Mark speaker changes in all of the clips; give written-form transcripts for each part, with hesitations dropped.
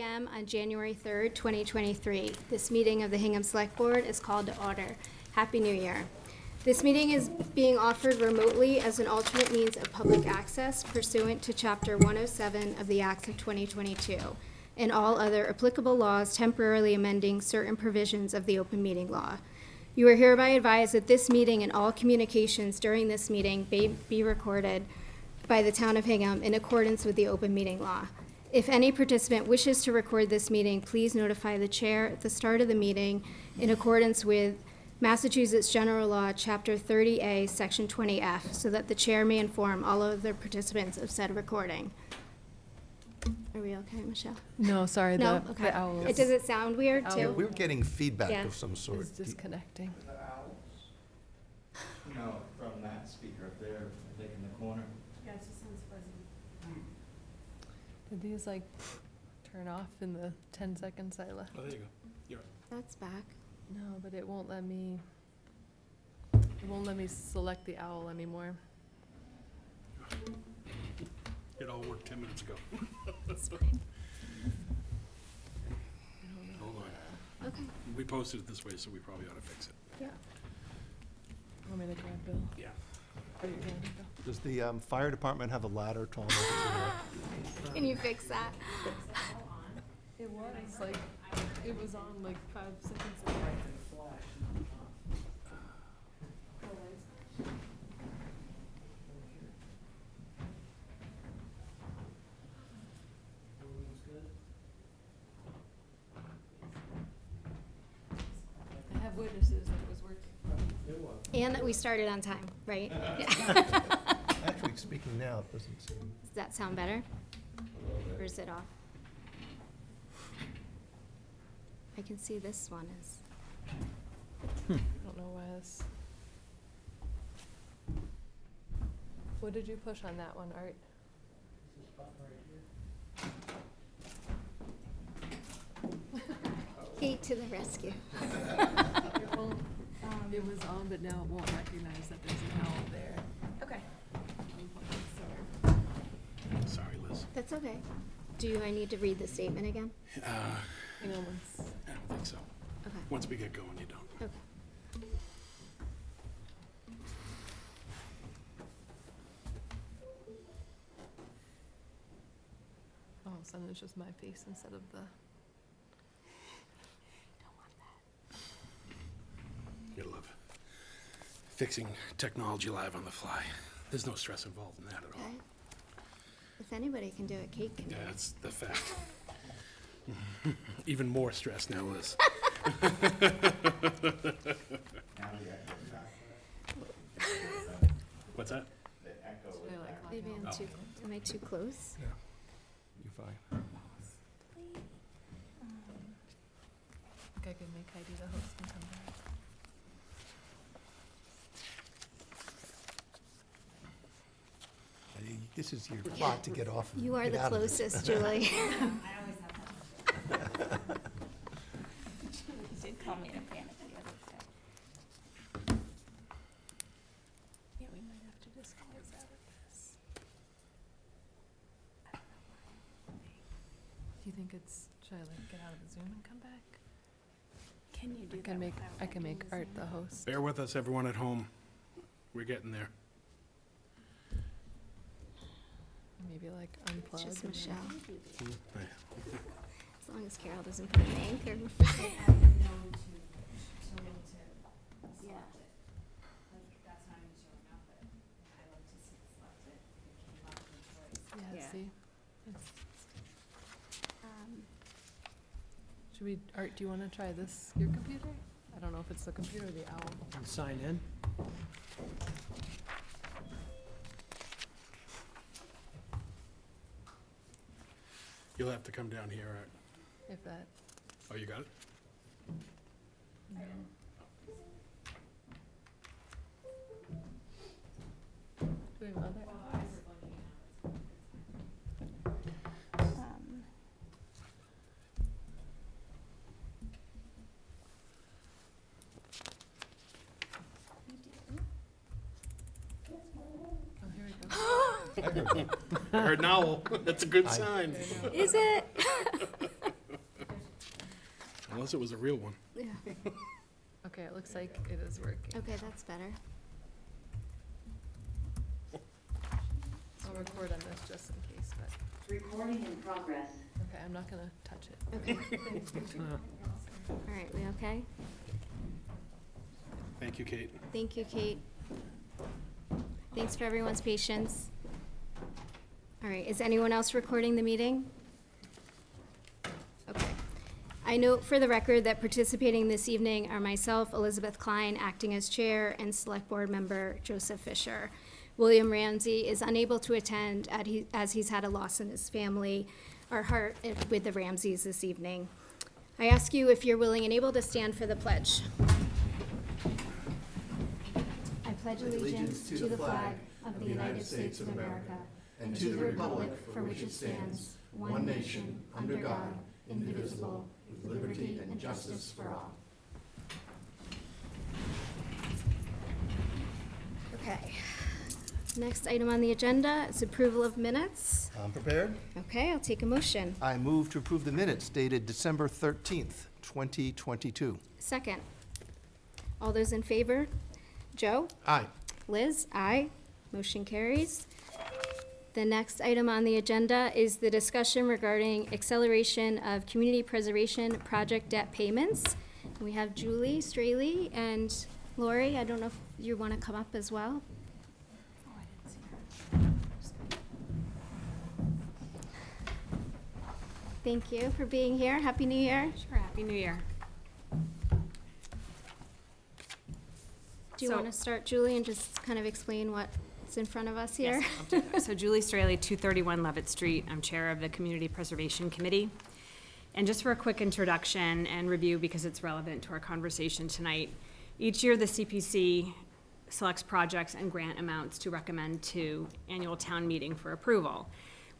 Speaker 1: p.m. on January 3rd, 2023. This meeting of the Hingham Select Board is called to order. Happy New Year. This meeting is being offered remotely as an alternate means of public access pursuant to Chapter 107 of the Acts of 2022 and all other applicable laws temporarily amending certain provisions of the open meeting law. You are hereby advised that this meeting and all communications during this meeting may be recorded by the Town of Hingham in accordance with the open meeting law. If any participant wishes to record this meeting, please notify the chair at the start of the meeting in accordance with Massachusetts General Law, Chapter 30A, Section 20F, so that the chair may inform all other participants of said recording. Are we okay, Michelle?
Speaker 2: No, sorry,
Speaker 1: No?
Speaker 2: the
Speaker 1: Okay.
Speaker 2: owls.
Speaker 1: Does it sound weird,
Speaker 2: Owl.
Speaker 1: too?
Speaker 3: Yeah, we were getting feedback
Speaker 1: Yeah.
Speaker 3: of some sort.
Speaker 2: It's disconnecting.
Speaker 4: The owls? No, from that speaker up there, I think in the corner.
Speaker 5: Yeah, it just sounds fuzzy.
Speaker 2: Did these like turn off in the 10 seconds I left?
Speaker 6: Oh, there you go. You're
Speaker 1: That's back.
Speaker 2: No, but it won't let me select the owl anymore.
Speaker 6: It all worked 10 minutes ago.
Speaker 1: That's fine.
Speaker 2: I don't know.
Speaker 6: Hold on.
Speaker 1: Okay.
Speaker 6: We posted it this way, so we probably ought to fix it.
Speaker 1: Yeah.
Speaker 2: Want me to grab Bill?
Speaker 6: Yeah.
Speaker 2: Are you going to Bill?
Speaker 3: Does the fire department have a ladder tall enough
Speaker 1: Can you fix that?
Speaker 2: It was like, it was on like 5 seconds ago. I have witnesses that it was working.
Speaker 1: And that we started on time, right? Yeah.
Speaker 3: Actually, speaking now, it doesn't seem.
Speaker 1: Does that sound better? Or is it off? I can see this one is.
Speaker 2: I don't know why this. What did you push on that one, Art?
Speaker 1: Kate to the rescue.
Speaker 2: It was on, but now it won't recognize that there's an owl there.
Speaker 1: Okay.
Speaker 6: Sorry, Liz.
Speaker 1: That's okay. Do I need to read the statement again?
Speaker 2: Hang on once.
Speaker 6: I don't think so.
Speaker 1: Okay.
Speaker 6: Once we get going, you don't.
Speaker 1: Okay.
Speaker 2: All of a sudden, it's just my face instead of the.
Speaker 6: You love fixing technology live on the fly. There's no stress involved in that at all.
Speaker 1: Okay. If anybody can do it, Kate can do it.
Speaker 6: That's the fact. Even more stress now, Liz.
Speaker 4: Now we got
Speaker 6: What's that?
Speaker 4: the echo.
Speaker 2: I like
Speaker 1: Maybe I'm
Speaker 6: Oh.
Speaker 1: too, am I too close?
Speaker 3: Yeah, you're fine.
Speaker 2: I think I can make Heidi the host and come back.
Speaker 3: This is your spot to get off.
Speaker 1: You are
Speaker 3: get
Speaker 1: the
Speaker 3: out of this.
Speaker 1: closest, Julie.
Speaker 5: I always have that. You did call me in a panic the other day.
Speaker 2: Yeah, we might have to just close out of this. Do you think it's, should I like get out of the Zoom and come back?
Speaker 5: Can you do
Speaker 2: I can make, I can make Art the host.
Speaker 6: Bear with us, everyone at home. We're getting there.
Speaker 2: Maybe like unplug.
Speaker 1: It's just
Speaker 2: and then-
Speaker 1: Michelle.
Speaker 6: Hey,
Speaker 1: As long as Carol doesn't put an anchor.
Speaker 5: I have been known to select it. Like, that's not even showing up, but I like to select it. It came up in choice.
Speaker 2: Yeah,
Speaker 5: Yeah.
Speaker 2: see? It's-
Speaker 1: Um,
Speaker 2: Should we, Art, do you wanna try this, your computer? I don't know if it's the computer or the owl.
Speaker 7: Sign in.
Speaker 6: You'll have to come down here, Art.
Speaker 2: If that,
Speaker 6: Oh, you got it?
Speaker 2: no. Do we have other owls?
Speaker 1: um,
Speaker 2: Oh, here we go.
Speaker 6: I heard an owl. That's a good
Speaker 3: I-
Speaker 6: sign.
Speaker 2: There you go.
Speaker 1: Is it?
Speaker 6: Unless it was a real one.
Speaker 1: Yeah.
Speaker 2: Okay, it looks like it is working.
Speaker 1: Okay, that's better.
Speaker 2: I'll record on this just in case, but,
Speaker 7: Recording in progress.
Speaker 2: okay, I'm not gonna touch it.
Speaker 1: Okay. All right, we okay?
Speaker 6: Thank you, Kate.
Speaker 1: Thank you, Kate. Thanks for everyone's patience. All right, is anyone else recording the meeting? Okay. I note for the record that participating this evening are myself, Elizabeth Klein, acting as chair, and Select Board Member Joseph Fisher. William Ramsey is unable to attend as he's had a loss in his family. Our heart is with the Ramseys this evening. I ask you if you're willing and able to stand for the pledge. I pledge allegiance to the flag of the United States of America and to the republic for which it stands, one nation, under God, indivisible, with liberty and justice for all. Okay. Next item on the agenda is approval of minutes.
Speaker 3: I'm prepared.
Speaker 1: Okay, I'll take a motion.
Speaker 3: I move to approve the minutes dated December 13th, 2022.
Speaker 1: Second. All those in favor? Joe?
Speaker 3: Aye.
Speaker 1: Liz? Aye. Motion carries. The next item on the agenda is the discussion regarding acceleration of community preservation project debt payments. We have Julie Straley and Lori. I don't know if you want to come up as well.
Speaker 5: Oh, I didn't see her.
Speaker 1: Thank you for being here. Happy New Year.
Speaker 8: Sure, Happy New Year.
Speaker 1: Do you
Speaker 8: So-
Speaker 1: want to start, Julie, and just kind of explain what's in front of us here?
Speaker 8: Yes, I'll do that. So Julie Straley, 231 Levitt Street. I'm Chair of the Community Preservation Committee. And just for a quick introduction and review, because it's relevant to our conversation tonight, each year the CPC selects projects and grant amounts to recommend to annual town meeting for approval.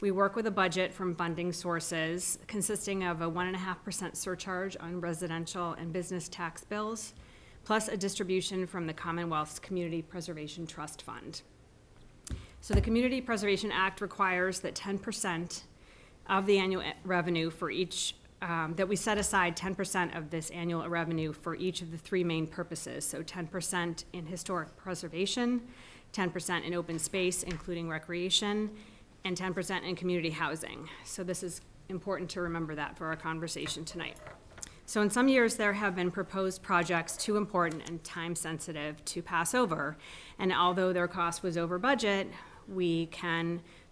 Speaker 8: We work with a budget from funding sources consisting of a 1.5% surcharge on residential and business tax bills, plus a distribution from the Commonwealth's Community Preservation Trust Fund. So the Community Preservation Act requires that 10% of the annual revenue for each, that we set aside 10% of this annual revenue for each of the three main purposes. So 10% in historic preservation, 10% in open space, including recreation, and 10% in community housing. So this is important to remember that for our conversation tonight. So in some years, there have been proposed projects too important and time-sensitive to pass over. And although their cost was over budget, the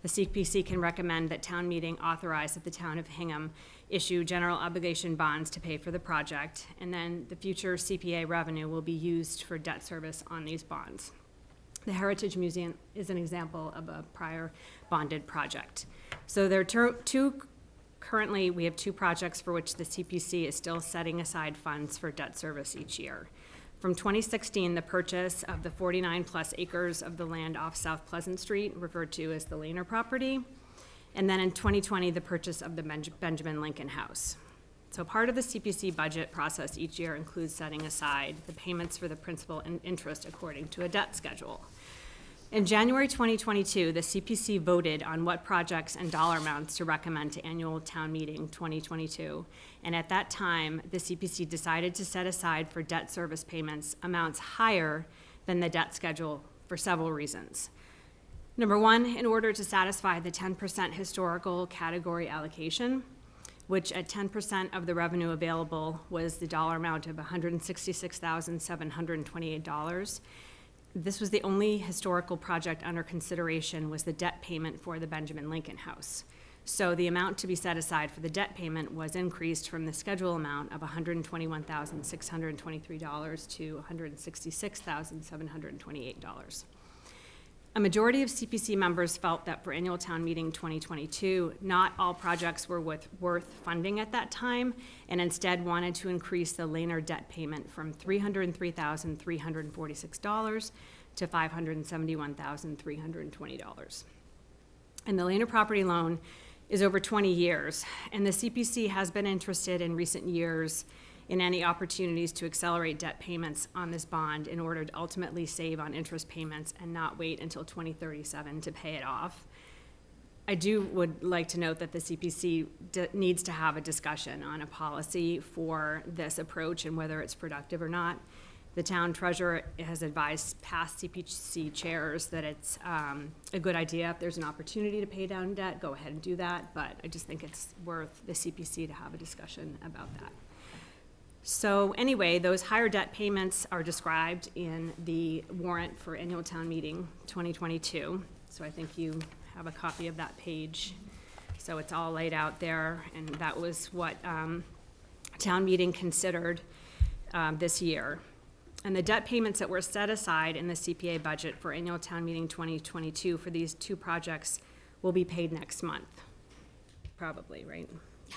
Speaker 8: CPC can recommend that town meeting authorize that the town of Hingham issue general obligation bonds to pay for the project. And then the future CPA revenue will be used for debt service on these bonds. The Heritage Museum is an example of a prior bonded project. So there are currently, we have two projects for which the CPC is still setting aside funds for debt service each year. From 2016, the purchase of the 49-plus acres of the land off South Pleasant Street, referred to as the Laner property. And then in 2020, the purchase of the Benjamin Lincoln House. So part of the CPC budget process each year includes setting aside the payments for the principal and interest according to a debt schedule. In January 2022, the CPC voted on what projects and dollar amounts to recommend to annual town meeting 2022. And at that time, the CPC decided to set aside for debt service payments amounts higher than the debt schedule for several reasons. Number one, in order to satisfy the 10% historical category allocation, which at 10% of the revenue available was the dollar amount of $166,728. This was the only historical project under consideration was the debt payment for the Benjamin Lincoln House. So the amount to be set aside for the debt payment was increased from the schedule amount of $121,623 to $166,728. A majority of CPC members felt that for annual town meeting 2022, not all projects were worth funding at that time, and instead wanted to increase the Laner debt payment from $303,346 to $571,320. And the Laner property loan is over 20 years, and the CPC has been interested in recent years in any opportunities to accelerate debt payments on this bond in order to ultimately save on interest payments and not wait until 2037 to pay it off. I would like to note that the CPC needs to have a discussion on a policy for this approach and whether it's productive or not. The town treasurer has advised past CPC chairs that it's a good idea if there's an opportunity to pay down debt, go ahead and do that, but I just think it's worth the CPC to have a discussion about that. So anyway, those higher debt payments are described in the warrant for annual town meeting 2022. So I think you have a copy of that page. So it's all laid out there, and that was what town meeting considered this year. And the debt payments that were set aside in the CPA budget for annual town meeting 2022 for these two projects will be paid next month. Probably, right,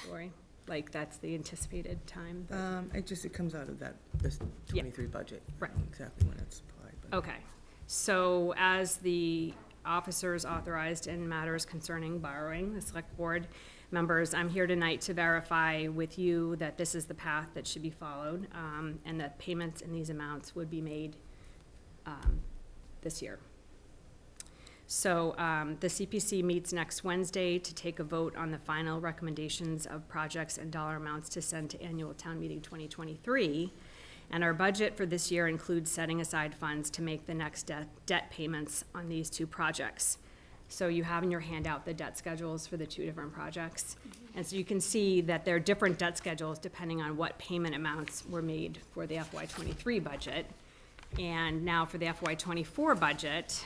Speaker 8: Lori? Like, that's the anticipated time?
Speaker 9: It comes out of this
Speaker 8: Yeah.
Speaker 9: 23 budget.
Speaker 8: Right.
Speaker 9: I don't know exactly when it's applied. But
Speaker 8: Okay, so as the officers authorized in matters concerning borrowing, the select board members, I'm here tonight to verify with you that this is the path that should be followed, and that payments in these amounts would be made this year. So the CPC meets next Wednesday to take a vote on the final recommendations of projects and dollar amounts to send to annual town meeting 2023. And our budget for this year includes setting aside funds to make the next debt payments on these two projects. So you have in your handout the debt schedules for the two different projects. And so you can see that there are different debt schedules depending on what payment amounts were made for the FY23 budget. And now for the FY24 budget,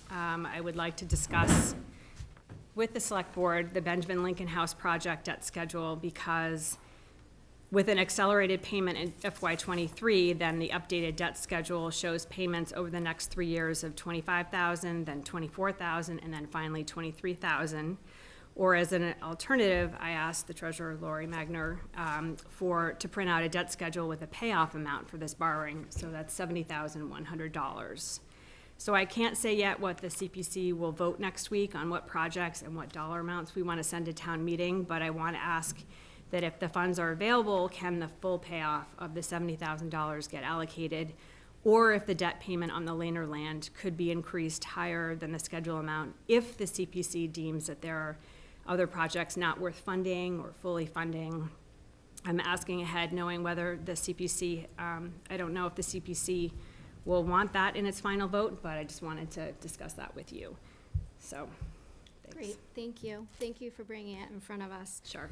Speaker 8: I would like to discuss with the select board the Benjamin Lincoln House project debt schedule, because with an accelerated payment in FY23, then the updated debt schedule shows payments over the next 3 years of $25,000, then $24,000, and then finally $23,000. Or as an alternative, I asked the treasurer, Lori Magner, to print out a debt schedule with a payoff amount for this borrowing, so that's $70,100. So I can't say yet what the CPC will vote next week on what projects and what dollar amounts we want to send to town meeting, but I want to ask that if the funds are available, can the full payoff of the $70,000 get allocated? Or if the debt payment on the Laner land could be increased higher than the schedule amount if the CPC deems that there are other projects not worth funding or fully funding. I'm asking ahead knowing whether the CPC, I don't know if the CPC will want that in its final vote, but I just wanted to discuss that with you. So, thanks.
Speaker 1: Great, thank you. Thank you for bringing it in front of us.
Speaker 8: Sure.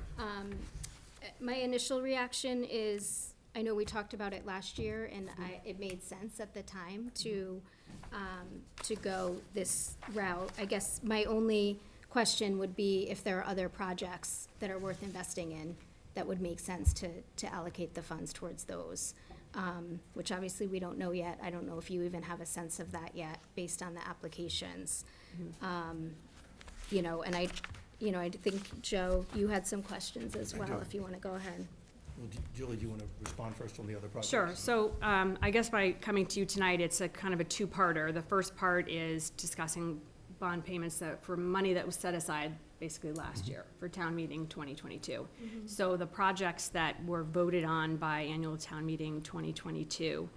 Speaker 1: My initial reaction is, I know we talked about it last year, and it made sense at the time to go this route. I guess my only question would be if there are other projects that are worth investing in that would make sense to allocate the funds towards those, which obviously we don't know yet. I don't know if you even have a sense of that yet, based on the applications. You know, and I think, Joe, you had some questions as
Speaker 3: I
Speaker 1: well,
Speaker 3: do.
Speaker 1: if you want to go ahead.
Speaker 3: Well, Julie, do you want to respond first on the other projects?
Speaker 8: Sure, so I guess by coming to you tonight, it's a kind of a two-parter. The first part is discussing bond payments for money that was set aside basically last year for town meeting 2022. So the projects that were voted on by annual town meeting 2022,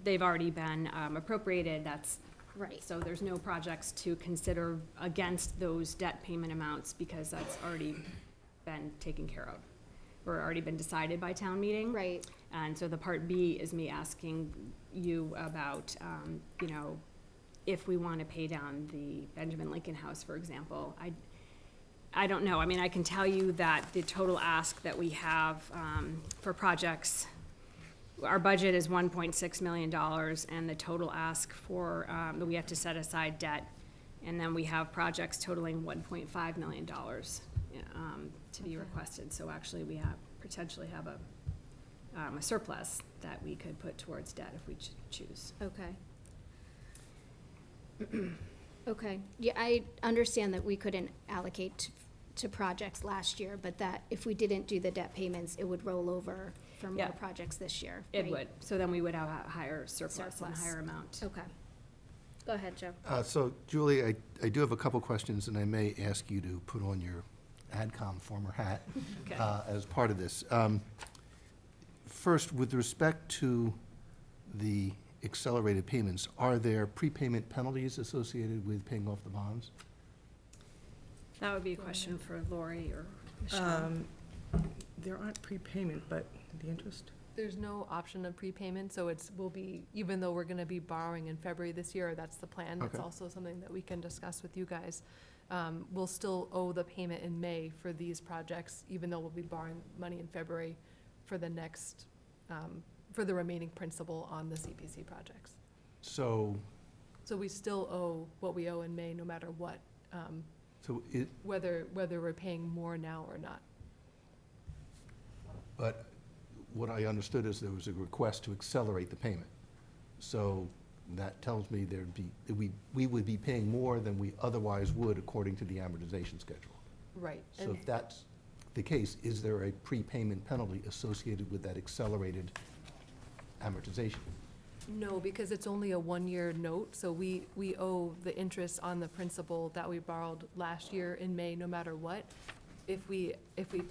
Speaker 8: they've already been appropriated. That's
Speaker 1: Right.
Speaker 8: so there's no projects to consider against those debt payment amounts because that's already been taken care of or already been decided by town meeting.
Speaker 1: Right.
Speaker 8: And so the part B is me asking you about, you know, if we want to pay down the Benjamin Lincoln House, for example. I don't know. I mean, I can tell you that the total ask that we have for projects, our budget is $1.6 million, and the total ask for, that we have to set aside debt, and then we have projects totaling $1.5 million to be requested. So actually, we potentially have a surplus that we could put towards debt if we choose.
Speaker 1: Okay. Okay, yeah, I understand that we couldn't allocate to projects last year, but that if we didn't do the debt payments, it would roll over for more
Speaker 8: Yeah.
Speaker 1: projects this year.
Speaker 8: It
Speaker 1: right?
Speaker 8: would. So then we would have a higher surplus and
Speaker 1: Surplus.
Speaker 8: higher amount.
Speaker 1: Okay. Go ahead, Joe.
Speaker 3: So, Julie, I do have a couple questions, and I may ask you to put on your AdCom former hat
Speaker 8: Okay.
Speaker 3: as part of this. First, with respect to the accelerated payments, are there prepayment penalties associated with paying off the bonds?
Speaker 8: That would be a question for Lori or Michelle.
Speaker 9: There aren't prepayment, but the interest?
Speaker 2: There's no option of prepayment, so will be, even though we're gonna be borrowing in February this year, that's the plan. That's
Speaker 3: Okay.
Speaker 2: also something that we can discuss with you guys. We'll still owe the payment in May for these projects, even though we'll be borrowing money in February for the next, for the remaining principal on the CPC projects.
Speaker 3: So,
Speaker 2: So we still owe what we owe in May, no matter what, whether we're paying more now or not.
Speaker 3: but what I understood is there was a request to accelerate the payment. So that tells me we would be paying more than we otherwise would according to the amortization schedule.
Speaker 2: Right.
Speaker 3: So if that's the case, is there a prepayment penalty associated with that accelerated amortization?
Speaker 2: No, because it's only a one-year note, so we owe the interest on the principal that we borrowed last year in May, no matter what. If we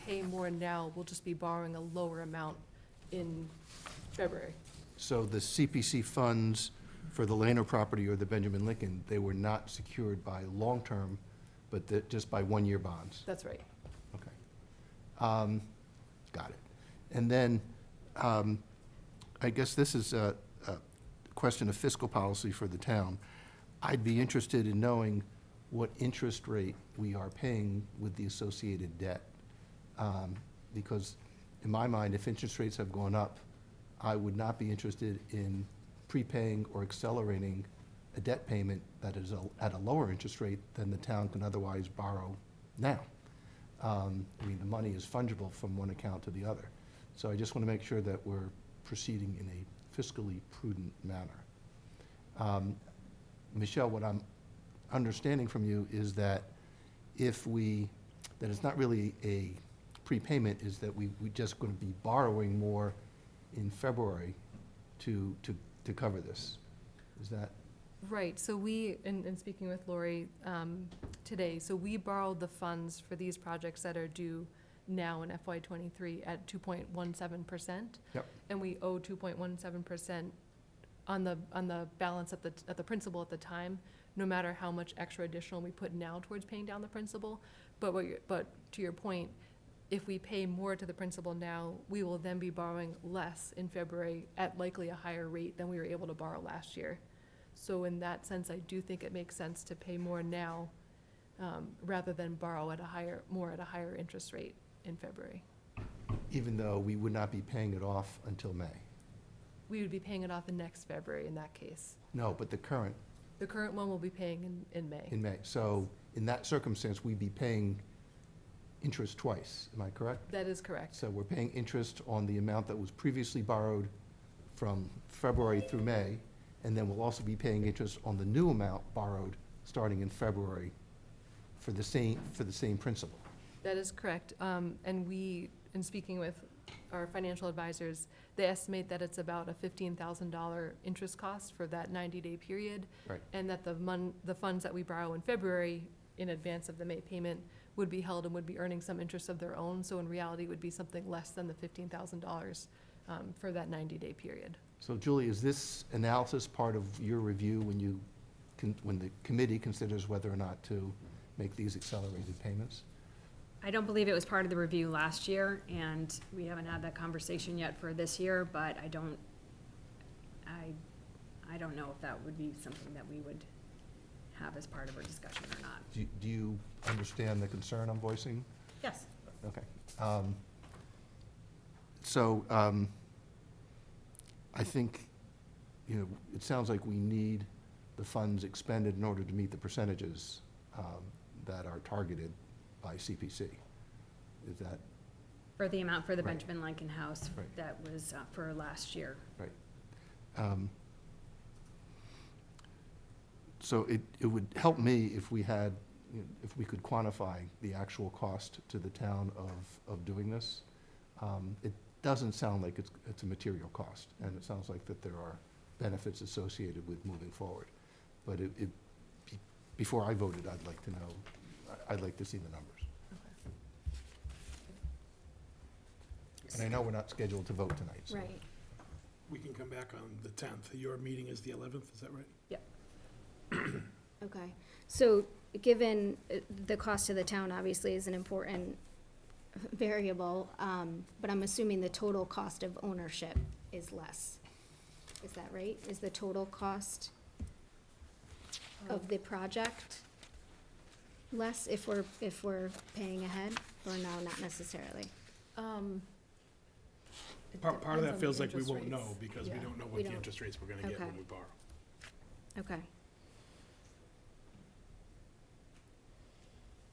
Speaker 2: pay more now, we'll just be borrowing a lower amount in February.
Speaker 3: So the CPC funds for the Lano property or the Benjamin Lincoln, they were not secured by long-term, but just by one-year bonds?
Speaker 2: That's right.
Speaker 3: Okay. Got it. And then, I guess this is a question of fiscal policy for the town. I'd be interested in knowing what interest rate we are paying with the associated debt. Because in my mind, if interest rates have gone up, I would not be interested in prepaying or accelerating a debt payment that is at a lower interest rate than the town can otherwise borrow now. I mean, the money is fungible from one account to the other. So I just want to make sure that we're proceeding in a fiscally prudent manner. Michelle, what I'm understanding from you is that that it's not really a prepayment, is that we're just going to be borrowing more in February to cover this. Is that?
Speaker 2: Right, so in speaking with Lori today, so we borrowed the funds for these projects that are due now in FY '23 at 2.17%.
Speaker 3: Yep.
Speaker 2: And we owe 2.17% on the balance at the principal at the time, no matter how much extra additional we put now towards paying down the principal. But to your point, if we pay more to the principal now, we will then be borrowing less in February at likely a higher rate than we were able to borrow last year. So in that sense, I do think it makes sense to pay more now rather than borrow at a higher interest rate in February.
Speaker 3: Even though we would not be paying it off until May?
Speaker 2: We would be paying it off in next February in that case.
Speaker 3: No, but the current
Speaker 2: one we'll be paying in May.
Speaker 3: in May. So in that circumstance, we'd be paying interest twice, am I correct?
Speaker 2: That is correct.
Speaker 3: So we're paying interest on the amount that was previously borrowed from February through May, and then we'll also be paying interest on the new amount borrowed starting in February for the same principal.
Speaker 2: That is correct. And in speaking with our financial advisors, they estimate that it's about a $15,000 interest cost for that 90-day period.
Speaker 3: Right.
Speaker 2: And that the funds that we borrow in February in advance of the May payment would be held and would be earning some interest of their own. So in reality, it would be something less than the $15,000 for that 90-day period.
Speaker 3: So Julie, is this analysis part of your review when the committee considers whether or not to make these accelerated payments?
Speaker 8: I don't believe it was part of the review last year, and we haven't had that conversation yet for this year, but I don't know if that would be something that we would have as part of our discussion or not.
Speaker 3: Do you understand the concern I'm voicing?
Speaker 8: Yes.
Speaker 3: Okay. I think, it sounds like we need the funds expended in order to meet the percentages that are targeted by CPC. Is that
Speaker 8: For the amount for the
Speaker 3: Right.
Speaker 8: Benjamin Lincoln House
Speaker 3: Right.
Speaker 8: that was for last year.
Speaker 3: right? So it would help me if we had, if we could quantify the actual cost to the town of doing this. It doesn't sound like it's a material cost, and it sounds like that there are benefits associated with moving forward. But before I voted, I'd like to see the numbers. And I know we're not scheduled to vote tonight, so.
Speaker 1: Right.
Speaker 6: We can come back on the 10th. Your meeting is the 11th, is that right?
Speaker 2: Yep.
Speaker 1: Okay, so given the cost to the town obviously is an important variable, but I'm assuming the total cost of ownership is less. Is that right? Is the total cost of the project less if we're paying ahead, or no, not necessarily?
Speaker 2: It
Speaker 6: Part of
Speaker 2: depends on
Speaker 6: that
Speaker 2: the
Speaker 6: feels like we
Speaker 2: interest
Speaker 6: won't know
Speaker 2: rates.
Speaker 6: because we
Speaker 2: Yeah.
Speaker 6: don't know
Speaker 1: We
Speaker 6: what the
Speaker 1: don't.
Speaker 6: interest rates we're gonna get
Speaker 1: Okay.
Speaker 6: when we borrow.
Speaker 1: Okay,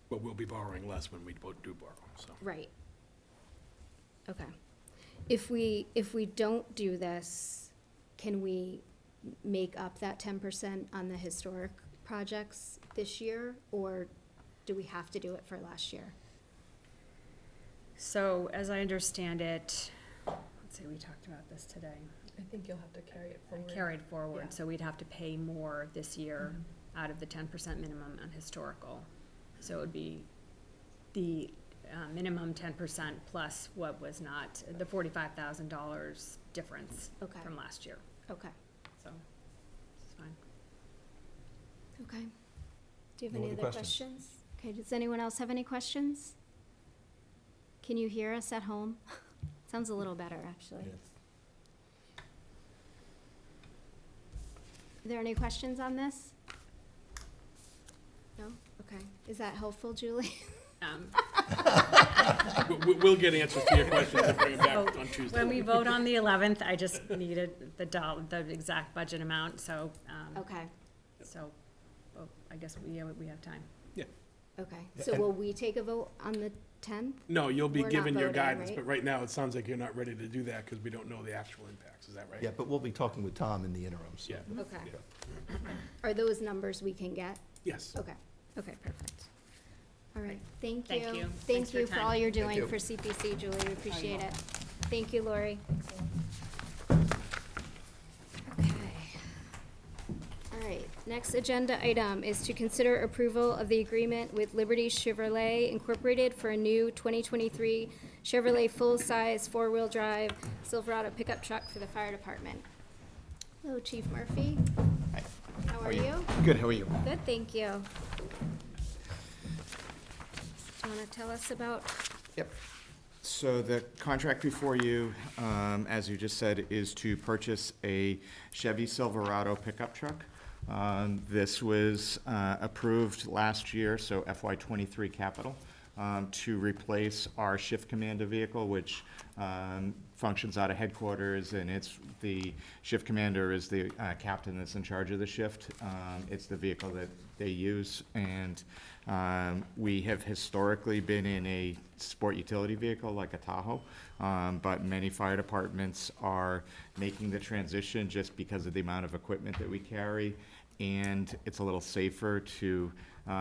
Speaker 6: But we'll be borrowing less when we do borrow, so.
Speaker 1: right. Okay. If we don't do this, can we make up that 10% on the historic projects this year? Or do we have to do it for last year?
Speaker 8: So as I understand it, let's see, we talked about this today,
Speaker 2: I think you'll have to carry it forward.
Speaker 8: carried
Speaker 2: Yeah.
Speaker 8: forward, so we'd have to pay more this year out of the 10% minimum on historical. So it would be the minimum 10% plus what was not, the $45,000 difference
Speaker 1: Okay.
Speaker 8: from last year,
Speaker 1: Okay,
Speaker 8: so it's fine.
Speaker 1: okay. Do you have
Speaker 3: No
Speaker 1: any
Speaker 3: other
Speaker 1: other
Speaker 3: questions?
Speaker 1: questions? Okay, does anyone else have any questions? Can you hear us at home? Sounds a little better, actually. Are there any questions on this? No? Okay. Is that helpful, Julie?
Speaker 6: We'll get answers to your questions and bring them back on Tuesday.
Speaker 8: When we vote on the 11th, I just needed the exact budget amount, so,
Speaker 1: Okay,
Speaker 8: well, I guess we have time.
Speaker 1: okay.
Speaker 3: Yeah,
Speaker 1: So
Speaker 3: and-
Speaker 1: will we take a vote on the 10th?
Speaker 6: No, you'll be
Speaker 1: We're not
Speaker 6: given your
Speaker 1: voting,
Speaker 6: guidance,
Speaker 1: right?
Speaker 6: but right now, it sounds like you're not ready to do that because we don't know the actual impacts, is that right?
Speaker 3: Yeah, but we'll be talking with Tom in the interim, so.
Speaker 6: Yeah,
Speaker 1: Okay.
Speaker 6: Yeah.
Speaker 1: Are those numbers we can get?
Speaker 6: yes.
Speaker 1: Okay, okay, perfect. All right, thank you.
Speaker 8: Thank you. Thanks
Speaker 1: Thank
Speaker 8: for
Speaker 1: you
Speaker 8: your
Speaker 1: for all
Speaker 8: time.
Speaker 1: you're
Speaker 3: Thank
Speaker 1: doing
Speaker 3: you.
Speaker 1: for CPC, Julie, we appreciate it. Thank you, Lori. Okay. All right, next agenda item is to consider approval of the agreement with Liberty Chevrolet Incorporated for a new 2023 Chevrolet full-size four-wheel drive Silverado pickup truck for the fire department. Hello, Chief Murphy.
Speaker 10: Hi.
Speaker 1: How are you?
Speaker 10: Good, how are you?
Speaker 1: Good, thank you. Do you want to tell us about,
Speaker 10: Yep. So the contract before you, as you just said, is to purchase a Chevy Silverado pickup truck. This was approved last year, so FY '23 capital, to replace our shift commander vehicle, which functions out of headquarters, and it's, the shift commander is the captain that's in charge of the shift. It's the vehicle that they use, and we have historically been in a sport utility vehicle like a Tahoe, but many fire departments are making the transition just because of the amount of equipment that we carry, and it's a little safer to,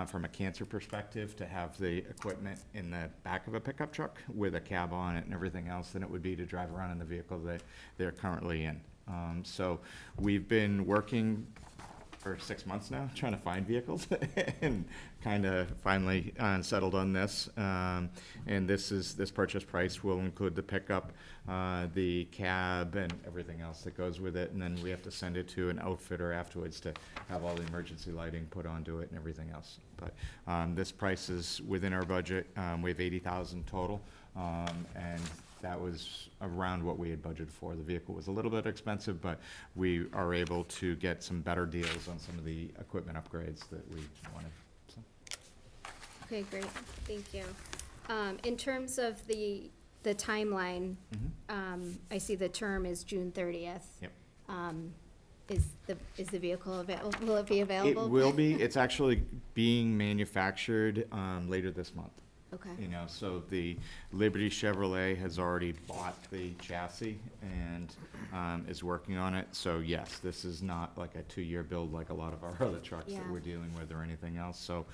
Speaker 10: from a cancer perspective, to have the equipment in the back of a pickup truck with a cab on it and everything else than it would be to drive around in the vehicle that they're currently in. So we've been working for 6 months now, trying to find vehicles and kind of finally settled on this. And this purchase price will include the pickup, the cab, and everything else that goes with it. And then we have to send it to an outfitter afterwards to have all the emergency lighting put onto it and everything else. But this price is within our budget. We have 80,000 total, and that was around what we had budgeted for. The vehicle was a little bit expensive, but we are able to get some better deals on some of the equipment upgrades that we wanted. So,
Speaker 1: okay, great, thank you. In terms of the timeline, I see the term is June 30th.
Speaker 10: Yep.
Speaker 1: Is the vehicle available, will it be available?
Speaker 10: It will be. It's actually being manufactured later this month.
Speaker 1: Okay,
Speaker 10: You know, so the Liberty Chevrolet has already bought the chassis and is working on it. So yes, this is not like a 2-year build like a lot of our other trucks
Speaker 1: Yeah.
Speaker 10: that we're dealing with or anything else. So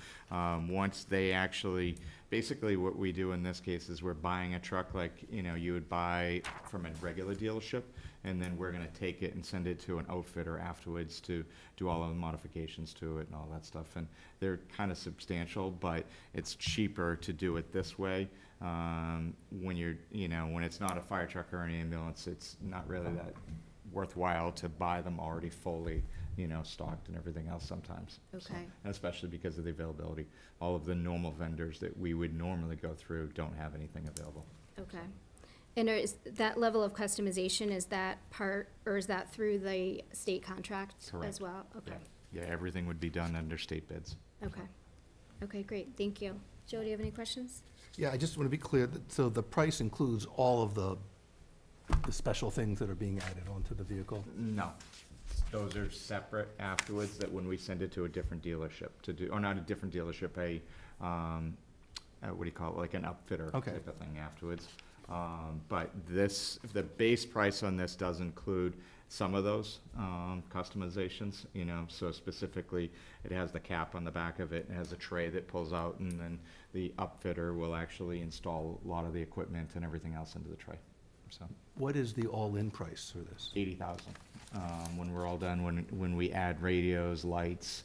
Speaker 10: once they actually, basically what we do in this case is we're buying a truck like, you know, you would buy from a regular dealership, and then we're gonna take it and send it to an outfitter afterwards to do all of the modifications to it and all that stuff. And they're kind of substantial, but it's cheaper to do it this way. When you're, you know, when it's not a fire truck or an ambulance, it's not really that worthwhile to buy them already fully stocked and everything else sometimes. So,
Speaker 1: Okay.
Speaker 10: and especially because of the availability. All of the normal vendors that we would normally go through don't have anything available.
Speaker 1: Okay. And is that level of customization, is that part, or is that through the state contract as
Speaker 10: Correct.
Speaker 1: well? Okay,
Speaker 10: Yeah, everything would be done under state bids.
Speaker 1: okay. Okay, great, thank you. Joe, do you have any questions?
Speaker 3: Yeah, I just want to be clear, that so the price includes all of the special things that are being added onto the vehicle?
Speaker 10: No. Those are separate afterwards, that when we send it to a different dealership to do, or not a different dealership, what do you call it, like an upfitter
Speaker 3: Okay.
Speaker 10: type of thing afterwards. But this, the base price on this does include some of those customizations, so specifically, it has the cap on the back of it, it has a tray that pulls out, and then the upfitter will actually install a lot of the equipment and everything else into the tray, so.
Speaker 3: What is the all-in price for this?
Speaker 10: 80,000, when we're all done, when we add radios, lights,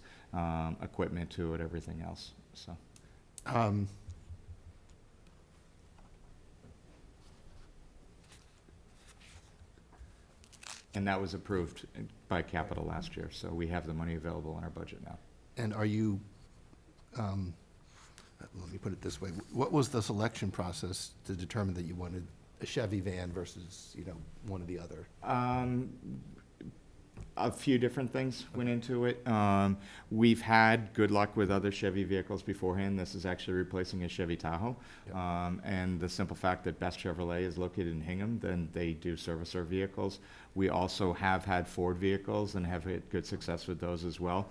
Speaker 10: equipment to it, everything else, so. And that was approved by Capital last year, so we have the money available in our budget now.
Speaker 3: And are you, let me put it this way, what was the selection process to determine that you wanted a Chevy van versus, one or the other?
Speaker 10: A few different things went into it. We've had good luck with other Chevy vehicles beforehand. This is actually replacing a Chevy Tahoe. And the simple fact that Best Chevrolet is located in Hingham, then they do service our vehicles. We also have had Ford vehicles and have had good success with those as well.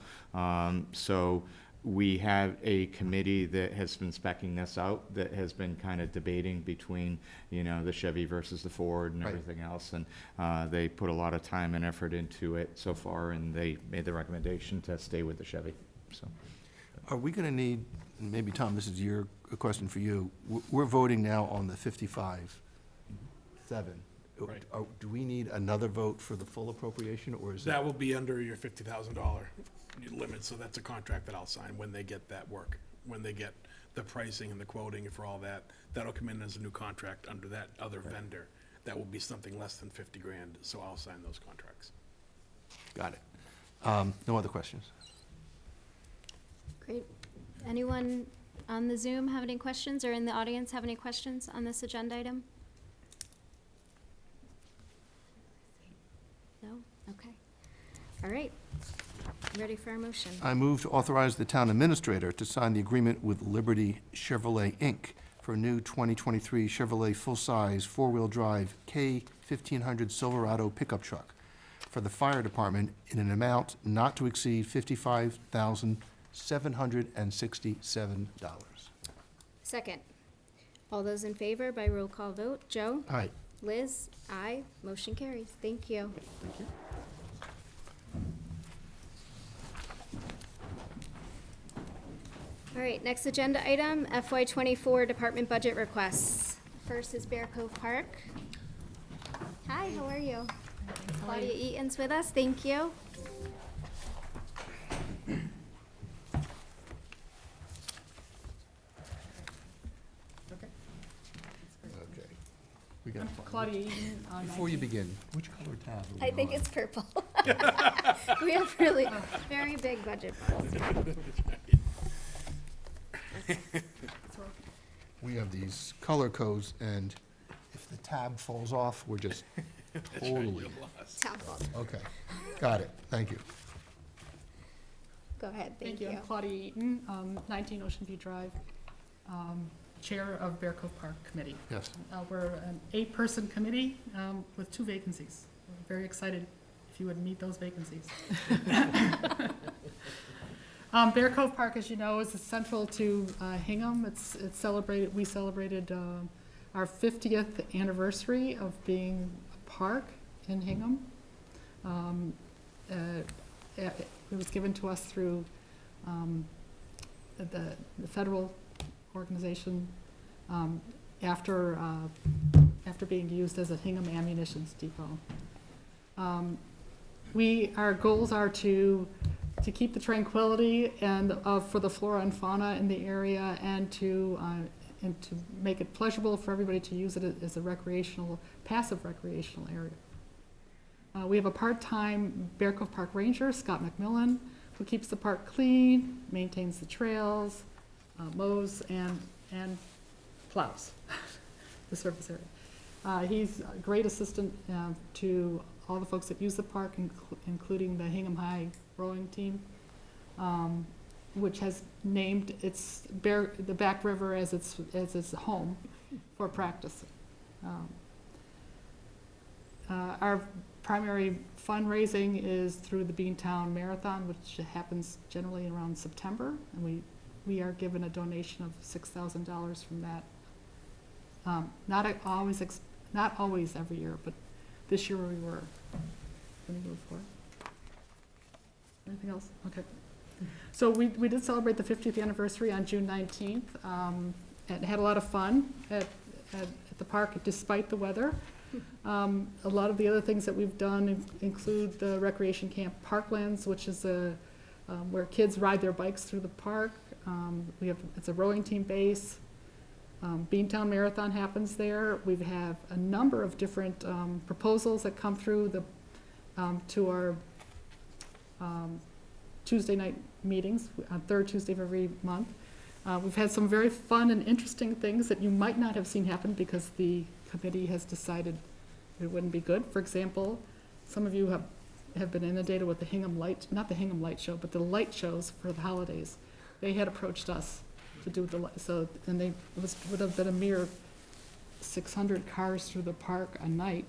Speaker 10: So we have a committee that has been speccing this out, that has been kind of debating between, the Chevy versus the Ford and
Speaker 3: Right.
Speaker 10: everything else. And they put a lot of time and effort into it so far, and they made the recommendation to stay with the Chevy, so.
Speaker 3: Are we going to need, maybe Tom, this is a question for you. We're voting now on the 55.7.
Speaker 6: Right.
Speaker 3: Do we need another vote for the full appropriation, or is
Speaker 6: That
Speaker 3: it?
Speaker 6: will be under your $50,000 limit, so that's a contract that I'll sign when they get that work. When they get the pricing and the quoting for all that, that'll come in as a new contract under that other vendor. That will be something less than 50 grand, so I'll sign those contracts.
Speaker 3: Got it. No other questions?
Speaker 1: Great. Anyone on the Zoom have any questions, or in the audience have any questions on this agenda item? No? Okay. All right. Ready for a motion?
Speaker 3: I move to authorize the town administrator to sign the agreement with Liberty Chevrolet, Inc. for a new 2023 Chevrolet full-size four-wheel drive K-1500 Silverado pickup truck for the fire department in an amount not to exceed $55,767.
Speaker 1: Second. All those in favor by roll call vote. Joe?
Speaker 3: Aye.
Speaker 1: Liz? Aye. Motion carries. Thank you.
Speaker 3: Thank you.
Speaker 1: All right, next agenda item, FY '24 department budget requests. First is Bear Cove Park. Hi, how are you? Claudia Eaton's with us, thank you.
Speaker 3: Okay. We got
Speaker 9: Claudia Eaton.
Speaker 3: Before you begin, which color tab are we
Speaker 1: I think
Speaker 3: on?
Speaker 1: it's purple. We have really very big budget files.
Speaker 3: We have these color codes, and if the tab falls off, we're just totally,
Speaker 1: Town hall.
Speaker 3: okay. Got it, thank you.
Speaker 1: Go ahead, thank you.
Speaker 9: I'm Claudia Eaton, 19 Ocean View Drive, Chair of Bear Cove Park Committee.
Speaker 3: Yes.
Speaker 9: We're an 8-person committee with 2 vacancies. We're very excited if you would meet those vacancies. Bear Cove Park, as you know, is central to Hingham. It's celebrated. We celebrated our 50th anniversary of being a park in Hingham. It was given to us through the federal organization after being used as a Hingham ammunition depot. Our goals are to keep the tranquility and for the flora and fauna in the area, and to make it pleasurable for everybody to use it as a passive recreational area. We have a part-time Bear Cove Park Ranger, Scott McMillan, who keeps the park clean, maintains the trails, mows, and plows the surface area. He's a great assistant to all the folks that use the park, including the Hingham High rowing team, which has named the Back River as its home for practice. Our primary fundraising is through the Beantown Marathon, which happens generally around September, and we are given a donation of $6,000 from that. Not always every year, but this year we were. Let me move forward. Anything else? Okay. So we did celebrate the 50th anniversary on June 19th, and had a lot of fun at the park despite the weather. A lot of the other things that we've done include the recreation camp Parklands, which is where kids ride their bikes through the park. It's a rowing team base. Beantown Marathon happens there. We have a number of different proposals that come through to our Tuesday night meetings on third Tuesday of every month. We've had some very fun and interesting things that you might not have seen happen because the committee has decided it wouldn't be good. For example, some of you have been inundated with not the Hingham Light Show, but the light shows for the holidays. They had approached us to do would have been a mere 600 cars through the park a night,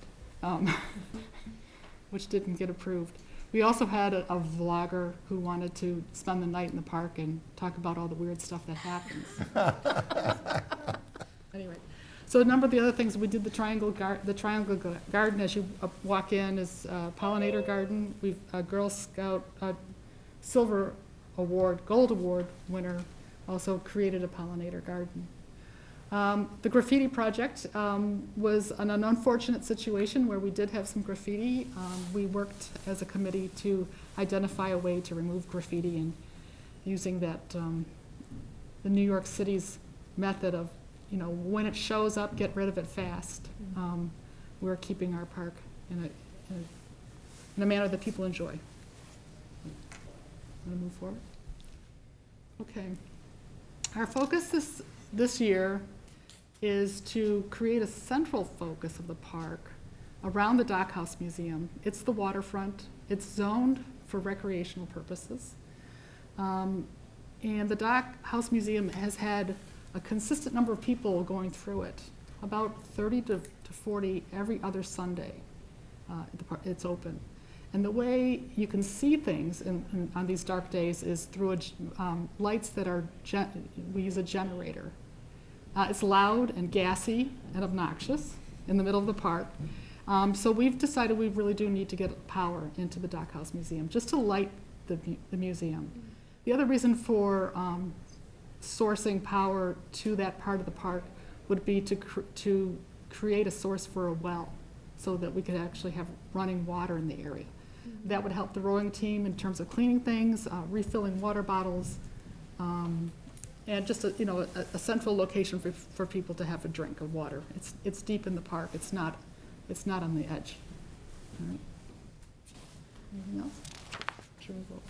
Speaker 9: which didn't get approved. We also had a vlogger who wanted to spend the night in the park and talk about all the weird stuff that happens. Anyway, so a number of the other things, we did the Triangle Garden as you walk in is a pollinator garden. We've a Girl Scout Silver Award, Gold Award winner also created a pollinator garden. The graffiti project was an unfortunate situation where we did have some graffiti. We worked as a committee to identify a way to remove graffiti and using that, the New York City's method of, when it shows up, get rid of it fast. We're keeping our park in a manner that people enjoy. Want to move forward? Okay. Our focus this year is to create a central focus of the park around the Dockhouse Museum. It's the waterfront. It's zoned for recreational purposes. And the Dockhouse Museum has had a consistent number of people going through it, about 30 to 40 every other Sunday. It's open. And the way you can see things on these dark days is through lights that we use a generator. It's loud and gassy and obnoxious in the middle of the park. So we've decided we really do need to get power into the Dockhouse Museum, just to light the museum. The other reason for sourcing power to that part of the park would be to create a source for a well so that we could actually have running water in the area. That would help the rowing team in terms of cleaning things, refilling water bottles, and just a central location for people to have a drink of water. It's deep in the park. It's not on the edge. All right. Anything else? Sure we will.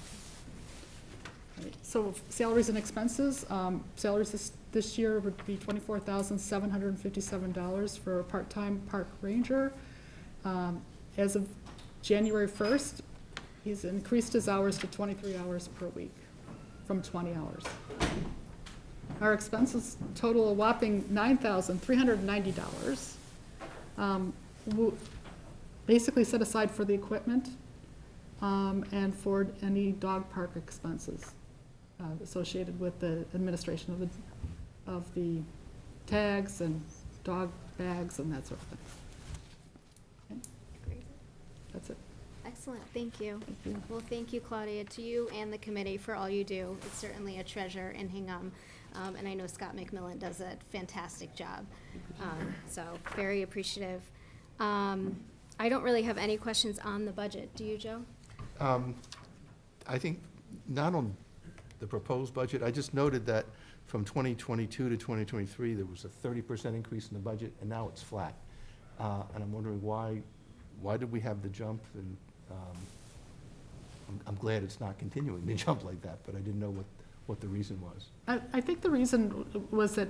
Speaker 9: All right. So salaries and expenses. Salaries this year would be $24,757 for a part-time park ranger. As of January 1st, he's increased his hours to 23 hours per week from 20 hours. Our expenses total a whopping $9,390. Basically set aside for the equipment and for any dog park expenses associated with the administration of the tags and dog bags and that sort of thing.
Speaker 1: Great.
Speaker 9: That's it.
Speaker 1: Excellent, thank you.
Speaker 9: Thank you.
Speaker 1: Well, thank you, Claudia, to you and the committee for all you do. It's certainly a treasure in Hingham, and I know Scott McMillan does a fantastic job. So very appreciative. I don't really have any questions on the budget. Do you, Joe?
Speaker 3: I think not on the proposed budget. I just noted that from 2022 to 2023, there was a 30% increase in the budget, and now it's flat. And I'm wondering why why did we have the jump? And I'm glad it's not continuing to jump like that, but I didn't know what the reason was.
Speaker 9: I think the reason was that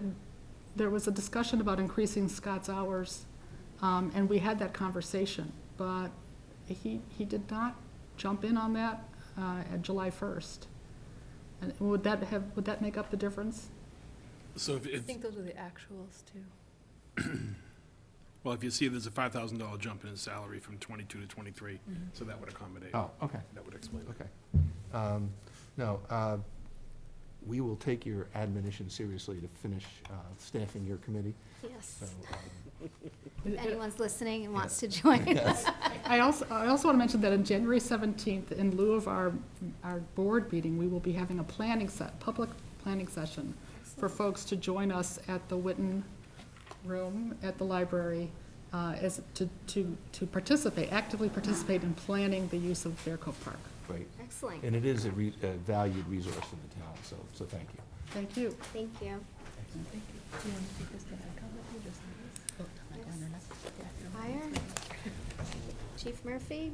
Speaker 9: there was a discussion about increasing Scott's hours, and we had that conversation, but he did not jump in on that at July 1st. And would that make up the difference?
Speaker 6: So
Speaker 2: I think those are the actuals too.
Speaker 6: well, if you see there's a $5,000 jump in his salary from 22 to 23, so that would accommodate.
Speaker 3: Oh, okay,
Speaker 6: That would explain it.
Speaker 3: okay. No, we will take your admonition seriously to finish staffing your committee.
Speaker 1: Yes.
Speaker 3: So,
Speaker 1: If anyone's listening and wants to join.
Speaker 9: I also want to mention that on January 17th, in lieu of our board meeting, we will be having a public planning session for folks to join us at the Witten Room at the library to participate, actively participate in planning the use of Bear Cove Park.
Speaker 3: Great.
Speaker 1: Excellent.
Speaker 3: And it is a valued resource in the town, so thank you.
Speaker 9: Thank you.
Speaker 1: Thank you. Fire. Chief Murphy.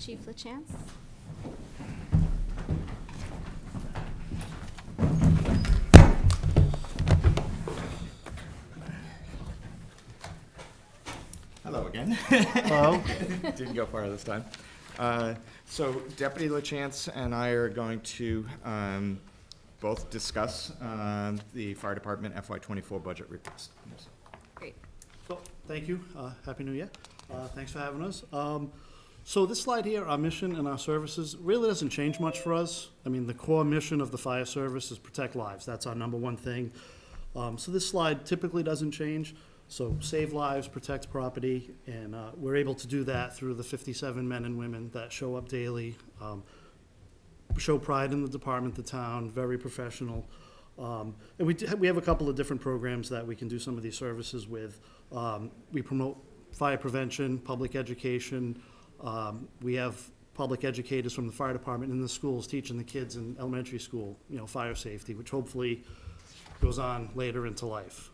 Speaker 1: Chief LaChance.
Speaker 10: Hello again.
Speaker 3: Hello.
Speaker 10: Didn't go far this time. So Deputy LaChance and I are going to both discuss the fire department FY24 budget request.
Speaker 1: Great.
Speaker 11: So, thank you. Happy New Year. Thanks for having us. So this slide here, our mission and our services, really doesn't change much for us. I mean, the core mission of the fire service is protect lives. That's our number one thing. So this slide typically doesn't change. So save lives, protect property, and we're able to do that through the 57 men and women that show up daily, show pride in the department, the town, very professional. And we have a couple of different programs that we can do some of these services with. We promote fire prevention, public education. We have public educators from the fire department in the schools teaching the kids in elementary school, fire safety, which hopefully goes on later into life.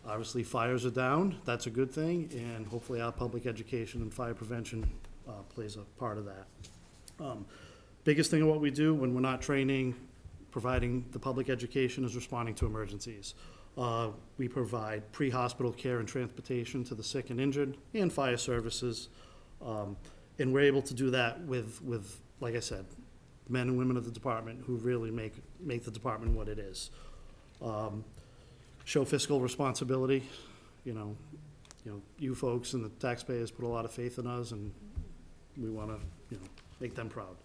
Speaker 11: Obviously, fires are down, that's a good thing, and hopefully our public education and fire prevention plays a part of that. Biggest thing of what we do when we're not training, providing the public education, is responding to emergencies. We provide pre-hospital care and transportation to the sick and injured, and fire services. And we're able to do that with, like I said, men and women of the department who really make the department what it is. Show fiscal responsibility. You folks and the taxpayers put a lot of faith in us, and we want to, make them proud.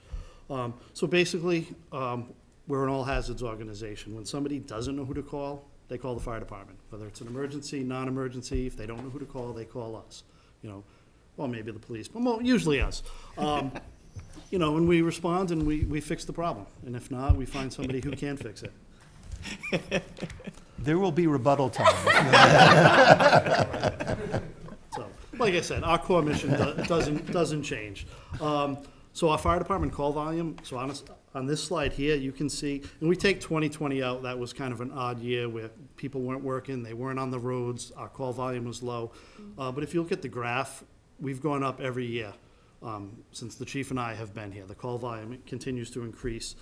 Speaker 11: So basically, we're an all hazards organization. When somebody doesn't know who to call, they call the fire department. Whether it's an emergency, non-emergency, if they don't know who to call, they call us. Well, maybe the police, but usually us. And we respond and we fix the problem. And if not, we find somebody who can fix it.
Speaker 3: There will be rebuttal time.
Speaker 11: So, like I said, our core mission doesn't change. So our fire department call volume, so on this slide here, you can see, and we take 2020 out, that was kind of an odd year where people weren't working, they weren't on the roads, our call volume was low. But if you look at the graph, we've gone up every year since the chief and I have been here. The call volume continues to increase.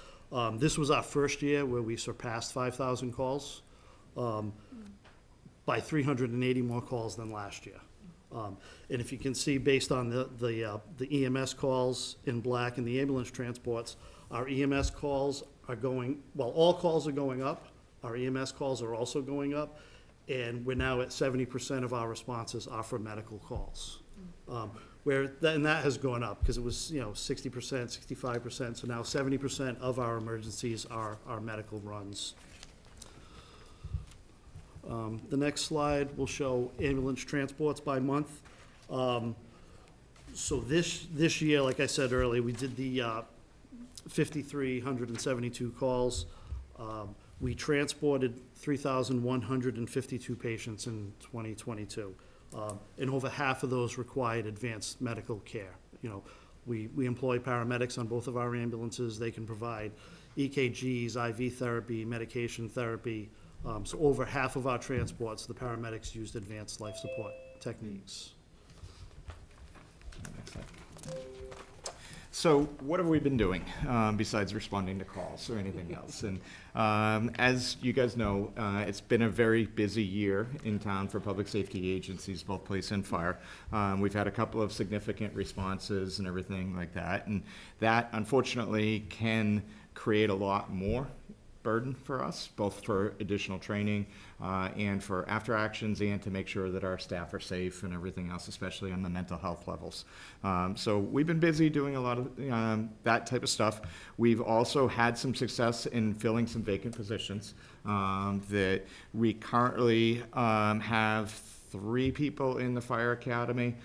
Speaker 11: This was our first year where we surpassed 5,000 calls, by 380 more calls than last year. And if you can see, based on the EMS calls in black and the ambulance transports, our EMS calls are going, all calls are going up. Our EMS calls are also going up. And we're now at 70% of our responses are for medical calls. And that has gone up because it was, 60%, 65%. So now 70% of our emergencies are medical runs. The next slide will show ambulance transports by month. So this year, like I said earlier, we did the 5,372 calls. We transported 3,152 patients in 2022. And over half of those required advanced medical care. We employ paramedics on both of our ambulances. They can provide EKGs, IV therapy, medication therapy. So over half of our transports, the paramedics used advanced life support techniques.
Speaker 10: So what have we been doing besides responding to calls or anything else? And as you guys know, it's been a very busy year in town for public safety agencies, both police and fire. We've had a couple of significant responses and everything like that. And that unfortunately can create a lot more burden for us, both for additional training and for after actions, and to make sure that our staff are safe and everything else, especially on the mental health levels. So we've been busy doing a lot of that type of stuff. We've also had some success in filling some vacant positions that we currently have 3 people in the fire academy.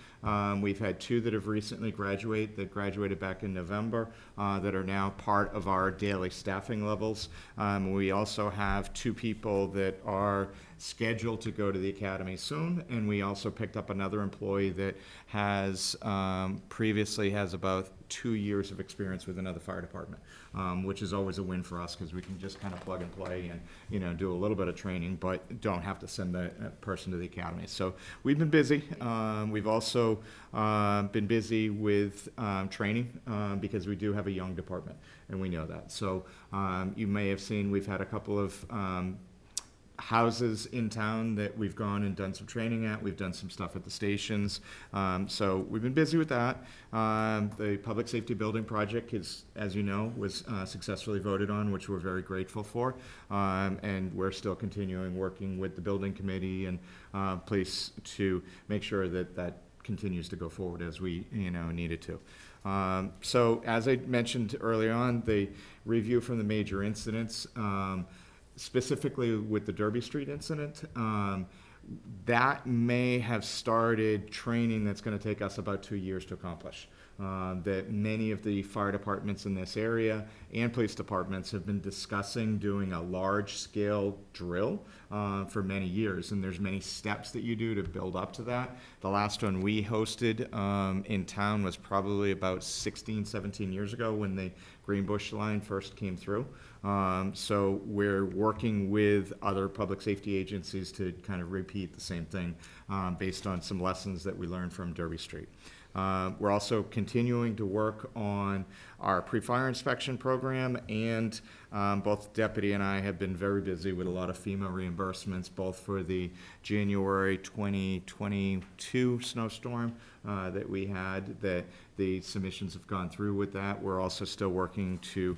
Speaker 10: We've had 2 that have recently graduated back in November, that are now part of our daily staffing levels. We also have 2 people that are scheduled to go to the academy soon, and we also picked up another employee that has previously has about 2 years of experience with another fire department, which is always a win for us because we can just kind of plug and play and do a little bit of training, but don't have to send the person to the academy. So we've been busy. We've also been busy with training because we do have a young department, and we know that. So you may have seen we've had a couple of houses in town that we've gone and done some training at. We've done some stuff at the stations. So we've been busy with that. The public safety building project is, as you know, was successfully voted on, which we're very grateful for. And we're still continuing working with the building committee and police to make sure that that continues to go forward as we, need it to. So as I mentioned earlier on, the review from the major incidents, specifically with the Derby Street incident, that may have started training that's going to take us about 2 years to accomplish. That many of the fire departments in this area and police departments have been discussing doing a large-scale drill for many years, and there's many steps that you do to build up to that. The last one we hosted in town was probably about 16, 17 years ago when the Greenbush line first came through. So we're working with other public safety agencies to kind of repeat the same thing based on some lessons that we learned from Derby Street. We're also continuing to work on our pre-fire inspection program, and both the deputy and I have been very busy with a lot of FEMA reimbursements, both for the January 2022 snowstorm that we had, that the submissions have gone through with that. We're also still working to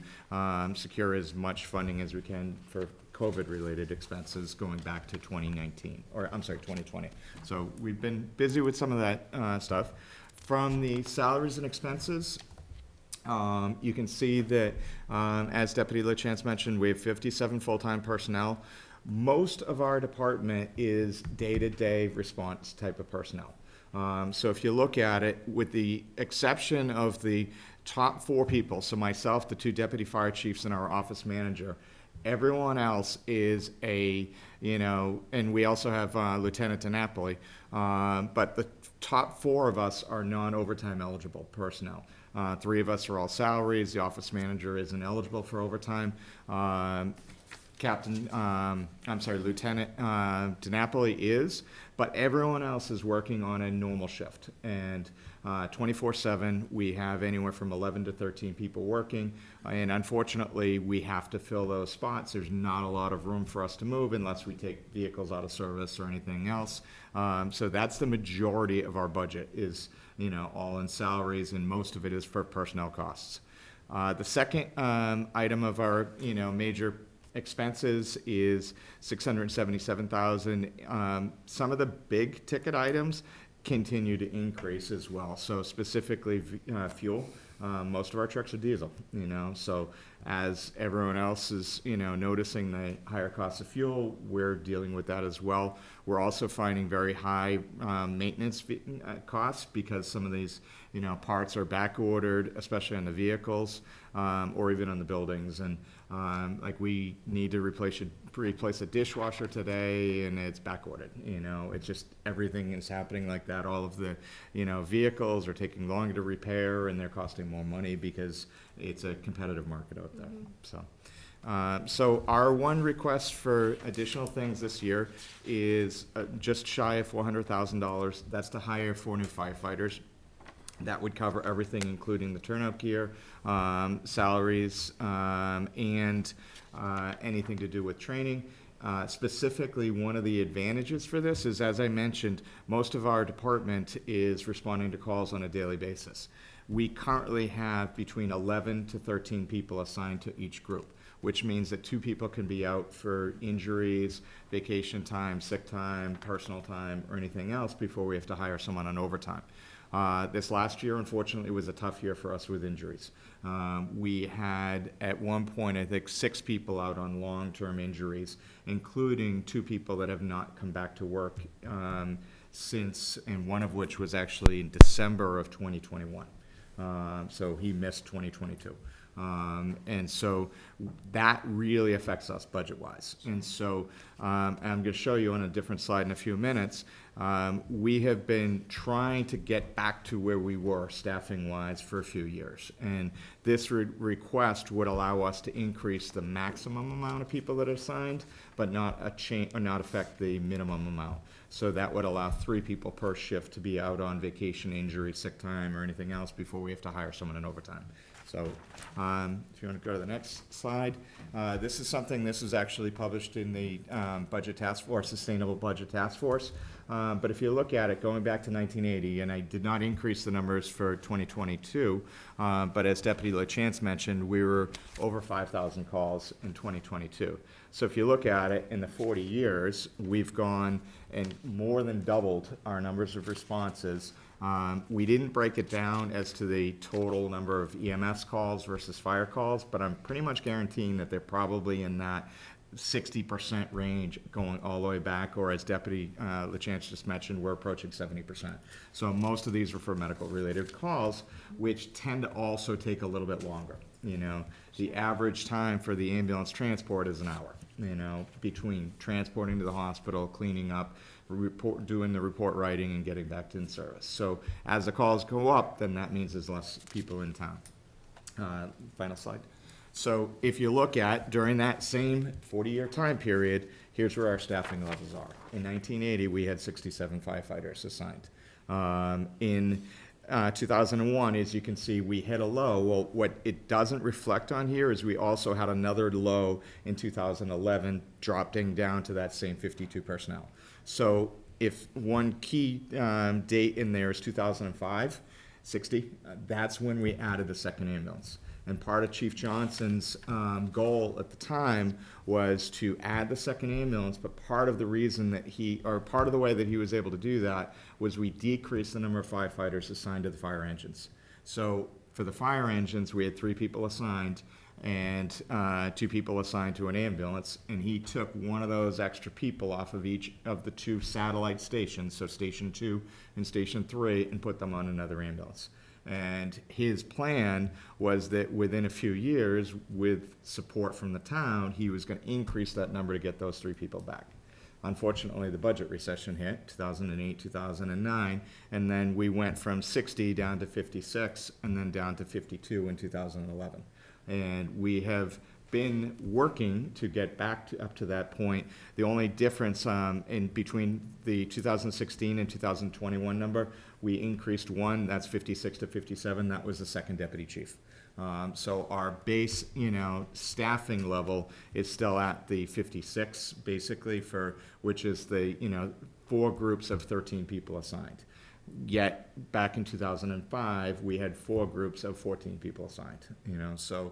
Speaker 10: secure as much funding as we can for COVID-related expenses going back to 2020. So we've been busy with some of that stuff. From the salaries and expenses, you can see that, as Deputy LaChance mentioned, we have 57 full-time personnel. Most of our department is day-to-day response type of personnel. So if you look at it, with the exception of the top 4 people, so myself, the 2 deputy fire chiefs, and our office manager, everyone else is and we also have Lieutenant DiNapoli, but the top 4 of us are non-overtime eligible personnel. 3 of us are all salaries. The office manager isn't eligible for overtime. Lieutenant DiNapoli is, but everyone else is working on a normal shift. And 24/7, we have anywhere from 11 to 13 people working, and unfortunately, we have to fill those spots. There's not a lot of room for us to move unless we take vehicles out of service or anything else. So that's the majority of our budget is, all in salaries, and most of it is for personnel costs. The second item of our, major expenses is $677,000. Some of the big ticket items continue to increase as well. So specifically fuel. Most of our trucks are diesel, so as everyone else is, noticing the higher cost of fuel, we're dealing with that as well. We're also finding very high maintenance costs because some of these, parts are back ordered, especially on the vehicles or even on the buildings. And like we need to replace a dishwasher today, and it's back ordered. It's just everything is happening like that. All of the, vehicles are taking longer to repair, and they're costing more money because it's a competitive market out there. So So our one request for additional things this year is just shy of $400,000. That's to hire 4 new firefighters. That would cover everything, including the turnout gear, salaries, and anything to do with training. Specifically, one of the advantages for this is, as I mentioned, most of our department is responding to calls on a daily basis. We currently have between 11 to 13 people assigned to each group, which means that 2 people can be out for injuries, vacation time, sick time, personal time, or anything else before we have to hire someone on overtime. This last year, unfortunately, was a tough year for us with injuries. We had, at one point, I think, 6 people out on long-term injuries, including 2 people that have not come back to work since, and one of which was actually in December of 2021. So he missed 2022. And so that really affects us budget-wise. And so I'm going to show you on a different slide in a few minutes. We have been trying to get back to where we were staffing-wise for a few years. And this request would allow us to increase the maximum amount of people that are assigned, but not affect the minimum amount. So that would allow 3 people per shift to be out on vacation, injury, sick time, or anything else before we have to hire someone in overtime. So if you want to go to the next slide, this is actually published in the Budget Task Force, Sustainable Budget Task Force. But if you look at it, going back to 1980, and I did not increase the numbers for 2022, but as Deputy LaChance mentioned, we were over 5,000 calls in 2022. So if you look at it, in the 40 years, we've gone and more than doubled our numbers of responses. We didn't break it down as to the total number of EMS calls versus fire calls, but I'm pretty much guaranteeing that they're probably in that 60% range going all the way back, or as Deputy LaChance just mentioned, we're approaching 70%. So most of these are for medical-related calls, which tend to also take a little bit longer. You know, the average time for the ambulance transport is an hour, you know, between transporting to the hospital, cleaning up, doing the report writing, and getting back to in service. So as the calls go up, then that means there's less people in town. Final slide. So if you look at, during that same 40-year time period, here's where our staffing levels are. In 1980, we had 67 firefighters assigned. In 2001, as you can see, we hit a low. Well, what it doesn't reflect on here is we also had another low in 2011, dropping down to that same 52 personnel. So if one key date in there is 2005, 60, that's when we added the second ambulance. And part of Chief Johnson's goal at the time was to add the second ambulance, but part of the reason that part of the way that he was able to do that was we decreased the number of firefighters assigned to the fire engines. So for the fire engines, we had 3 people assigned and 2 people assigned to an ambulance, and he took one of those extra people off of each of the 2 satellite stations, so Station 2 and Station 3, and put them on another ambulance. And his plan was that within a few years, with support from the town, he was going to increase that number to get those 3 people back. Unfortunately, the budget recession hit, 2008, 2009, and then we went from 60 down to 56, and then down to 52 in 2011. And we have been working to get back up to that point. The only difference in between the 2016 and 2021 number, we increased 1, that's 56 to 57, that was the second deputy chief. So our base, staffing level is still at the 56, basically, which is the, 4 groups of 13 people assigned. Yet, back in 2005, we had 4 groups of 14 people assigned, so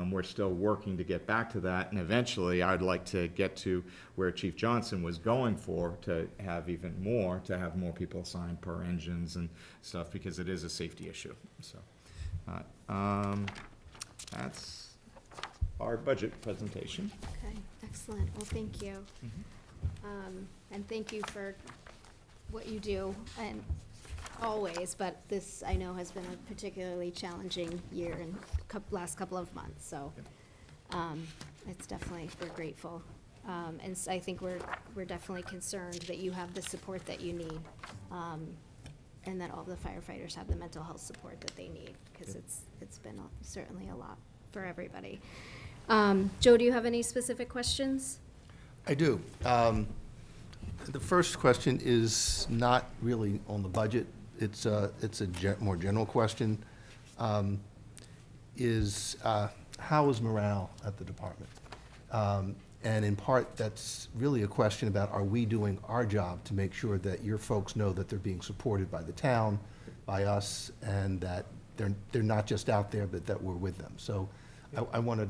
Speaker 10: we're still working to get back to that, and eventually I'd like to get to where Chief Johnson was going for, to have more people assigned per engines and stuff, because it is a safety issue, so. That's our budget presentation.
Speaker 1: Okay, excellent. Well, thank you. And thank you for what you do, and always, but this, I know, has been a particularly challenging year and last couple of months, so it's definitely, we're grateful. And I think we're definitely concerned that you have the support that you need, and that all the firefighters have the mental health support that they need, because it's been certainly a lot for everybody. Joe, do you have any specific questions?
Speaker 3: I do. The first question is not really on the budget. It's a more general question. How is morale at the department? And in part, that's really a question about, are we doing our job to make sure that your folks know that they're being supported by the town, by us, and that they're not just out there, but that we're with them. So I want to,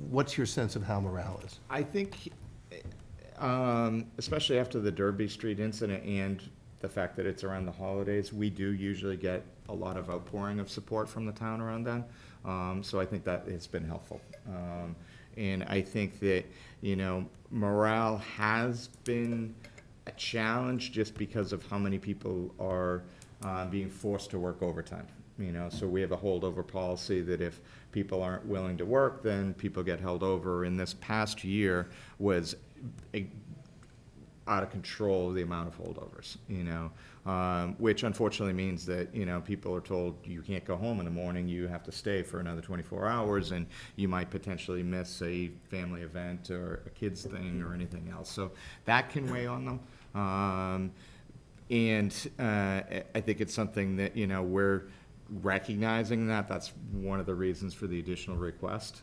Speaker 3: what's your sense of how morale is?
Speaker 10: I think, especially after the Derby Street incident and the fact that it's around the holidays, we do usually get a lot of outpouring of support from the town around then. So I think that it's been helpful. And I think that, morale has been a challenge just because of how many people are being forced to work overtime. So we have a holdover policy that if people aren't willing to work, then people get held over. And this past year was out of control, the amount of holdovers, which unfortunately means that, people are told you can't go home in the morning, you have to stay for another 24 hours, and you might potentially miss a family event or a kid's thing or anything else. So that can weigh on them. And I think it's something that, we're recognizing that. That's one of the reasons for the additional request,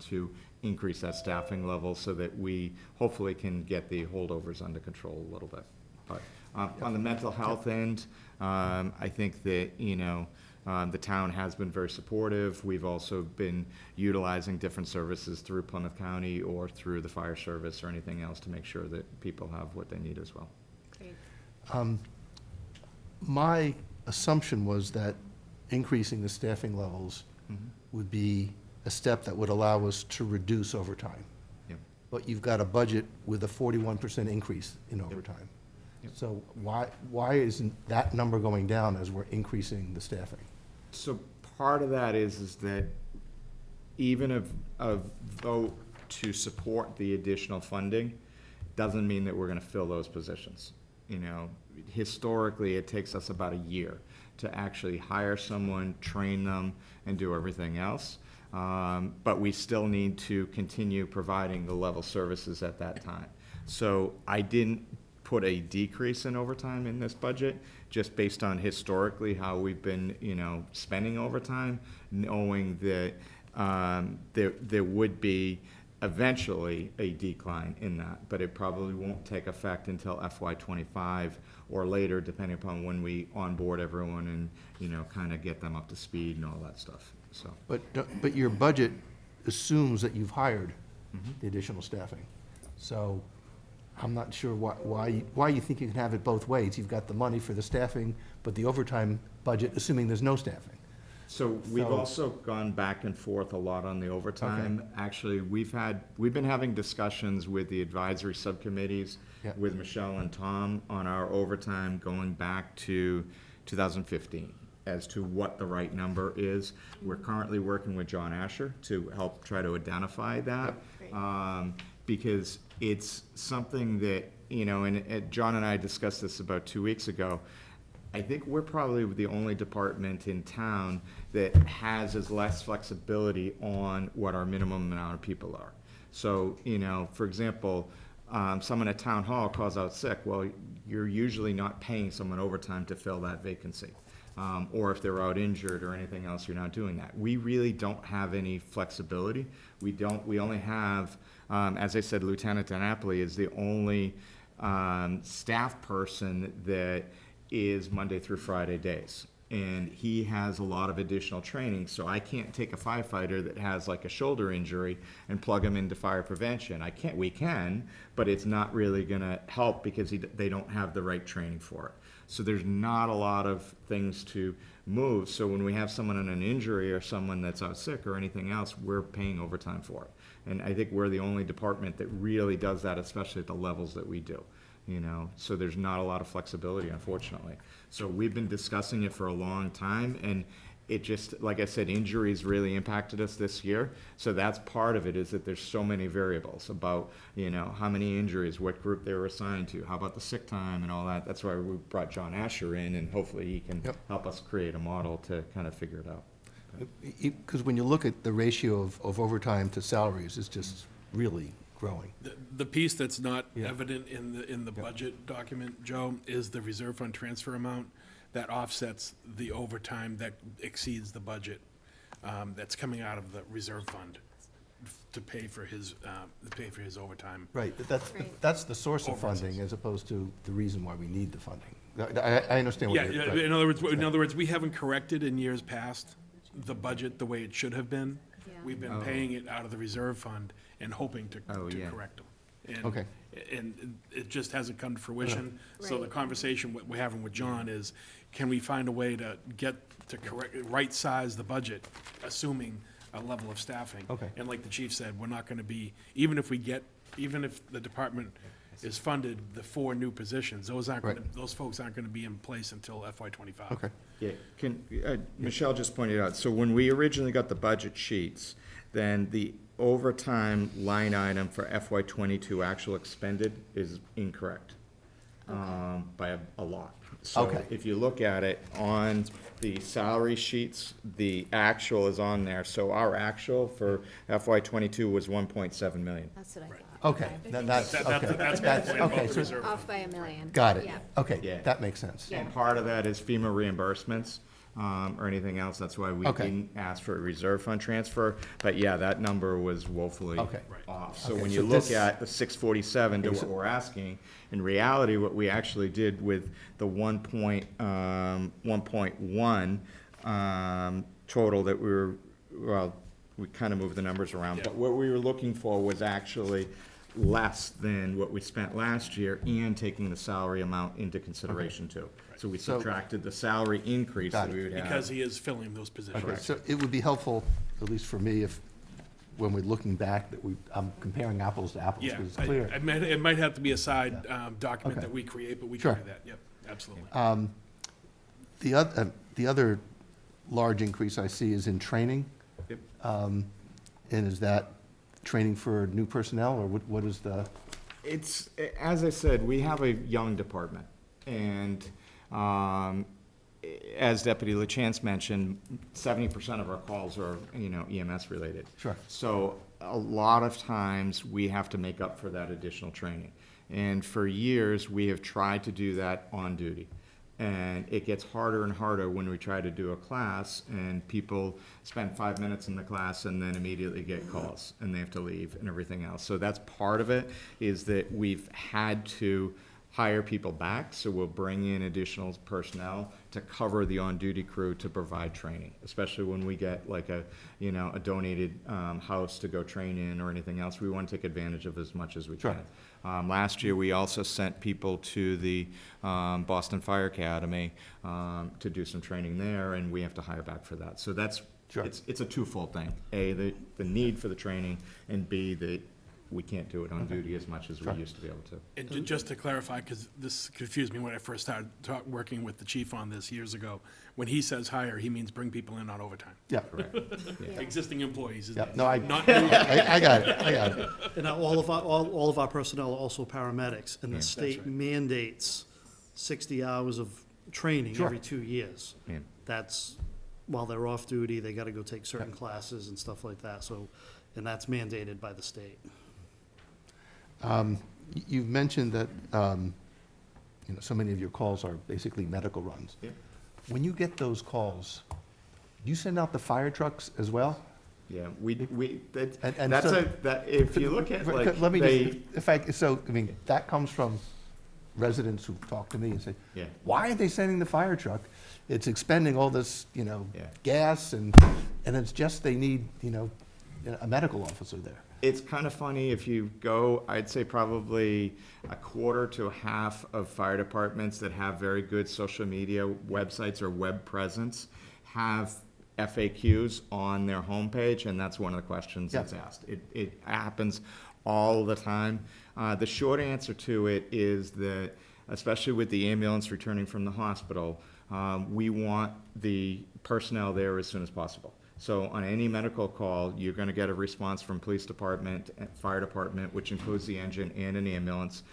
Speaker 10: to increase that staffing level so that we hopefully can get the holdovers under control a little bit. But on the mental health end, I think that, the town has been very supportive. We've also been utilizing different services through Plymouth County or through the fire service or anything else to make sure that people have what they need as well.
Speaker 8: Great.
Speaker 3: My assumption was that increasing the staffing levels would be a step that would allow us to reduce overtime.
Speaker 10: Yep.
Speaker 3: But you've got a budget with a 41% increase in overtime.
Speaker 10: Yep.
Speaker 3: So why isn't that number going down as we're increasing the staffing?
Speaker 10: So part of that is that even a vote to support the additional funding doesn't mean that we're gonna fill those positions. Historically, it takes us about a year to actually hire someone, train them, and do everything else. But we still need to continue providing the level services at that time. So I didn't put a decrease in overtime in this budget, just based on historically how we've been, spending overtime, knowing that there would be eventually a decline in that, but it probably won't take effect until FY25 or later, depending upon when we onboard everyone and, kind of get them up to speed and all that stuff, so.
Speaker 3: But your budget assumes that you've hired the additional staffing. So I'm not sure why you think you can have it both ways. You've got the money for the staffing, but the overtime budget, assuming there's no staffing.
Speaker 10: So we've also gone back and forth a lot on the overtime.
Speaker 3: Okay.
Speaker 10: Actually, we've been having discussions with the advisory subcommittees, with Michelle and Tom on our overtime going back to 2015 as to what the right number is. We're currently working with John Asher to help try to identify that. Because it's something that, and John and I discussed this about 2 weeks ago. I think we're probably the only department in town that has as less flexibility on what our minimum amount of people are. So, for example, someone at town hall calls out sick. Well, you're usually not paying someone overtime to fill that vacancy. Or if they're out injured or anything else, you're not doing that. We really don't have any flexibility. We only have, as I said, Lieutenant Napoli is the only staff person that is Monday through Friday days. And he has a lot of additional training, so I can't take a firefighter that has like a shoulder injury and plug him into fire prevention. We can, but it's not really gonna help because they don't have the right training for it. So there's not a lot of things to move. So when we have someone in an injury or someone that's out sick or anything else, we're paying overtime for it. And I think we're the only department that really does that, especially at the levels that we do. So there's not a lot of flexibility, unfortunately. So we've been discussing it for a long time, and it just, like I said, injuries really impacted us this year. So that's part of it, is that there's so many variables about, how many injuries, what group they were assigned to, how about the sick time and all that. That's why we brought John Asher in, and hopefully he can help us create a model to kind of figure it out.
Speaker 3: Because when you look at the ratio of overtime to salaries, it's just really growing.
Speaker 6: The piece that's not
Speaker 3: Yeah.
Speaker 6: evident in the budget document, Joe, is the reserve fund transfer amount that offsets the overtime that exceeds the budget, that's coming out of the reserve fund to pay for his overtime.
Speaker 3: Right, but
Speaker 1: Right.
Speaker 3: that's the source of
Speaker 6: Overruns.
Speaker 3: funding as opposed to the reason why we need the funding. I understand what
Speaker 6: Yeah,
Speaker 3: you're.
Speaker 6: yeah,
Speaker 3: right.
Speaker 6: in other words, we haven't corrected in years past the budget the way it should have been. We've been paying it out of the reserve fund and hoping to
Speaker 10: yeah.
Speaker 6: correct them. And-
Speaker 3: Okay.
Speaker 6: And it just hasn't come to fruition. So the
Speaker 1: Right.
Speaker 6: conversation we're having with John is, can we find a way to right-size the budget, assuming a level of staffing?
Speaker 3: Okay.
Speaker 6: And like the chief said, we're not gonna be, even if the department is funded, the 4 new positions, those folks aren't gonna be in place until FY '25.
Speaker 3: Okay,
Speaker 10: Yeah, Michelle just pointed out, so when we originally got the budget sheets, then the overtime line item for FY '22 actual expended is incorrect, by a lot. So
Speaker 3: Okay.
Speaker 10: if you look at it on the salary sheets, the actual is on there, so our actual for FY '22 was 1.7 million.
Speaker 1: That's what I thought.
Speaker 3: okay, that's, okay.
Speaker 6: That's my point about
Speaker 3: okay,
Speaker 6: the
Speaker 3: so-
Speaker 6: reserve.
Speaker 1: Off by $1 million.
Speaker 3: Got it,
Speaker 1: Yeah.
Speaker 3: okay,
Speaker 10: Yeah.
Speaker 3: that makes sense.
Speaker 1: Yeah.
Speaker 10: And part of that is FEMA reimbursements, or anything else, that's why we
Speaker 3: Okay.
Speaker 10: didn't ask for a reserve fund transfer, but yeah, that number was woefully
Speaker 3: Okay.
Speaker 10: off. So
Speaker 3: Okay,
Speaker 10: when
Speaker 3: so
Speaker 10: you look
Speaker 3: this-
Speaker 10: at the 647 to
Speaker 3: Okay,
Speaker 10: what
Speaker 3: so-
Speaker 10: we're asking, in reality, what we actually did with the 1.1 total that we were, well, we kind of moved the numbers around, but what we were looking for was actually less than what we spent last year and taking the salary amount into consideration too. So we
Speaker 3: So-
Speaker 10: subtracted the salary increase
Speaker 3: Got
Speaker 10: that
Speaker 3: it.
Speaker 10: we would have.
Speaker 6: Because he is filling those positions.
Speaker 3: Okay, so it would be helpful, at least for me, if, when we're looking back, that I'm comparing apples to apples,
Speaker 6: Yeah,
Speaker 3: because it's clear.
Speaker 6: it might have to be a side document
Speaker 3: Okay.
Speaker 6: that we create, but we
Speaker 3: Sure.
Speaker 6: can do that, yep, absolutely.
Speaker 3: The other large increase I see is in training.
Speaker 10: Yep.
Speaker 3: And is that training for new personnel, or what is the?
Speaker 10: It's, as I said, we have a young department, and as Deputy LaChance mentioned, 70% of our calls are, EMS related.
Speaker 3: Sure.
Speaker 10: So a lot of times, we have to make up for that additional training. And for years, we have tried to do that on duty. And it gets harder and harder when we try to do a class, and people spend 5 minutes in the class and then immediately get calls, and they have to leave and everything else. So that's part of it, is that we've had to hire people back, so we'll bring in additional personnel to cover the on-duty crew to provide training, especially when we get like a donated house to go train in or anything else. We want to take advantage of as much as we
Speaker 3: Sure.
Speaker 10: can. Last year, we also sent people to the Boston Fire Academy to do some training there, and we have to hire back for that. So that's,
Speaker 3: Sure.
Speaker 10: it's a twofold thing. A, the need for the training, and B, that we can't do it on duty as much as we used to be able to.
Speaker 6: And just to clarify, because this confused me when I first started working with the chief on this years ago, when he says hire, he means bring people in on overtime.
Speaker 3: Yeah,
Speaker 10: Correct.
Speaker 6: Existing employees.
Speaker 3: yeah, no, I
Speaker 6: Not new.
Speaker 3: I got it.
Speaker 11: And now all of our personnel are also paramedics, and
Speaker 10: Yeah.
Speaker 11: the
Speaker 10: That's
Speaker 11: state
Speaker 6: right.
Speaker 11: mandates 60 hours of training
Speaker 3: Sure.
Speaker 11: every 2 years.
Speaker 10: Yeah.
Speaker 11: That's, while they're off duty, they gotta go take certain classes and stuff like that, so, and that's mandated by the state.
Speaker 3: You've mentioned that, so many of your calls are basically medical runs.
Speaker 10: Yeah.
Speaker 3: When you get those calls, do you send out the fire trucks as well?
Speaker 10: Yeah,
Speaker 3: And
Speaker 10: that's
Speaker 3: so-
Speaker 10: if you look at like,
Speaker 3: Let me
Speaker 10: they,
Speaker 3: that comes from residents who talk to me and say,
Speaker 10: yeah.
Speaker 3: why are they sending the fire truck? It's expending all this,
Speaker 10: Yeah.
Speaker 3: gas, and it's just they need, a medical officer there.
Speaker 10: It's kind of funny, if you go, I'd say probably a quarter to a half of fire departments that have very good social media websites or web presence have FAQs on their homepage, and that's one of the questions that's asked. It happens all the time. The short answer to it is that, especially with the ambulance returning from the hospital, we want the personnel there as soon as possible. So on any medical call, you're gonna get a response from police department, fire department, which includes the engine and an ambulance,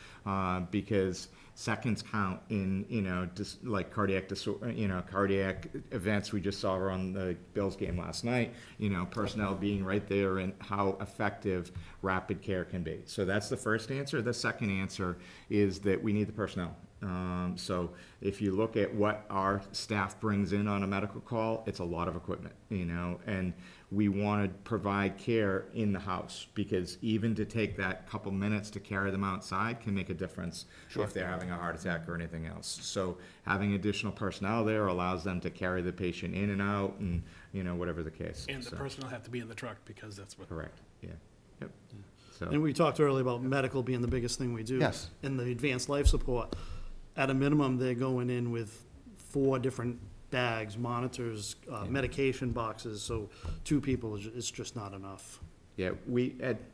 Speaker 10: because seconds count in, just like cardiac cardiac events we just saw on the Bills game last night, personnel being right there and how effective rapid care can be. So that's the first answer. The second answer is that we need the personnel. So if you look at what our staff brings in on a medical call, it's a lot of equipment, and we want to provide care in the house, because even to take that couple minutes to carry them outside can make a difference if they're having a heart attack or anything else. So having additional personnel there allows them to carry the patient in and out, and, whatever the case.
Speaker 6: And the
Speaker 10: So-
Speaker 6: personnel have to be in the truck, because that's what.
Speaker 10: Correct, yeah, yep. So,
Speaker 11: And we talked earlier about medical being the biggest thing we do.
Speaker 3: Yes.
Speaker 11: In the advanced life support, at a minimum, they're going in with 4 different bags, monitors, medication boxes, so 2 people is just not enough.
Speaker 10: yeah,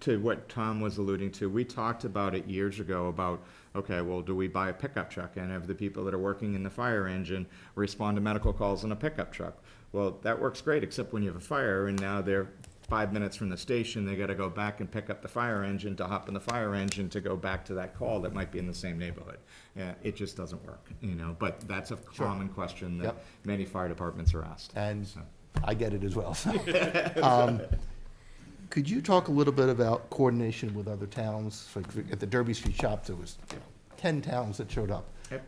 Speaker 10: to what Tom was alluding to, we talked about it years ago about, okay, well, do we buy a pickup truck and have the people that are working in the fire engine respond to medical calls in a pickup truck? Well, that works great, except when you have a fire and now they're 5 minutes from the station, they gotta go back and pick up the fire engine to hop in the fire engine to go back to that call that might be in the same neighborhood. Yeah, it just doesn't work, but that's a common question that
Speaker 3: Yep.
Speaker 10: many fire departments are asked.
Speaker 3: And
Speaker 10: So.
Speaker 3: I get it as well. Could you talk a little bit about coordination with other towns? Like at the Derby Street Shops, there was 10 towns that showed up.
Speaker 10: Yep.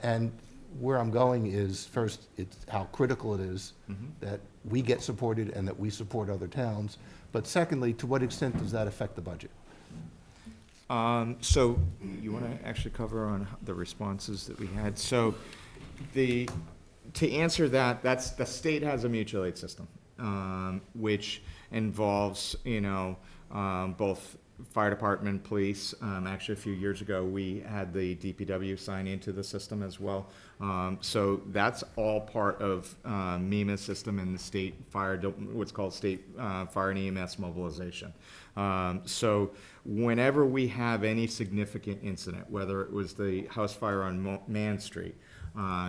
Speaker 3: And where I'm going is, first, it's how critical it is that we get supported and that we support other towns. But secondly, to what extent does that affect the budget?
Speaker 10: So you want to actually cover on the responses that we had? So to answer that, the state has a mutual aid system, which involves, both fire department, police. Actually, a few years ago, we had the DPW sign into the system as well. So that's all part of MEMA's system and the state fire, what's called state fire and EMS mobilization. So whenever we have any significant incident, whether it was the house fire on Man Street,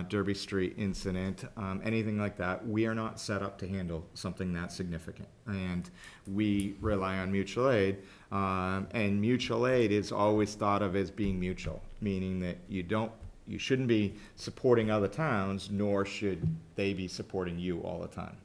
Speaker 10: Derby Street incident, anything like that, we are not set up to handle something that significant. And we rely on mutual aid, and mutual aid is always thought of as being mutual, meaning that you shouldn't be supporting other towns, nor should they be supporting you all the time,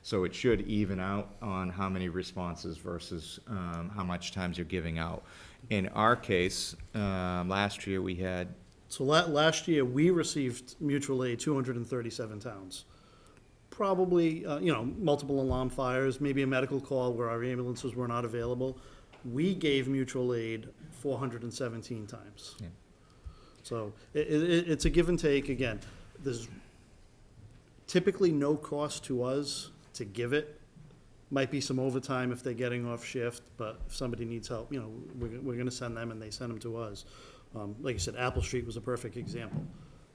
Speaker 10: So it should even out on how many responses versus how much times you're giving out. In our case, last year we had.
Speaker 11: So last year, we received mutual aid 237 towns. Probably, multiple alarm fires, maybe a medical call where our ambulances were not available. We gave mutual aid 417 times.
Speaker 10: Yeah.
Speaker 11: So it's a give and take. Again, there's typically no cost to us to give it. Might be some overtime if they're getting off shift, but if somebody needs help, we're gonna send them and they send them to us. Like you said, Apple Street was a perfect example.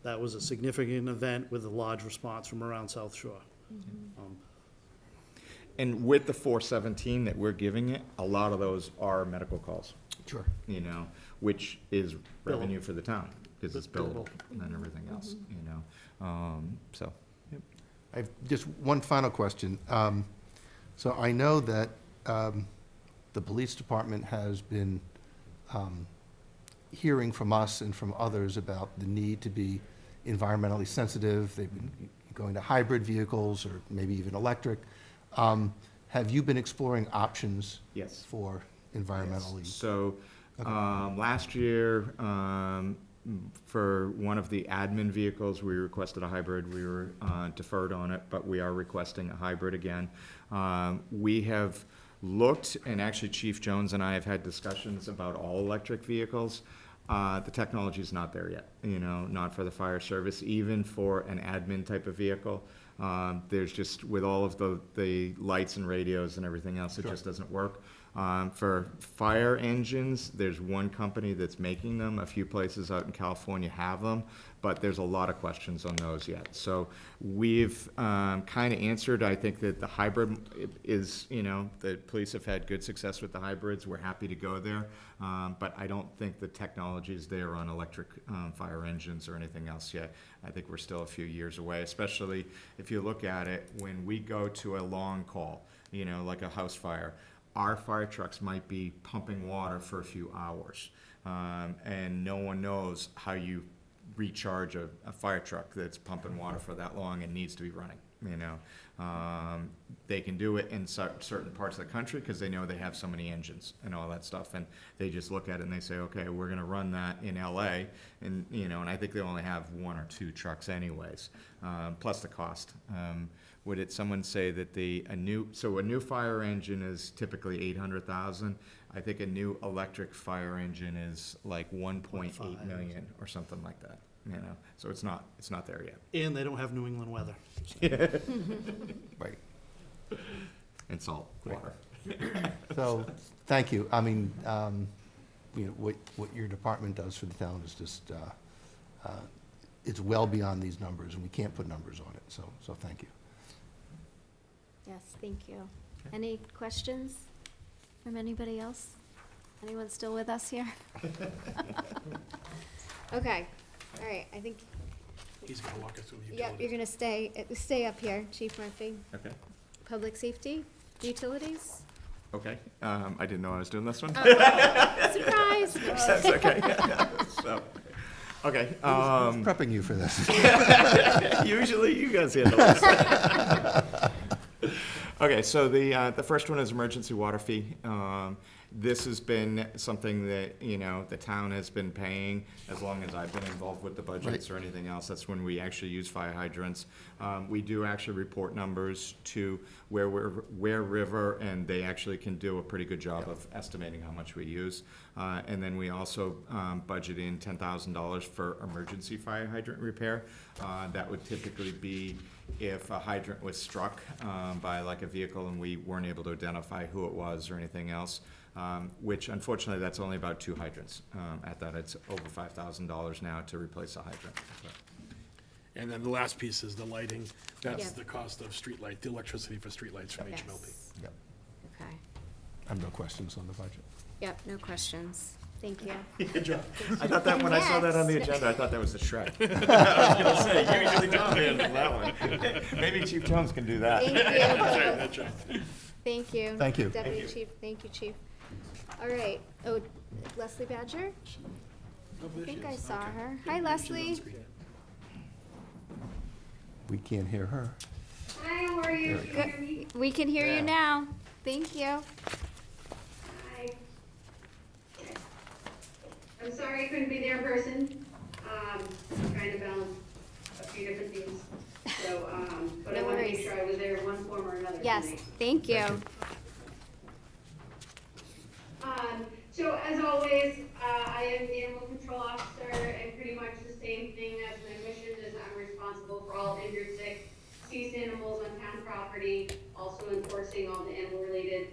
Speaker 11: That was a significant event with a large response from around South Shore.
Speaker 10: And with the 417 that we're giving it, a lot of those are medical calls,
Speaker 3: Sure.
Speaker 10: which is revenue for the town, because it's billable and everything else, so.
Speaker 3: I have just one final question. So I know that the police department has been hearing from us and from others about the need to be environmentally sensitive. They've been going to hybrid vehicles or maybe even electric. Have you been exploring options
Speaker 10: Yes.
Speaker 3: for environmentally?
Speaker 10: So, last year, for one of the admin vehicles, we requested a hybrid. We were deferred on it, but we are requesting a hybrid again. We have looked, and actually Chief Jones and I have had discussions about all electric vehicles. The technology is not there yet, not for the fire service, even for an admin type of vehicle. There's just, with all of the lights and radios and everything else, it
Speaker 3: Sure.
Speaker 10: just doesn't work. For fire engines, there's one company that's making them. A few places out in California have them, but there's a lot of questions on those yet. So we've kind of answered. I think that the hybrid is, the police have had good success with the hybrids. We're happy to go there, but I don't think the technology is there on electric fire engines or anything else yet. I think we're still a few years away, especially if you look at it when we go to a long call, like a house fire. Our fire trucks might be pumping water for a few hours, and no one knows how you recharge a fire truck that's pumping water for that long and needs to be running. They can do it in certain parts of the country because they know they have so many engines and all that stuff, and they just look at it and they say, okay, we're going to run that in LA, and and I think they only have 1 or 2 trucks anyways, plus the cost. Would someone say that a new fire engine is typically $800,000? I think a new electric fire engine is like 1.8 million or something like that. So it's not there yet.
Speaker 11: And they don't have New England weather.
Speaker 3: Right.
Speaker 10: And salt water.
Speaker 3: So, thank you. I mean, what your department does for the town is just, it's well beyond these numbers, and we can't put numbers on it, so thank you.
Speaker 1: Yes, thank you. Any questions from anybody else? Anyone still with us here? Okay, all right, I think,
Speaker 6: He's gonna walk us through the
Speaker 1: yep, you're
Speaker 6: utilities.
Speaker 1: gonna stay up here, Chief Murphy.
Speaker 10: Okay.
Speaker 1: Public safety, utilities?
Speaker 10: Okay. I didn't know I was doing this one.
Speaker 1: Surprise!
Speaker 10: That's okay. So, okay.
Speaker 3: Who's prepping you for this?
Speaker 10: Usually you guys handle this. Okay, so the first one is emergency water fee. This has been something that, the town has been paying as long as I've been involved with the budgets or anything else. That's when we actually use fire hydrants. We do actually report numbers to Ware River, and they actually can do a pretty good job of estimating how much we use. And then we also budget in $10,000 for emergency fire hydrant repair. That would typically be if a hydrant was struck by like a vehicle and we weren't able to identify who it was or anything else. Which unfortunately, that's only about 2 hydrants. At that, it's over $5,000 now to replace a hydrant.
Speaker 6: And then the last piece is the lighting. That's
Speaker 1: Yep.
Speaker 6: the cost of streetlight, the electricity for streetlights from HMLP.
Speaker 1: Yes.
Speaker 3: Yep.
Speaker 1: Okay,
Speaker 3: I have no questions on the budget.
Speaker 1: yep, no questions. Thank you.
Speaker 10: Good job. I thought that when I saw that on the
Speaker 1: Next.
Speaker 10: agenda, I thought that was the Shrek. I was gonna say, usually Tom handles that one. Maybe Chief Jones can do that.
Speaker 1: Thank you.
Speaker 6: That's right.
Speaker 1: Thank you.
Speaker 3: Thank you.
Speaker 1: Deputy Chief, thank you, Chief. All right, oh, Leslie Badger? I think I saw her. Hi, Leslie.
Speaker 3: We can't hear her.
Speaker 7: Hi, how are you?
Speaker 3: There we
Speaker 7: Can you hear me?
Speaker 1: We can hear you now. Thank you.
Speaker 7: Hi. I'm sorry I couldn't be there in person. Trying to balance a few different things. So, but I
Speaker 1: No
Speaker 7: wanted to
Speaker 1: worries.
Speaker 7: make sure I was there in one form or another
Speaker 1: Yes,
Speaker 7: tonight.
Speaker 1: thank you.
Speaker 7: So as always, I am the animal control officer, and pretty much the same thing as my mission is I'm responsible for all injured, sick, seized animals on town property, also enforcing all the animal-related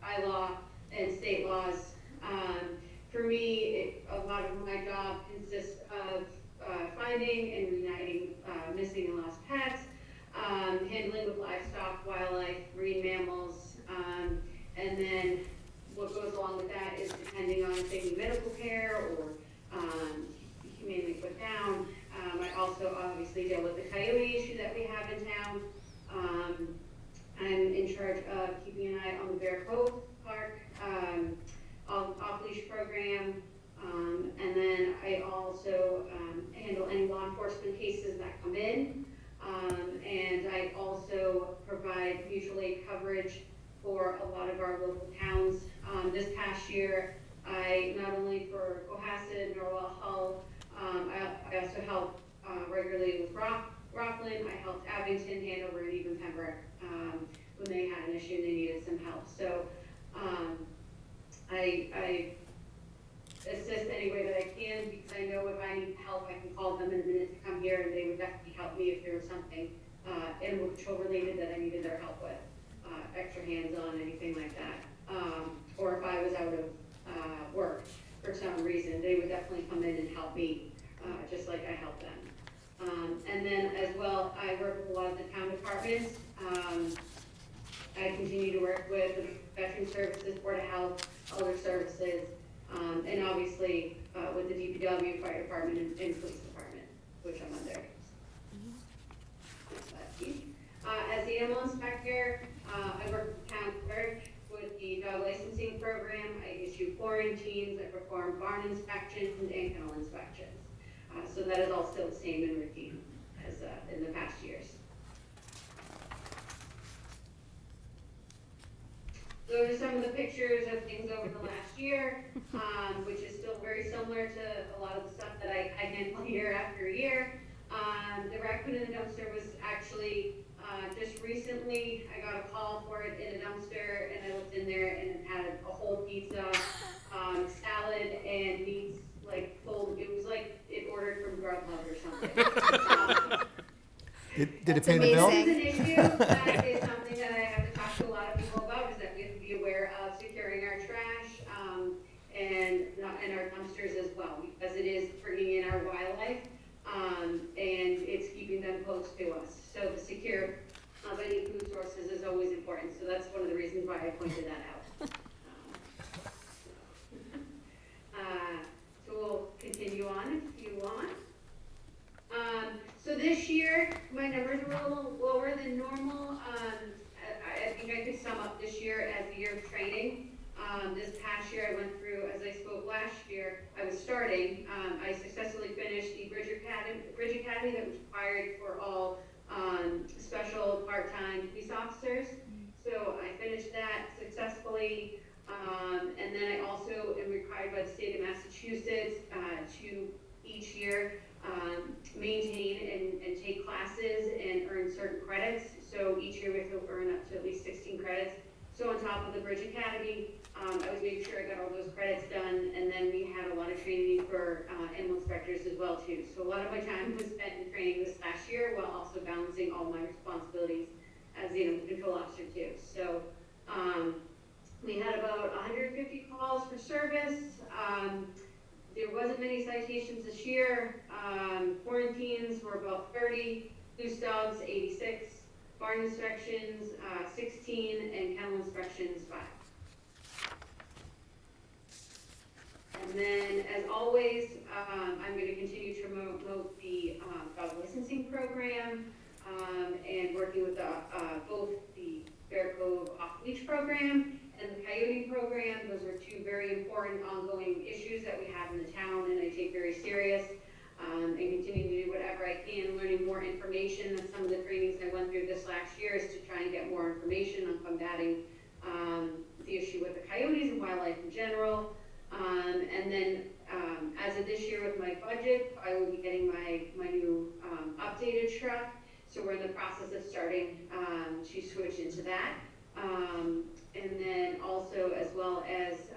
Speaker 7: bylaw and state laws. For me, a lot of my job consists of finding and reuniting missing and lost pets, handling with livestock, wildlife, marine mammals, and then what goes along with that is depending on if they need medical care or humanely put down. I also obviously deal with the coyote issue that we have in town. I'm in charge of keeping an eye on the Bear Cove Park, off-leash program, and then I also handle any law enforcement cases that come in. And I also provide mutual aid coverage for a lot of our local towns. This past year, I not only for Cohasset, Norwell, Hull, I also helped regularly with Rockland. I helped Abington, Hanover, and even Pembroke when they had an issue and they needed some help. So I assist any way that I can because I know if I need help, I can call them in a minute to come here, and they would definitely help me if there was something animal control related that I needed their help with, extra hands-on, anything like that. some reason, they would definitely come in and help me, just like I help them. And then as well, I work with a lot of the town departments. I continue to work with the Veteran Services, Board of Health, Elder Services, and obviously with the DPW, Fire Department, and Police Department, which I'm under. As the animal inspector, I work with the town clerk with the dog licensing program. I issue quarantines, I perform barn inspections and kennel inspections. So that is all still the same in routine as in the past years. Those are some of the pictures of things over the last year, which is still very similar to a lot of the stuff that I handle year after year. The raccoon in the dumpster was actually just recently, I got a call for it in a dumpster, and I looked in there and it had a whole pizza, salad, and meats, like full. It was like it ordered from Grubhub or something.
Speaker 3: Did it pay the bill?
Speaker 7: This is an issue that is something that I have to talk to a lot of people about, is that we have to be aware of securing our trash and our dumpsters as well, because it is bringing in our wildlife and it's keeping them close to us. So the secure of any food sources is always important. So that's one of the reasons why I pointed that out. So we'll continue on if you want. So this year, my numbers were a little lower than normal. I think I could sum up this year as the year of training. This past year I went through, as I spoke last year, I was starting. I successfully finished the Bridge Academy that was required for all special part-time police officers. So I finished that successfully. And then I also am required by the state of Massachusetts to each year maintain and take classes and earn certain credits. So each year we have to earn up to at least 16 credits. So on top of the Bridge Academy, I was making sure I got all those credits done, and then we had a lot of training for animal inspectors as well too. So a lot of my time was spent in training this last year while also balancing all my responsibilities as the animal control officer too. So we had about 150 calls for service. There wasn't many citations this year. Quarantines were about 30, loose dogs 86, barn inspections 16, and kennel inspections 5. And then, as always, I'm going to continue to promote the dog licensing program and working with both the Bear Cove off-leash program and the coyote program. Those are two very important ongoing issues that we have in the town, and I take very serious. And continue to do whatever I can, learning more information. That's some of the trainings I went through this last year, is to try and get more information on combating the issue with the coyotes and wildlife in general. And then as of this year with my budget, I will be getting my new updated truck. So we're in the process of starting to switch into that. And then also, as well as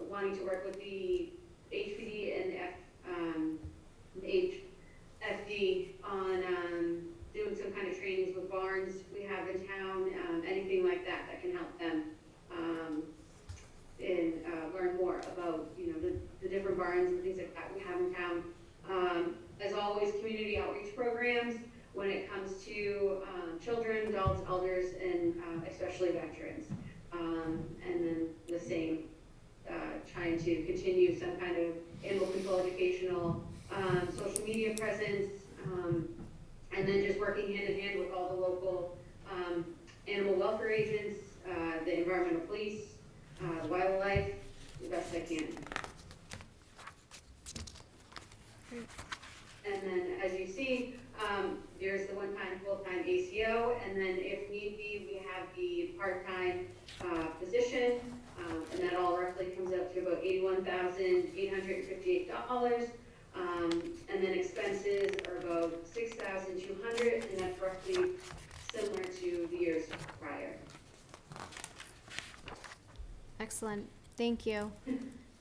Speaker 7: wanting to work with the HPD and HFD on doing some kind of trainings with barns we have in town, anything like that that can help them and learn more about, the different barns and things like that we have in town. As always, community outreach programs when it comes to children, adults, elders, and especially veterans. And then the same, trying to continue some kind of animal control educational social media presence, and then just working hand in hand with all the local animal welfare agents, the environmental police, wildlife, the best I can. And then, as you see, there's the one-time, full-time ACO, and then if need be, we have the part-time position, and that all roughly comes up to about $81,858. And then expenses are about $6,200, and that's roughly similar to the years prior.
Speaker 1: Excellent, thank you.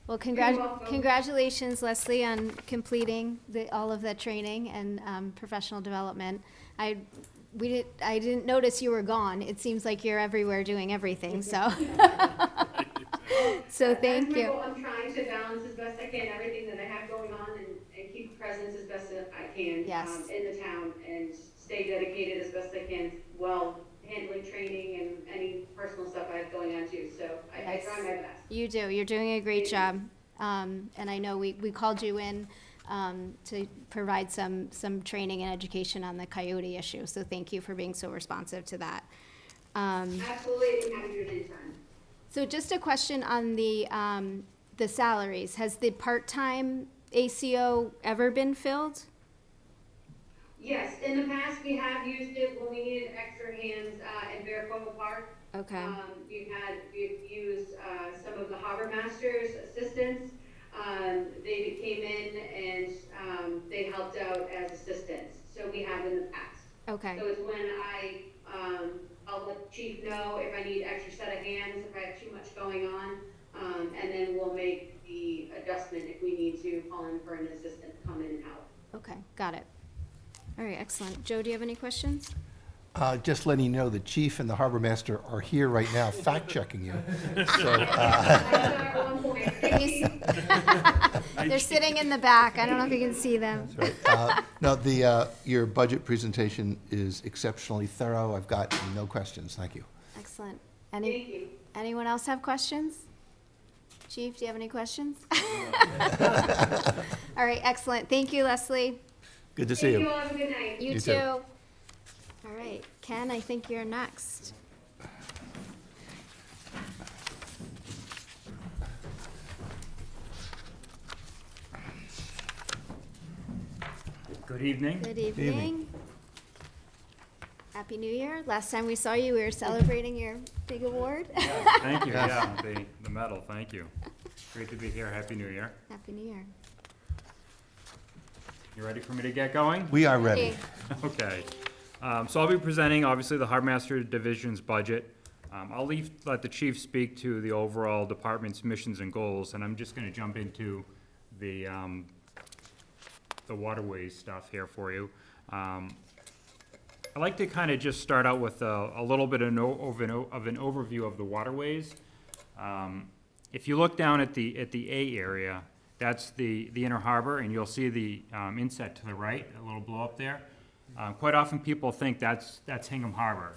Speaker 1: Well,
Speaker 7: You're welcome.
Speaker 1: congratulations, Leslie, on completing all of that training and professional development. I didn't notice you were gone. It seems like you're everywhere doing everything, so. So thank
Speaker 7: That's my
Speaker 1: you.
Speaker 7: goal. I'm trying trying to balance as best I can everything that I have going on and keep presence as best as I can.
Speaker 1: Yes.
Speaker 7: In the town and stay dedicated as best I can while handling training and any personal stuff I have going on too. So I
Speaker 1: Yes.
Speaker 7: try my best.
Speaker 1: You do. You're doing a great
Speaker 7: Thank
Speaker 1: job. And I know we called you in to provide some training and education on the coyote issue. So thank you for being so responsive to that.
Speaker 7: Absolutely, I didn't have to do it anytime.
Speaker 1: So just a question on the salaries. Has the part-time ACO ever been filled?
Speaker 7: Yes, in the past, we have used it when we needed extra hands in Bear Cove Park.
Speaker 1: Okay.
Speaker 7: We've used some of the Harbormaster's assistants. They came in and they helped out as assistants. So we have in the past.
Speaker 1: Okay.
Speaker 7: So it's when I'll let the chief know if I need extra set of hands, if I have too much going on, and then we'll make the adjustment if we need to call in for an assistant to come in and help.
Speaker 1: Okay, got it. All right, excellent. Joe, do you have any questions?
Speaker 3: Just letting you know, the chief and the harbor master are here right now fact-checking you. So,
Speaker 7: At one point.
Speaker 1: They're sitting in the back. I don't know if you can see them.
Speaker 3: that's right. No, your budget presentation is exceptionally thorough. I've got no questions. Thank you.
Speaker 1: Excellent.
Speaker 7: Thank you.
Speaker 1: Anyone else have questions? Chief, do you have any questions? All right, excellent. Thank you, Leslie.
Speaker 3: Good to see
Speaker 7: Thank you
Speaker 3: you.
Speaker 7: all, have a good night.
Speaker 1: You
Speaker 3: You
Speaker 1: too.
Speaker 3: too.
Speaker 1: All right, Ken, I think you're next.
Speaker 12: Good evening.
Speaker 1: Good evening. Happy New Year. Last time we saw you, we were celebrating your big award.
Speaker 12: Thank you, yeah, the medal, thank you. Great to be here, Happy New Year.
Speaker 1: Happy New Year.
Speaker 12: You ready for me to get going?
Speaker 3: We are ready.
Speaker 12: Okay. So I'll be presenting, obviously, the Harbormaster Division's budget. I'll let the chief speak to the overall department's missions and goals, and I'm just gonna jump into the waterways stuff here for you. I'd like to kind of just start out with a little bit of an overview of the waterways. If you look down at the A area, that's the inner harbor, and you'll see the inset to the right, a little blow up there. Quite often people think that's Hingham Harbor,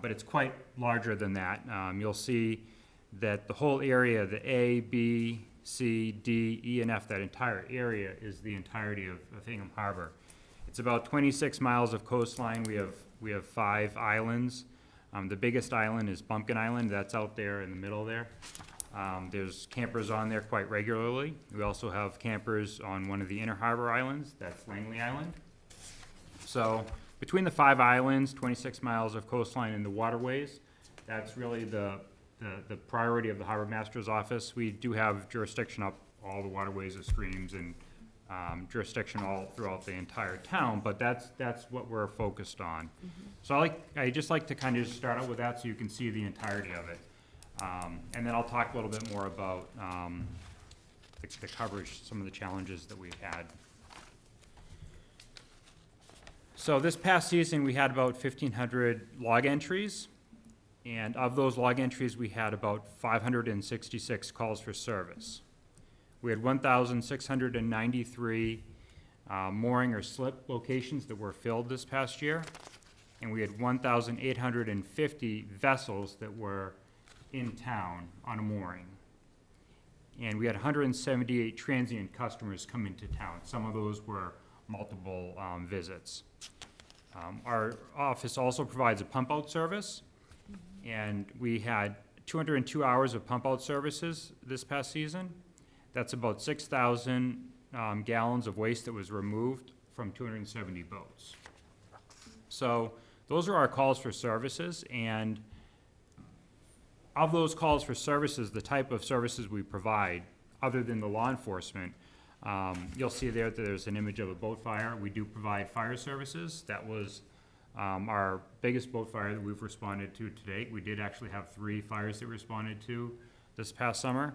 Speaker 12: but it's quite larger than that. You'll see that the whole area, the A, B, C, D, E, and F, that entire area is the entirety of Hingham Harbor. It's about 26 miles of coastline. We have 5 islands. The biggest island is Bumpkin Island. That's out there in the middle there. There's campers on there quite regularly. We also have campers on one of the inner harbor islands. That's Langley Island. So between the 5 islands, 26 miles of coastline and the waterways, that's really the priority of the Harbor Master's office. We do have jurisdiction up all the waterways, the streams, and jurisdiction all throughout the entire town, but that's what we're focused on. So I just like to kind of just start out with that so you can see the entirety of it. And then I'll talk a little bit more about the coverage, some of the challenges that we've had. So this past season, we had about 1,500 log entries. And of those log entries, we had about 566 calls for service. We had 1,693 mooring or slip locations that were filled this past year. And we had 1,850 vessels that were in town on a mooring. And we had 178 transient customers come into town. Some of those were multiple visits. Our office also provides a pump out service. And we had 202 hours of pump out services this past season. That's about 6,000 gallons of waste that was removed from 270 boats. So those are our calls for services, and of those calls for services, the type of services we provide, other than the law enforcement, you'll see there that there's an image of a boat fire. We do provide fire services. That was our biggest boat fire that we've responded to date. We did actually have 3 fires that we responded to this past summer.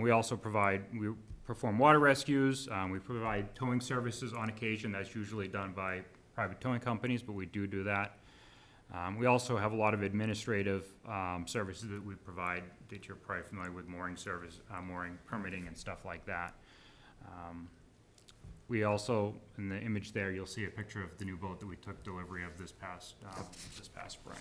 Speaker 12: We also perform water rescues. We provide towing services on occasion. That's usually done by private towing companies, but we do that. We also have a lot of administrative services that we provide, that you're probably familiar with, mooring service, mooring permitting and stuff like that. We also, in the image there, you'll see a picture of the new boat that we took delivery of this past spring.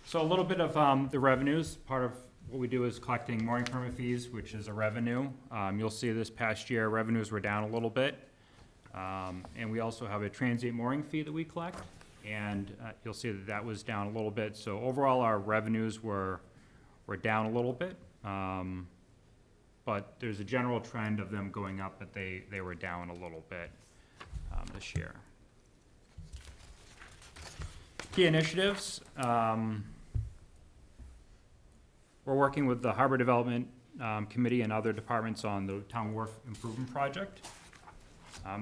Speaker 12: So a little bit of the revenues. Part of what we do is collecting mooring permit fees, which is a revenue. You'll see this past year, revenues were down a little bit. And we also have a transient mooring fee that we collect, and you'll see that that was down a little bit. So overall, our revenues were down a little bit. But there's a general trend of them going up, but they were down a little bit this year. Key initiatives. We're working with the Harbor Development Committee and other departments on the Town Wharf Improvement Project.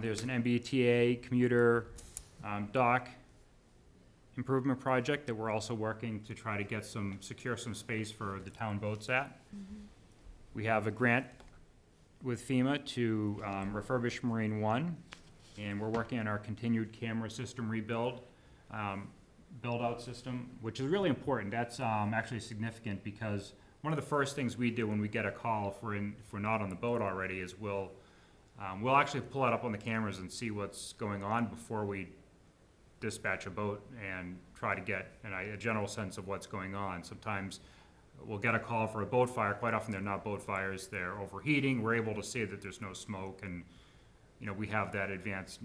Speaker 12: There's an MBTA commuter dock improvement project that we're also working to try to get secure some space for the town boats at. We have a grant with FEMA to refurbish Marine One, and we're working on our continued camera system rebuild, build-out system, which is really important. That's actually significant, because one of the first things we do when we get a call, if we're not on the boat already, is we'll actually pull it up on the cameras and see what's going on before we dispatch a boat and try to get a general sense of what's going on. Sometimes we'll get a call for a boat fire. Quite often they're not boat fires, they're overheating. We're able to see that there's no smoke, and we have that advanced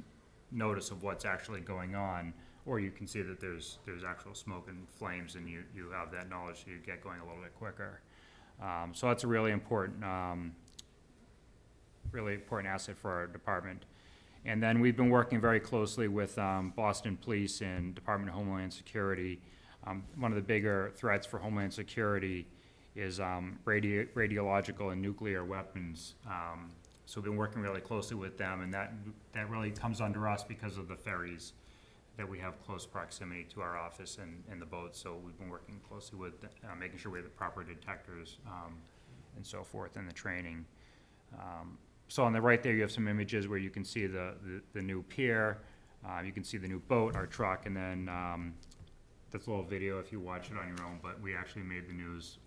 Speaker 12: notice of what's actually going on. Or you can see that there's actual smoke and flames, and you have that knowledge, so you get going a little bit quicker. So that's a really important asset for our department. And then we've been working very closely with Boston Police and Department of Homeland Security. One of the bigger threats for Homeland Security is radiological and nuclear weapons. So we've been working really closely with them, and that really comes under us because of the ferries that we have close proximity to our office and the boats. So we've been working closely with making sure we have the proper detectors and so forth, and the training. So on the right there, you have some images where you can see the new pier, you can see the new boat, our truck, and then that's a little video if you watch it on your own, but we actually made the news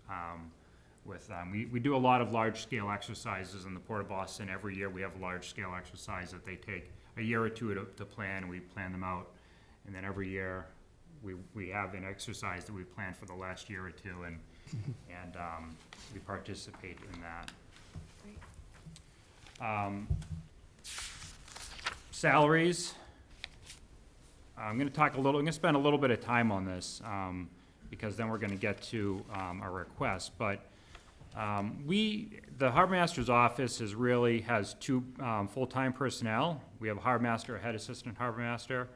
Speaker 12: with, we do a lot of large-scale exercises in the Port of Boston. Every year we have a large-scale exercise that they take a year or two to plan, and we plan them out. And then every year we have an exercise that we plan for the last year or two, and we participate in that. Salaries. I'm going to spend a little bit of time on this because then we're going to get to our request. But the Harbormaster's office has two full-time personnel. We have a Harbormaster, a head assistant Harbormaster.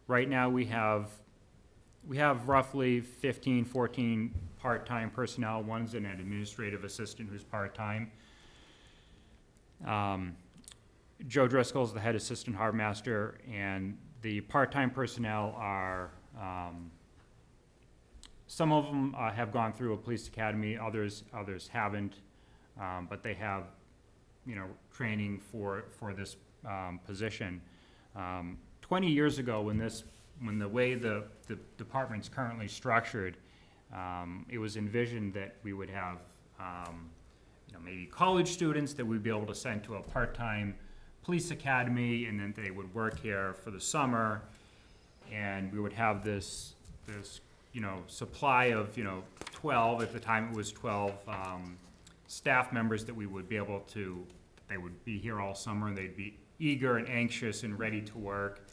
Speaker 12: Right now we have roughly 15, 14 part-time personnel. One's an administrative assistant who's part-time. Joe Driscoll is the head assistant Harbormaster, and the part-time personnel are, some of them have gone through a police academy, others haven't, but they have, training for this position. 20 years ago, when the way the department's currently structured, it was envisioned that we would have maybe college students that we'd be able to send to a part-time police academy, and then they would work here for the summer, and we would have this supply of 12, at the time it was 12 staff members that we would be able to, they would be here all summer, and they'd be eager and anxious and ready to work.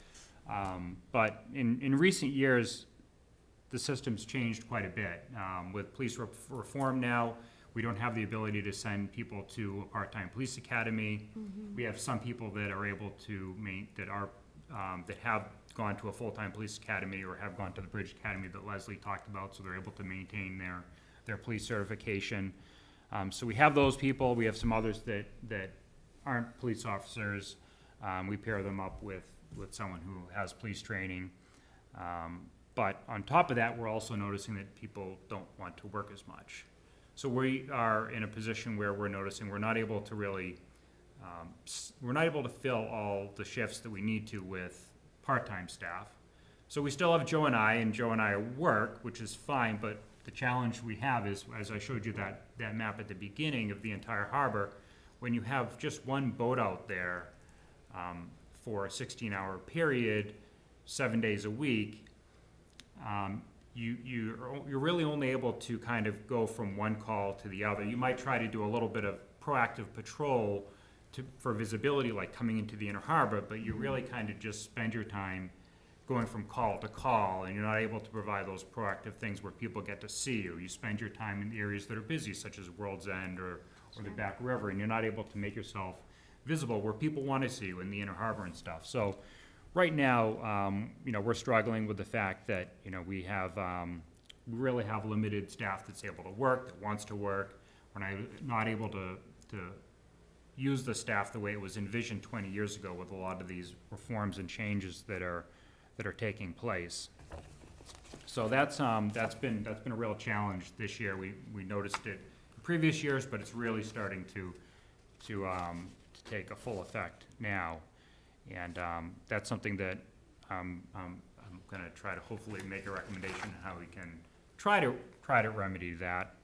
Speaker 12: But in recent years, the system's changed quite a bit. With police reform now, we don't have the ability to send people to a part-time police academy. We have some people that are able to that have gone to a full-time police academy or have gone to the Bridge Academy that Leslie talked about, so they're able to maintain their police certification. So we have those people. We have some others that aren't police officers. We pair them up with someone who has police training. But on top of that, we're also noticing that people don't want to work as much. So we are in a position where we're noticing we're not able to really we're not able to fill all the shifts that we need to with part-time staff. So we still have Joe and I work, which is fine, but the challenge we have is, as I showed you that map at the beginning of the entire harbor, when you have just one boat out there for a 16-hour period, 7 days a week, you're really only able to kind of go from one call to the other. You might try to do a little bit of proactive patrol for visibility, like coming into the inner harbor, but you really kind of just spend your time going from call to call, and you're not able to provide those proactive things where people get to see you. You spend your time in areas that are busy, such as World's End or the Back River, and you're not able to make yourself visible where people want to see you in the inner harbor and stuff. So right now, we're struggling with the fact that, we really have limited staff that's able to work, that wants to work. We're not able to use the staff the way it was envisioned 20 years ago with a lot of these reforms and changes that are taking place. So that's been a real challenge this year. We noticed it in previous years, but it's really starting to take a full effect now. And that's something that I'm going to try to hopefully make a recommendation on how we can try to remedy that.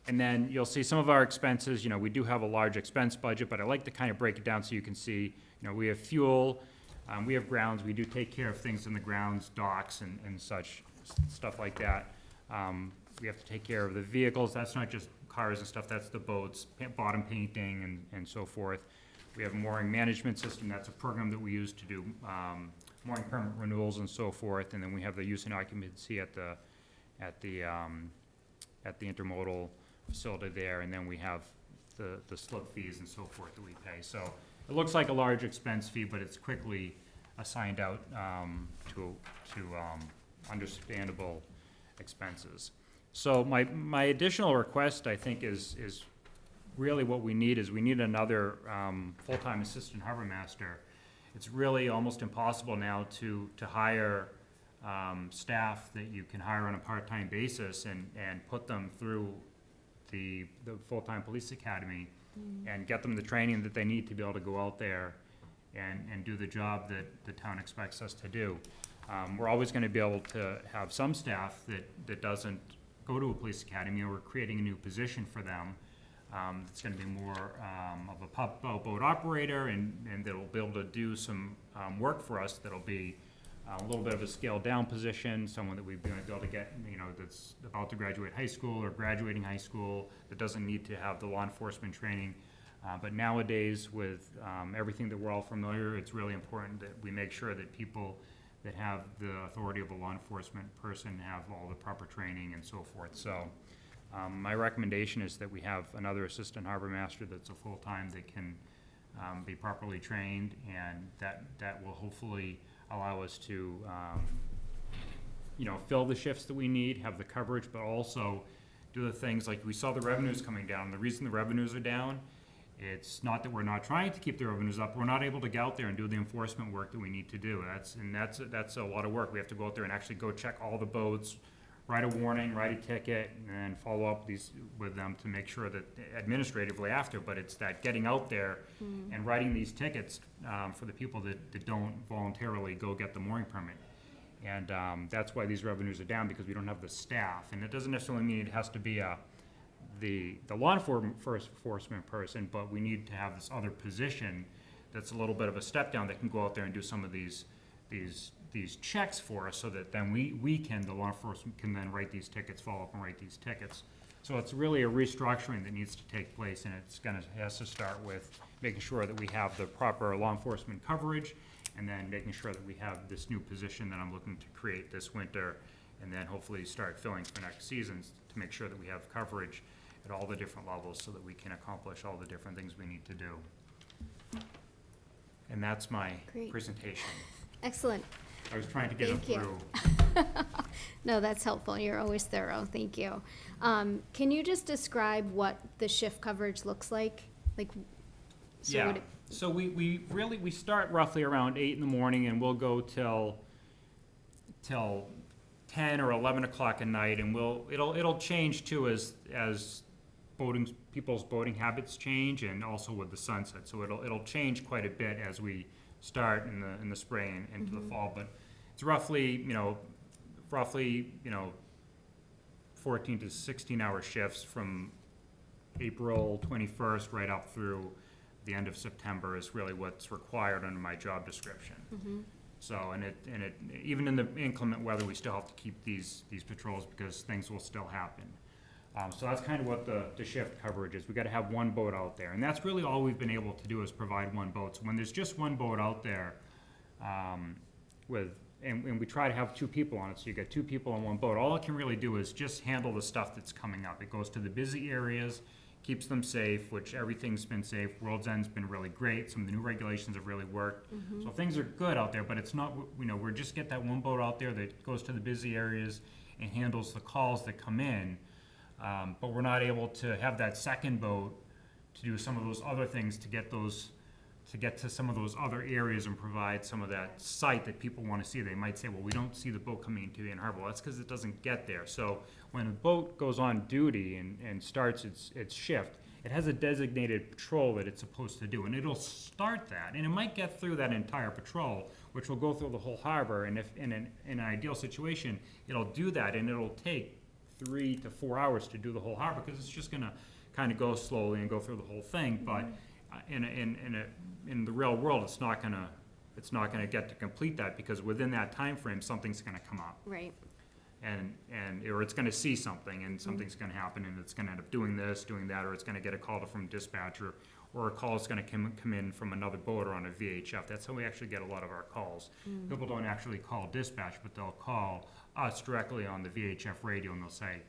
Speaker 12: And then you'll see some of our expenses. We do have a large expense budget, but I like to kind of break it down so you can see. We have fuel, we have grounds. We do take care of things in the grounds, docks, and such stuff like that. We have to take care of the vehicles. That's not just cars and stuff. That's the boats, bottom painting, and so forth. We have a mooring management system. That's a program that we use to do mooring permit renewals and so forth. And then we have the use and occupancy at the intermodal facility there. And then we have the slip fees and so forth that we pay. So it looks like a large expense fee, but it's quickly assigned out to understandable expenses. So my additional request, I think, is really what we need another full-time assistant harbormaster. It's really almost impossible now to hire staff that you can hire on a part-time basis and put them through the full-time police academy and get them the training that they need to be able to go out there and do the job that the town expects us to do. We're always going to be able to have some staff that doesn't go to a police academy, or we're creating a new position for them. It's going to be more of a boat operator, and that'll be able to do some work for us that'll be a little bit of a scaled down position, someone that we've been able to get, that's about to graduate high school or graduating high school, that doesn't need to have the law enforcement training. But nowadays, with everything that we're all familiar, it's really important that we make sure that people that have the authority of a law enforcement person have all the proper training and so forth. So my recommendation is that we have another assistant harbor master that's a full-time that can be properly trained, and that will hopefully allow us to fill the shifts that we need, have the coverage, but also do the things like we saw the revenues coming down. The reason the revenues are down, it's not that we're not trying to keep the revenues up. We're not able to go out there and do the enforcement work that we need to do. That's a lot of work. We have to go out there and actually go check all the boats, write a warning, write a ticket, and follow up with them to make sure that administratively after. But it's that getting out there and writing these tickets for the people that don't voluntarily go get the mooring permit. And that's why these revenues are down, because we don't have the staff. And it doesn't necessarily mean it has to be the law enforcement person, but we need to have this other position that's a little bit of a step down that can go out there and do some of these checks for us, so that then the law enforcement can then write these tickets, follow up and write these tickets. So it's really a restructuring that needs to take place, and it has to start with making sure that we have the proper law enforcement coverage, and then making sure that we have this new position that I'm looking to create this winter, and then hopefully start filling for next seasons to make sure that we have coverage at all the different levels so that we can accomplish all the different things we need to do. And that's my
Speaker 1: Great.
Speaker 12: Presentation.
Speaker 1: Excellent.
Speaker 12: I was trying to get them
Speaker 1: Thank you.
Speaker 12: through.
Speaker 1: No, that's helpful. You're always thorough. Thank you. Can you just describe what the shift coverage looks like? So
Speaker 12: Yeah,
Speaker 1: would it-
Speaker 12: so we start roughly around 8 in the morning, and we'll go till 10 or 11 o'clock at night, and it'll change too as people's boating habits change, and also with the sunset. So it'll change quite a bit as we start in the spring and into the fall. But it's roughly 14 to 16 hour shifts from April 21st right up through the end of September is really what's required under my job description. So, and it even in the inclement weather, we still have to keep these patrols because things will still happen. So that's kind of what the shift coverage is. We got to have one boat out there, and that's really all we've been able to do is provide one boat. So when there's just one boat out there, and we try to have two people on it, so you get two people on one boat. All it can really do is just handle the stuff that's coming up. It goes to the busy areas, keeps them safe, which everything's been safe. World's End's been really great. Some of the new regulations have really worked. So things are good out there, but it's not, we're just get that one boat out there that goes to the busy areas and handles the calls that come in. But we're not able to have that second boat to do some of those other things to get to some of those other areas and provide some of that sight that people want to see. They might say, well, we don't see the boat coming into the harbor. Well, that's because it doesn't get there. So when a boat goes on duty and starts its shift, it has a designated patrol that it's supposed to do, and it'll start that, and it might get through that entire patrol, which will go through the whole harbor, and if in an ideal situation, it'll do that, and it'll take 3 to 4 hours to do the whole harbor, because it's just gonna kind of go slowly and go through the whole thing, but in the real world, it's not gonna get to complete that, because within that time frame, something's gonna come up.
Speaker 1: Right.
Speaker 12: Or it's gonna see something, and something's gonna happen, and it's gonna end up doing this, doing that, or it's gonna get a call from dispatcher, or a call is gonna come in from another boat or on a VHF. That's how we actually get a lot of our calls. People don't actually call dispatch, but they'll call us directly on the VHF radio, and they'll say,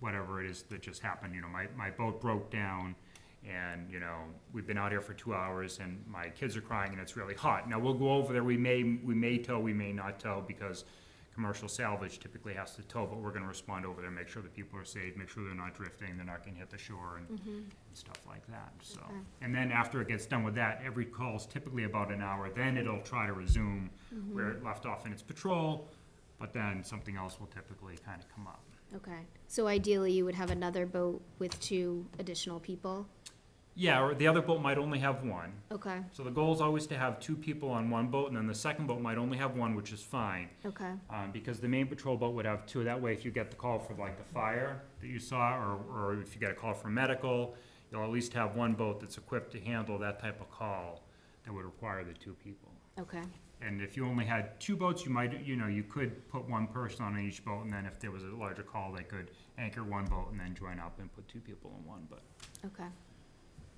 Speaker 12: whatever it is that just happened, my boat broke down, and, we've been out here for 2 hours, and my kids are crying, and it's really hot. Now, we'll go over there, we may tow, we may not tow, because commercial salvage typically has to tow, but we're gonna respond over there, make sure that people are safe, make sure they're not drifting, they're not gonna hit the shore, and stuff like that, so.
Speaker 1: Okay.
Speaker 12: And then after it gets done with that, every call is typically about an hour, then it'll try to resume where it left off in its patrol, but then something else will typically kind of come up.
Speaker 1: Okay. So ideally, you would have another boat with 2 additional people?
Speaker 12: Yeah, or the other boat might only have one.
Speaker 1: Okay.
Speaker 12: So the goal is always to have 2 people on one boat, and then the second boat might only have 1, which is fine.
Speaker 1: Okay.
Speaker 12: Because the main patrol boat would have 2. That way, if you get the call for like the fire that you saw, or if you get a call for medical, you'll at least have 1 boat that's equipped to handle that type of call that would require the 2 people.
Speaker 1: Okay.
Speaker 12: And if you only had 2 boats, you could put 1 person on each boat, and then if there was a larger call, they could anchor 1 boat and then join up and put 2 people in one. But
Speaker 1: Okay.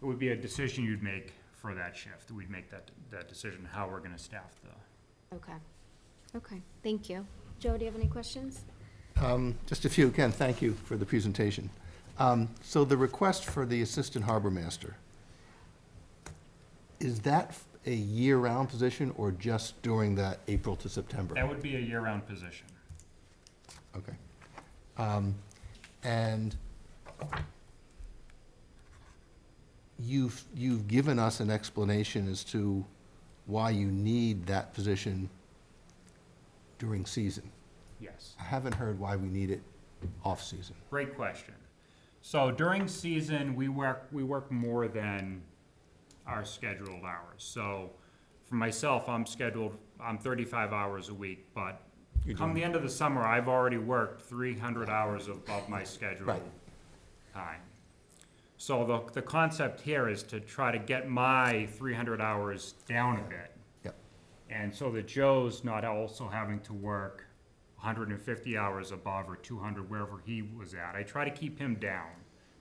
Speaker 12: it would be a decision you'd make for that shift. We'd make that decision, how we're gonna staff
Speaker 1: Okay. Okay. Thank you. Joe, do you have any questions?
Speaker 3: Just a few. Again, thank you for the presentation. So the request for the Assistant Harbormaster, is that a year-round position or just during that April to September?
Speaker 12: That would be a year-round position.
Speaker 3: Okay. And you've given us an explanation as to why you need that position during season.
Speaker 12: Yes.
Speaker 3: I haven't heard why we need it off-season.
Speaker 12: Great question. So during season, we work more than our scheduled hours. So for myself, I'm 35 hours a week, but come the end of the summer, I've already worked 300 hours above my scheduled
Speaker 3: Right.
Speaker 12: time. So the concept here is to try to get my 300 hours down a bit.
Speaker 3: Yep.
Speaker 12: And so that Joe's not also having to work 150 hours above or 200, wherever he was at. I try to keep him down,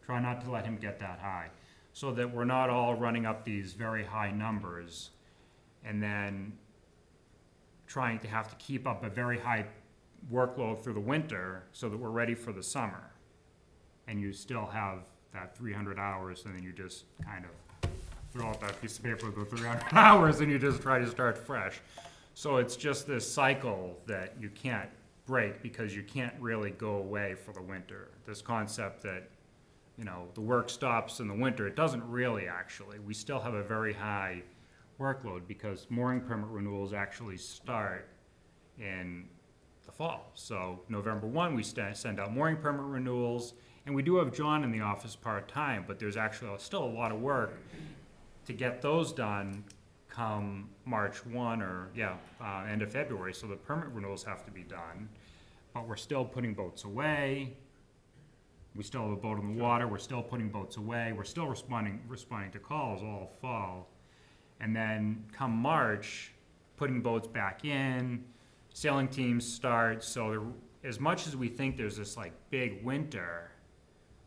Speaker 12: try not to let him get that high, so that we're not all running up these very high numbers and then trying to have to keep up a very high workload through the winter so that we're ready for the summer. And you still have that 300 hours, and then you just kind of throw out that piece of paper with the 300 hours, and you just try to start fresh. So it's just this cycle that you can't break, because you can't really go away for the winter. This concept that, the work stops in the winter, it doesn't really actually. We still have a very high workload, because mooring permit renewals actually start in the fall. So November 1, we send out mooring permit renewals, and we do have John in the office part-time, but there's actually still a lot of work to get those done come March 1 or, end of February, so the permit renewals have to be done. But we're still putting boats away. We still have a boat in the water, we're still putting boats away, we're still responding to calls all fall. And then come March, putting boats back in, sailing teams start, so as much as we think there's this like big winter,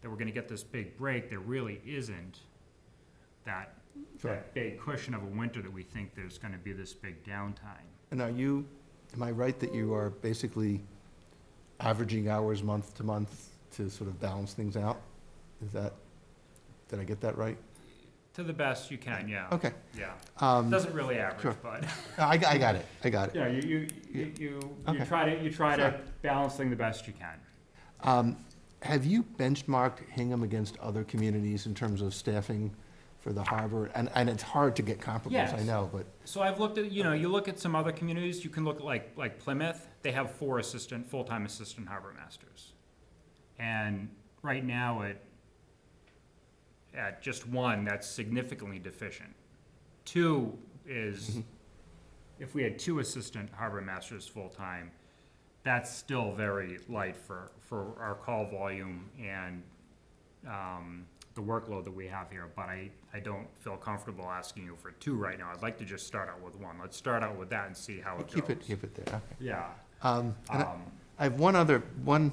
Speaker 12: that we're gonna get this big break, there really isn't that big cushion of a winter that we think there's gonna be this big downtime.
Speaker 3: And am I right that you are basically averaging hours month to month to sort of balance things out? Did I get that right?
Speaker 12: To the best you can, yeah.
Speaker 3: Okay.
Speaker 12: Yeah,
Speaker 3: Um,
Speaker 12: doesn't really average,
Speaker 3: sure.
Speaker 12: but,
Speaker 3: I got it,
Speaker 12: yeah, you
Speaker 3: Okay.
Speaker 12: try
Speaker 3: Sure.
Speaker 12: to balance things the best you can.
Speaker 3: Have you benchmarked Hingham against other communities in terms of staffing for the harbor? And it's hard to get comparables, I
Speaker 12: Yes.
Speaker 3: know, but,
Speaker 12: So I've looked at, you look at some other communities, you can look at like Plymouth, they have 4 full-time assistant harbor masters. And right now at just 1, that's significantly deficient. 2 is, if we had 2 assistant harbor masters full-time, that's still very light for our call volume and, the workload that we have here, but I don't feel comfortable asking you for 2 right now. I'd like to just start out with 1. Let's start out with that and see how it goes.
Speaker 3: keep it there, okay.
Speaker 12: Yeah.
Speaker 3: And I have one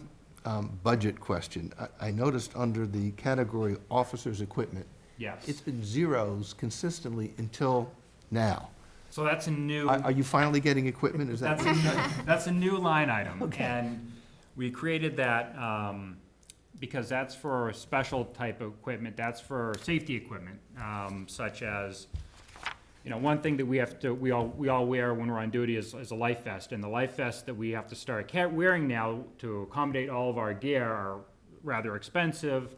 Speaker 3: budget question. I noticed under the category officers' equipment,
Speaker 12: Yes.
Speaker 3: it's been zeros consistently until now.
Speaker 12: So that's a new.
Speaker 3: Are you finally getting equipment? Is that?
Speaker 12: That's a new line item.
Speaker 3: Okay.
Speaker 12: And we created that, because that's for a special type of equipment, that's for safety equipment, such as, one thing that we all wear when we're on duty is a life vest, and the life vests that we have to start wearing now to accommodate all of our gear are rather expensive,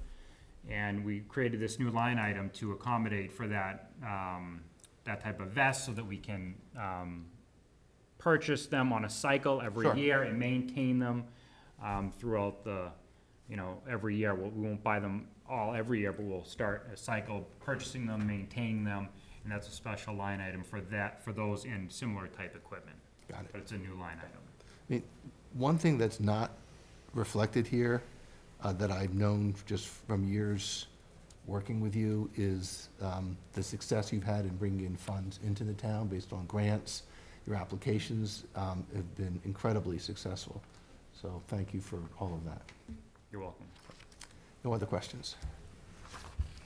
Speaker 12: and we created this new line item to accommodate for that, that type of vest, so that we can, purchase them on a cycle every
Speaker 3: Sure.
Speaker 12: year and maintain them, throughout the, every year. We won't buy them all every year, but we'll start a cycle purchasing them, maintaining them, and that's a special line item for those in similar type equipment.
Speaker 3: Got it.
Speaker 12: But it's a new line item.
Speaker 3: I mean, one thing that's not reflected here, that I've known just from years working with you, is the success you've had in bringing in funds into the town based on grants. Your applications have been incredibly successful. So thank you for all of that.
Speaker 12: You're welcome.
Speaker 3: No other questions?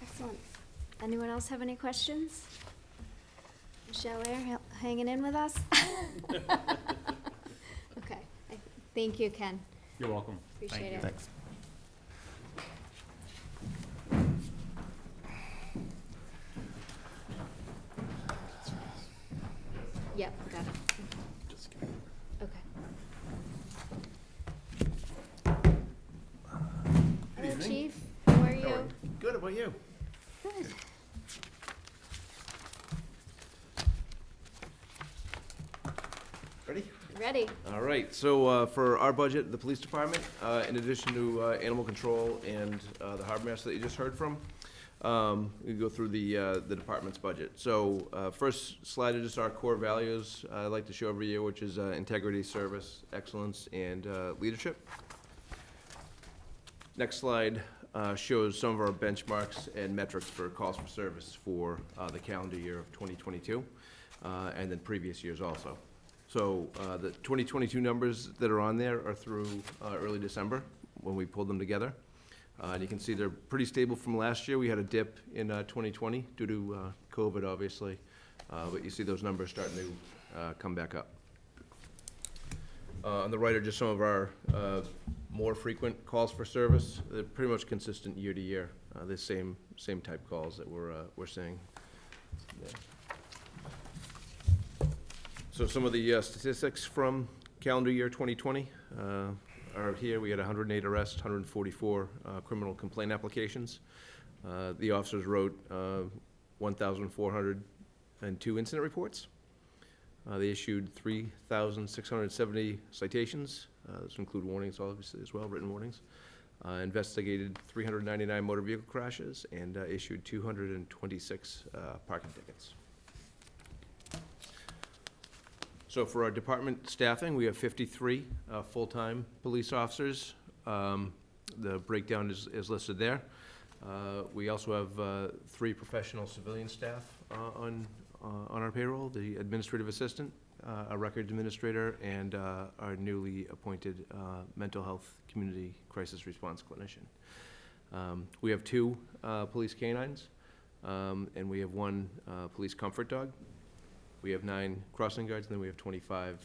Speaker 1: Excellent. Anyone else have any questions? Michelle Air hanging in with us? Okay. Thank you, Ken.
Speaker 12: You're welcome. Thank
Speaker 1: Appreciate
Speaker 12: you.
Speaker 1: it.
Speaker 3: Thanks.
Speaker 1: Yep, got it. Okay. Hello, Chief. How are you?
Speaker 13: Good, how about you?
Speaker 1: Good.
Speaker 13: Ready?
Speaker 1: Ready.
Speaker 13: All right, so for our budget, the police department, in addition to animal control and the Harbormaster that you just heard from, we go through the department's budget. So first slide is just our core values I like to show every year, which is integrity, service, excellence, and leadership. Next slide shows some of our benchmarks and metrics for calls for service for the calendar year of 2022, and then previous years also. So the 2022 numbers that are on there are through early December, when we pulled them together. And you can see they're pretty stable from last year. We had a dip in 2020 due to COVID, obviously, but you see those numbers starting to come back up. On the right are just some of our more frequent calls for service. They're pretty much consistent year to year, the same type calls that we're seeing. Yeah. So some of the statistics from calendar year 2020 are here. We had 108 arrests, 144 criminal complaint applications. The officers wrote 1,402 incident reports. They issued 3,670 citations, Those include warnings, obviously, as well, written warnings. Investigated 399 motor vehicle crashes and issued 226 parking tickets. So for our department staffing, we have 53 full-time police officers. The breakdown is listed there. We also have 3 professional civilian staff on our payroll, the administrative assistant, a records administrator, and our newly appointed mental health community crisis response clinician. We have 2 police canines, and we have 1 police comfort dog. We have 9 crossing guards, and then we have 25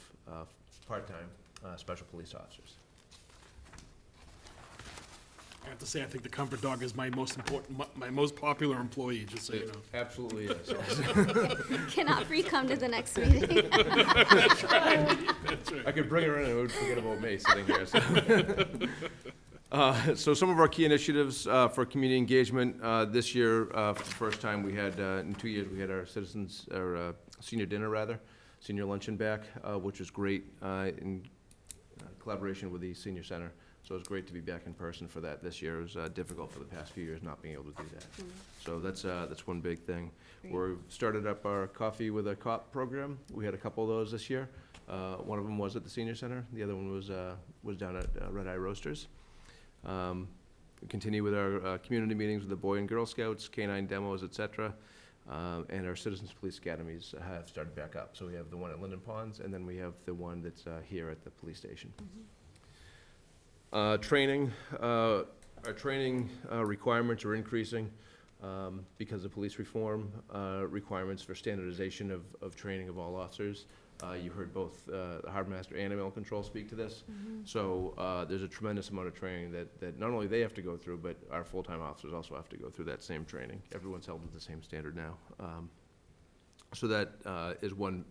Speaker 13: part-time special police officers.
Speaker 6: I have to say, I think the comfort dog is my most important, my most popular employee, just so you know.
Speaker 13: Absolutely is.
Speaker 1: Cannot free come to the next meeting.
Speaker 6: That's right.
Speaker 13: I could bring her in and I would forget about me sitting here. So some of our key initiatives for community engagement this year, for the first time we had, in 2 years, we had our senior dinner rather, senior luncheon back, which was great in collaboration with the senior center. So it was great to be back in person for that this year. It was difficult for the past few years not being able to do that. So that's one big thing. We've started up our Coffee with a Cop program. We had a couple of those this year. One of them was at the senior center. The other one was down at Red Eye Roasters. We continue with our community meetings with the Boy and Girl Scouts, canine demos, et cetera. And our Citizens Police Academies have started back up. So we have the one at Linden Ponds, and then we have the one that's here at the police station. Training, our training requirements are increasing because of police reform, requirements for standardization of training of all officers. You heard both the Harbormaster and Animal Control speak to this. So there's a tremendous amount of training that not only they have to go through, but our full-time officers also have to go through that same training. Everyone's held to the same standard now. So that is one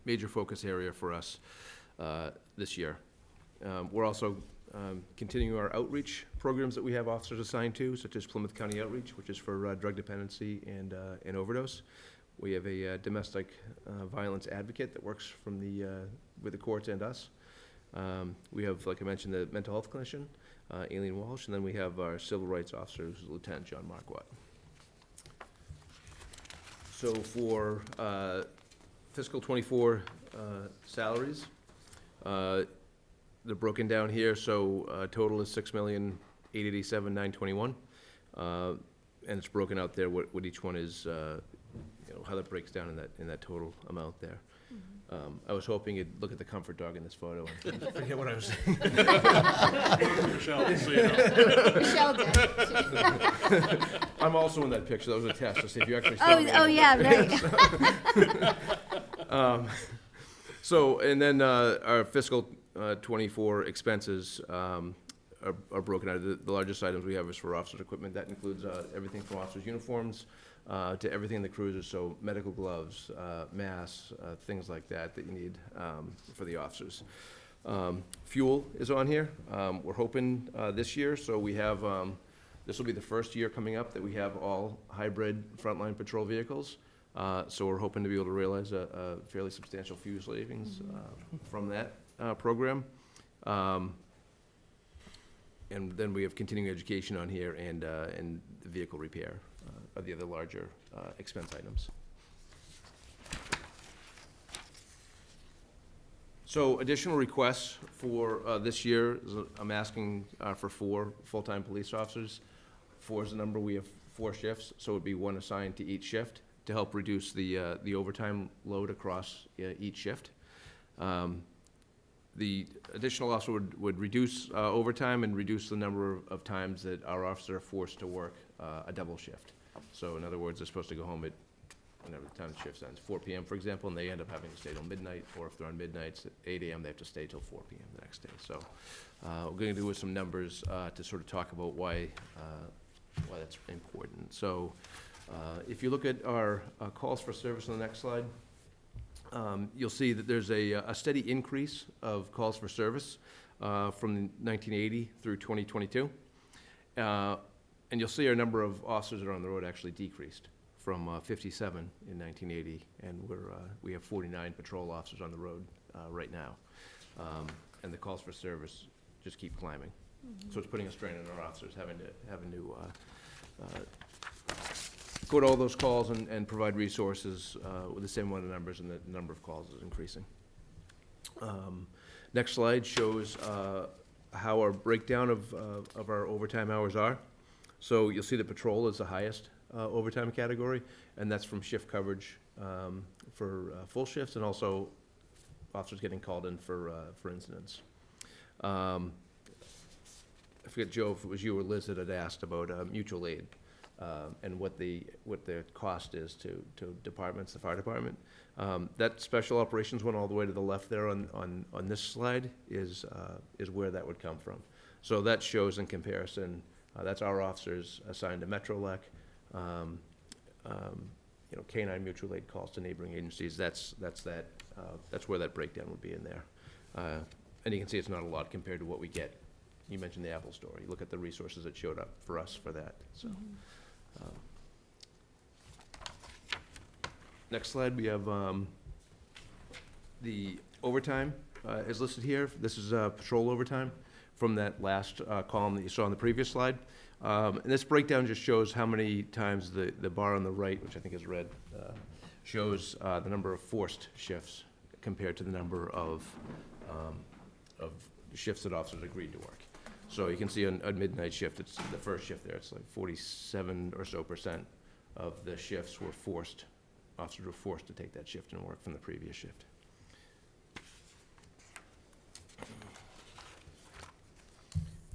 Speaker 13: major focus area for us this year. We're also continuing our outreach programs that we have officers assigned to, such as Plymouth County Outreach, which is for drug dependency and overdose. We have a domestic violence advocate that works with the courts and us. We have, like I mentioned, the mental health clinician, Aileen Walsh, and then we have our civil rights officer, who's Lieutenant John Marquardt. So for fiscal -- salaries, they're broken down here, so total is $6,887,921, and it's broken out there what each one is, how that breaks down in that total amount there. I was hoping you'd look at the comfort dog in this photo and forget what I was saying.
Speaker 6: Michelle, so you know.
Speaker 1: Michelle did.
Speaker 13: I'm also in that picture. That was a test to see if you actually saw me.
Speaker 1: Oh, yeah, right.
Speaker 13: So, and then our fiscal '24 expenses are broken out. The largest items we have is for officers' equipment. That includes everything from officers' uniforms to everything in the cruisers, so medical gloves, masks, things like that you need for the officers. Fuel is on here. We're hoping this year, so we have, this will be the first year coming up that we have all hybrid frontline patrol vehicles. So we're hoping to be able to realize a fairly substantial fuel savings from that program. And then we have continuing education on here and the vehicle repair are the other larger expense items. So additional requests for this year, I'm asking for 4 full-time police officers. 4 is the number. We have 4 shifts, so it would be 1 assigned to each shift to help reduce the overtime load across each shift. The additional also would reduce overtime and reduce the number of times that our officers are forced to work a double shift. So in other words, they're supposed to go home at whenever the time the shift ends, 4 p.m. for example, and they end up having to stay till midnight, or if they're on midnights at 8 a.m., they have to stay till 4 p.m. the next day. So we're going to do with some numbers to sort of talk about why that's important. So if you look at our calls for service on the next slide, you'll see that there's a steady increase of calls for service from 1980 through 2022. And you'll see our number of officers that are on the road actually decreased from 57 in 1980, and we have 49 patrol officers on the road right now. and the calls for service just keep climbing. So it's putting a strain on our officers, having to go to all those calls and provide resources with the same amount of numbers, and the number of calls is increasing. Next slide shows how our breakdown of our overtime hours are. So you'll see that patrol is the highest overtime category, and that's from shift coverage for full shifts, and also officers getting called in for incidents. I forget, Joe, if it was you or Liz that had asked about mutual aid and what the cost is to departments, the fire department. That special operations one all the way to the left there on this slide is where that would come from. So that shows in comparison, that's our officers assigned to Metrolec, K-9 mutual aid calls to neighboring agencies. That's where that breakdown would be in there. And you can see it's not a lot compared to what we get. You mentioned the Apple Store. You look at the resources that showed up for us for that. So, next slide, we have the overtime is listed here. This is patrol overtime from that last column that you saw on the previous slide. And this breakdown just shows how many times the bar on the right, which I think is red, shows the number of forced shifts compared to the number of shifts that officers agreed to work. So you can see on a midnight shift, it's the first shift there, it's like 47% or so of the shifts were forced, officers were forced to take that shift and work from the previous shift.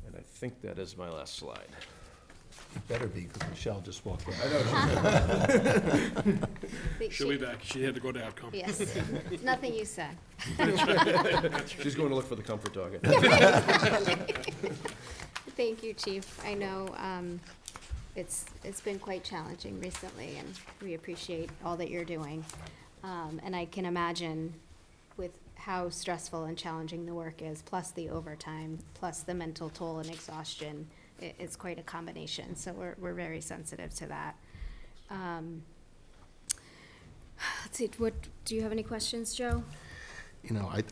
Speaker 13: And I think that is my last slide.
Speaker 3: It better be, because Michelle just walked in.
Speaker 6: She'll be back. She had to go to AvCom.
Speaker 1: Yes, nothing you said.
Speaker 13: She's going to look for the comfort dog.
Speaker 1: Thank you, Chief. I know it's been quite challenging recently, and we appreciate all that you're doing. And I can imagine with how stressful and challenging the work is, plus the overtime, plus the mental toll and exhaustion, it's quite a combination. So we're very sensitive to that. Let's see, do you have any questions, Joe?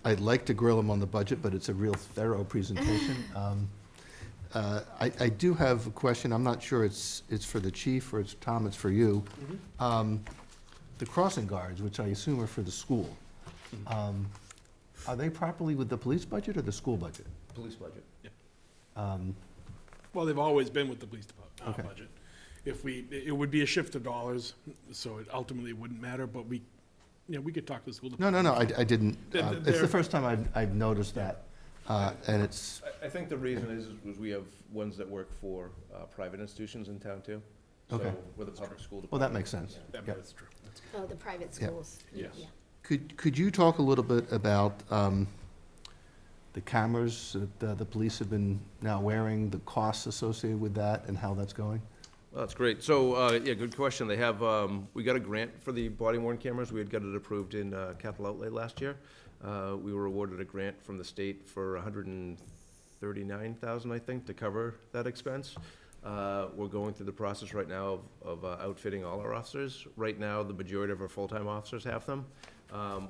Speaker 3: I'd like to grill him on the budget, but it's a real thorough presentation. I do have a question. I'm not sure it's for the chief, or it's Tom, it's for you. The crossing guards, which I assume are for the school, are they properly with the police budget or the school budget?
Speaker 13: Police budget.
Speaker 6: Well, they've always been with the police department
Speaker 3: Okay.
Speaker 6: budget. It would be a shift of dollars, so it ultimately wouldn't matter, but we could talk to the school department.
Speaker 3: No, I didn't. It's
Speaker 6: They're-
Speaker 3: the first time I've noticed that, and it's,
Speaker 13: I think the reason is we have ones that work for private institutions in town too.
Speaker 3: Okay.
Speaker 13: So we're the public school department.
Speaker 3: well, that makes sense.
Speaker 6: That-
Speaker 3: Yeah.
Speaker 6: That's true.
Speaker 1: Oh, the private
Speaker 3: Yeah.
Speaker 1: schools.
Speaker 6: Yes.
Speaker 1: Yeah.
Speaker 3: Could you talk a little bit about the cameras that the police have been now wearing, the costs associated with that, and how that's going?
Speaker 13: Well, that's great. So, yeah, good question. They have, we got a grant for the body worn cameras. We had got it approved in capital outlay last year. We were awarded a grant from the state for $139,000, I think, to cover that expense. We're going through the process right now of outfitting all our officers. Right now, the majority of our full-time officers have them.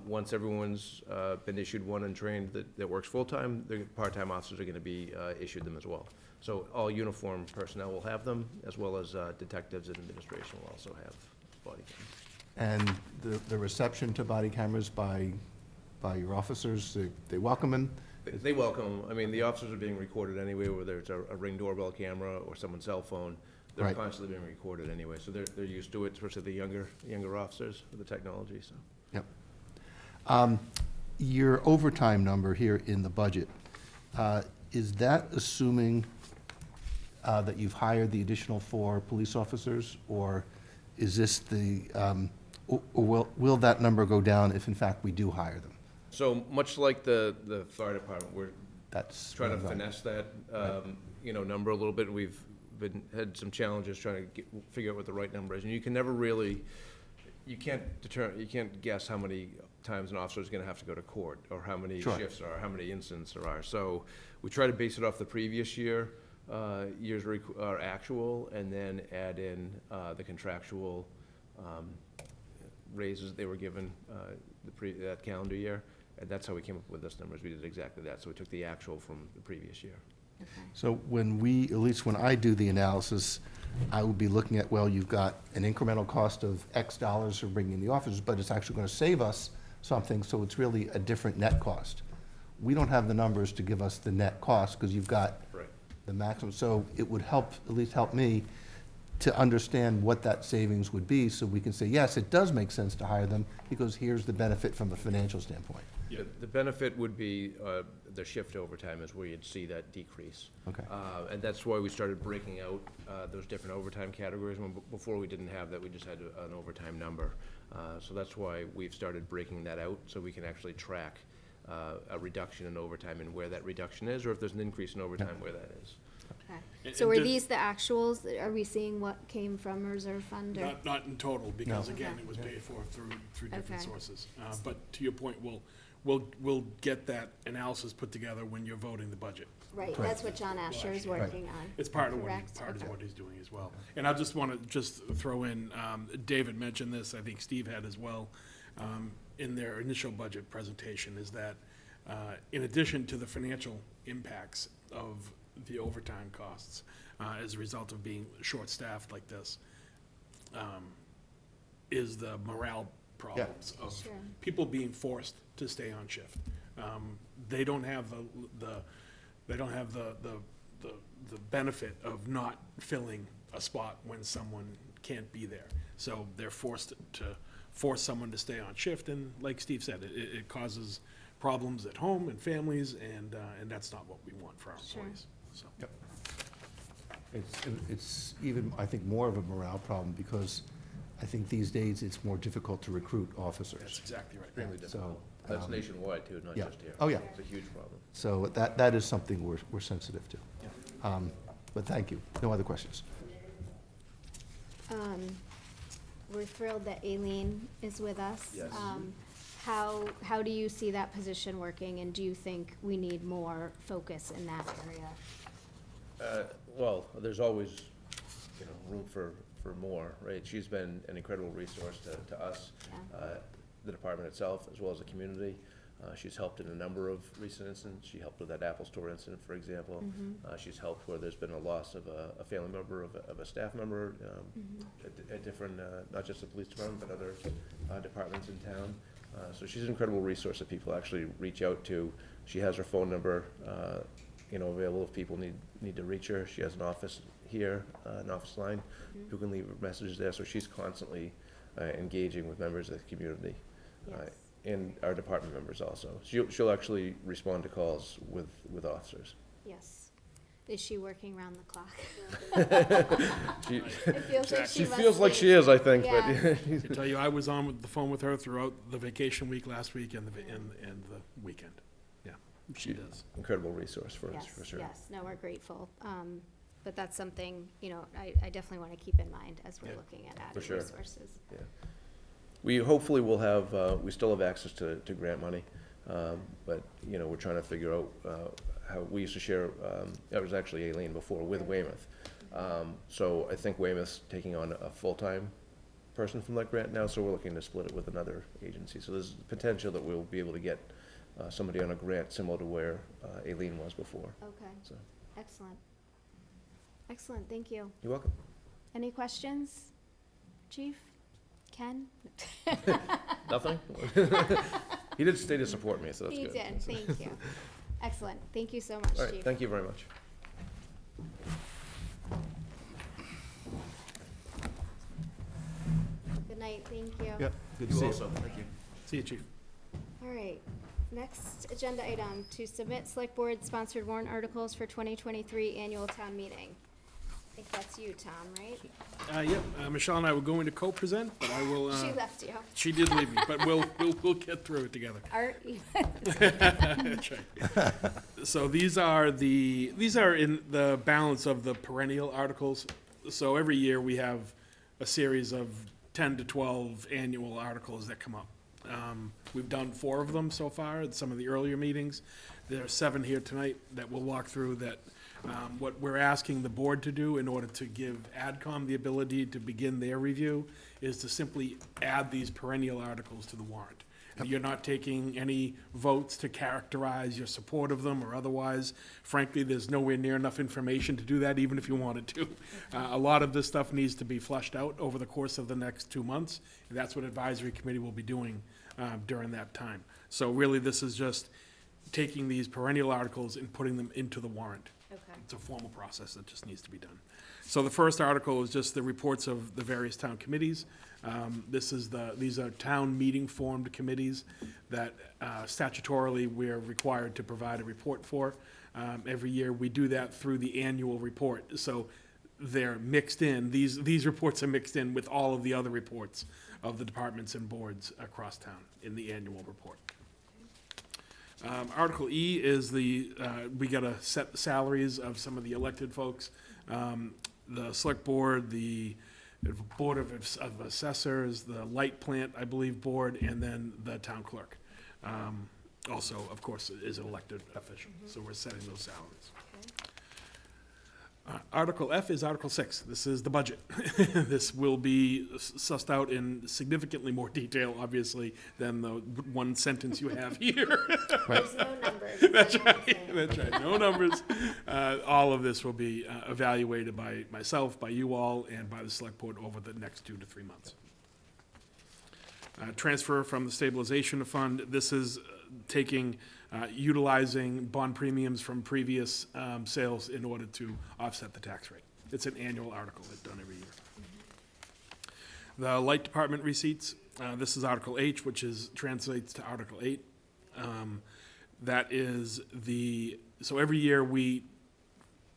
Speaker 13: Once everyone's been issued one and trained that works full-time, the part-time officers are going to be issued them as well. So all uniform personnel will have them, as well as detectives and administration will also have body cameras.
Speaker 3: And the reception to body cameras by your officers, they welcome them?
Speaker 13: They welcome them. I mean, the officers are being recorded anyway, whether it's a Ring doorbell camera or someone's cell phone. They're
Speaker 3: Right.
Speaker 13: constantly being recorded anyway, so they're used to it, especially the younger officers with the technology, so.
Speaker 3: Yep. Your overtime number here in the budget, is that assuming that you've hired the additional 4 police officers? Or is this or will that number go down if in fact we do hire them?
Speaker 13: So much like the fire department, we're
Speaker 3: That's
Speaker 13: trying to
Speaker 3: what I'm-
Speaker 13: finesse that, number a little bit. We've had some challenges trying to figure out what the right number is. And you can never really, you can't guess how many times an officer is gonna have to go to court, or how many
Speaker 3: Sure.
Speaker 13: shifts are, how many incidents there are. So we try to base it off the previous year's actual, and then add in the contractual raises they were given that calendar year, And that's how we came up with this numbers. We did exactly that. So we took the actual from the previous year.
Speaker 1: Okay.
Speaker 3: So when we, at least when I do the analysis, I would be looking at, well, you've got an incremental cost of X dollars for bringing in the officers, but it's actually going to save us something, so it's really a different net cost. We don't have the numbers to give us the net cost, because you've got
Speaker 13: Right.
Speaker 3: the maximum, so it would help, at least help me, to understand what that savings would be, so we can say, yes, it does make sense to hire them, because here's the benefit from a financial standpoint.
Speaker 13: The benefit would be the shift overtime is where you'd see that decrease.
Speaker 3: Okay.
Speaker 13: And that's why we started breaking out those different overtime categories. Before we didn't have that, we just had an overtime number. So that's why we've started breaking that out, so we can actually track a reduction in overtime and where that reduction is, or if there's an increase in overtime, where that is.
Speaker 1: Okay.
Speaker 6: And-
Speaker 1: So
Speaker 6: and
Speaker 1: are
Speaker 6: just-
Speaker 1: these the actuals? Are we seeing what came from reserve fund or?
Speaker 6: Not in total, because
Speaker 3: No.
Speaker 6: again,
Speaker 1: Okay.
Speaker 6: it was paid for through different
Speaker 1: Okay.
Speaker 6: sources. But to your point, we'll get that analysis put together when you're voting the budget.
Speaker 1: Right, that's what John Asher is
Speaker 6: Right.
Speaker 1: working on.
Speaker 6: It's part of
Speaker 1: Correct? Okay.
Speaker 6: what he's doing as well. And I just want to throw in, David mentioned this, I think Steve had as well, in their initial budget presentation, is that in addition to the financial impacts of the overtime costs as a result of being short-staffed like this, is the morale problems of
Speaker 1: Sure.
Speaker 6: people being forced to stay on shift. They don't have the benefit of not filling a spot when someone can't be there. So they're forced to force someone to stay on shift, and like Steve said, it causes problems at home and families, and that's not what we want for our
Speaker 1: Sure.
Speaker 6: employees, so.
Speaker 3: Yep. It's even, I think, more of a morale problem, because I think these days it's more difficult to recruit
Speaker 6: That's
Speaker 3: officers.
Speaker 6: exactly right.
Speaker 13: Extremely
Speaker 3: So,
Speaker 13: difficult. That's nationwide too, not
Speaker 3: yeah.
Speaker 13: just here.
Speaker 3: Oh, yeah.
Speaker 13: It's a huge problem.
Speaker 3: So that is something we're sensitive to. But thank you. No other questions?
Speaker 1: We're thrilled that Aileen is with us.
Speaker 13: Yes.
Speaker 1: How do you see that position working, and do you think we need more focus in that area?
Speaker 13: Well, there's always, room for more, right? She's been an incredible resource to us,
Speaker 1: Yeah.
Speaker 13: the department itself, as well as the community. She's helped in a number of recent incidents. She helped with that Apple Store incident, for example. She's helped where there's been a loss of a family member, of a staff member, at different, not just the police department, but other departments in town. So she's an incredible resource that people actually reach out to. She has her phone number, available if people need to reach her. She has an office here, an office line. Who can leave messages there, so she's constantly engaging with members of the community.
Speaker 1: Yes.
Speaker 13: And our department members also. She'll actually respond to calls with officers.
Speaker 1: Yes. Is she working round the clock?
Speaker 13: She,
Speaker 1: It feels like
Speaker 13: she
Speaker 1: must
Speaker 13: feels like
Speaker 1: be.
Speaker 13: she is, I think,
Speaker 1: Yeah.
Speaker 6: I tell you, I was on the phone with her throughout the vacation week last week and the weekend. Yeah, she does.
Speaker 13: incredible resource for us,
Speaker 1: Yes,
Speaker 13: for sure.
Speaker 1: yes, no, we're grateful. But that's something, I definitely want to keep in mind as we're
Speaker 6: Yeah,
Speaker 1: looking at
Speaker 13: for
Speaker 1: adding
Speaker 13: sure.
Speaker 1: resources.
Speaker 13: Yeah. We hopefully will have, we still have access to grant money, but, we're trying to figure out how, we used to share, that was actually Aileen before, with Weymouth. So I think Weymouth's taking on a full-time person from that grant now, so we're looking to split it with another agency. So there's potential that we'll be able to get somebody on a grant similar to where Aileen was before,
Speaker 1: Okay,
Speaker 13: so.
Speaker 1: excellent. Excellent, thank you.
Speaker 13: You're welcome.
Speaker 1: Any questions, Chief? Ken?
Speaker 13: Nothing? He did stay to support me, so that's
Speaker 1: He
Speaker 13: good.
Speaker 1: did, thank you. Excellent, thank you so much,
Speaker 13: All right,
Speaker 1: Chief.
Speaker 13: thank you very much.
Speaker 1: Good night, thank you.
Speaker 3: Yep, good to
Speaker 13: You
Speaker 3: see you.
Speaker 13: also, thank you.
Speaker 6: See you, Chief.
Speaker 1: All right, next agenda item, to submit select board sponsored warrant articles for 2023 annual town meeting. I think that's you, Tom, right?
Speaker 6: Yep, Michelle and I were going to co-present, but I will,
Speaker 1: She left you.
Speaker 6: she did leave me, but we'll get through it together.
Speaker 1: Art,
Speaker 6: That's right. So these are in the balance of the perennial articles. So every year we have a series of 10 to 12 annual articles that come up. We've done 4 of them so far at some of the earlier meetings. There are 7 here tonight that we'll walk through that, what we're asking the board to do in order to give AdCom the ability to begin their review is to simply add these perennial articles to the warrant. You're not taking any votes to characterize your support of them or otherwise. Frankly, there's nowhere near enough information to do that, even if you wanted to. A lot of this stuff needs to be flushed out over the course of the next 2 months. And that's what advisory committee will be doing during that time. So really, this is just taking these perennial articles and putting them into the warrant.
Speaker 1: Okay.
Speaker 6: It's a formal process that just needs to be done. So the first article is just the reports of the various town committees. These are town meeting formed committees that statutorily we're required to provide a report for. Every year, we do that through the annual report. So they're mixed in, these reports are mixed in with all of the other reports of the departments and boards across town in the annual report. Article E is we gotta set the salaries of some of the elected folks. The select board, the board of assessors, the light plant, I believe, board, and then the town clerk. Also, of course, is an elected official, so we're setting those salaries. Article F is Article 6. This is the budget. This will be sussed out in significantly more detail, obviously, than the one sentence you have here.
Speaker 1: There's no numbers.
Speaker 6: That's right, that's right, no numbers. All of this will be evaluated by myself, by you all, and by the select board over the next 2 to 3 months. Transfer from the Stabilization Fund, this is utilizing bond premiums from previous sales in order to offset the tax rate. It's an annual article, it's done every year. The light department receipts, this is Article H, which translates to Article 8. So every year we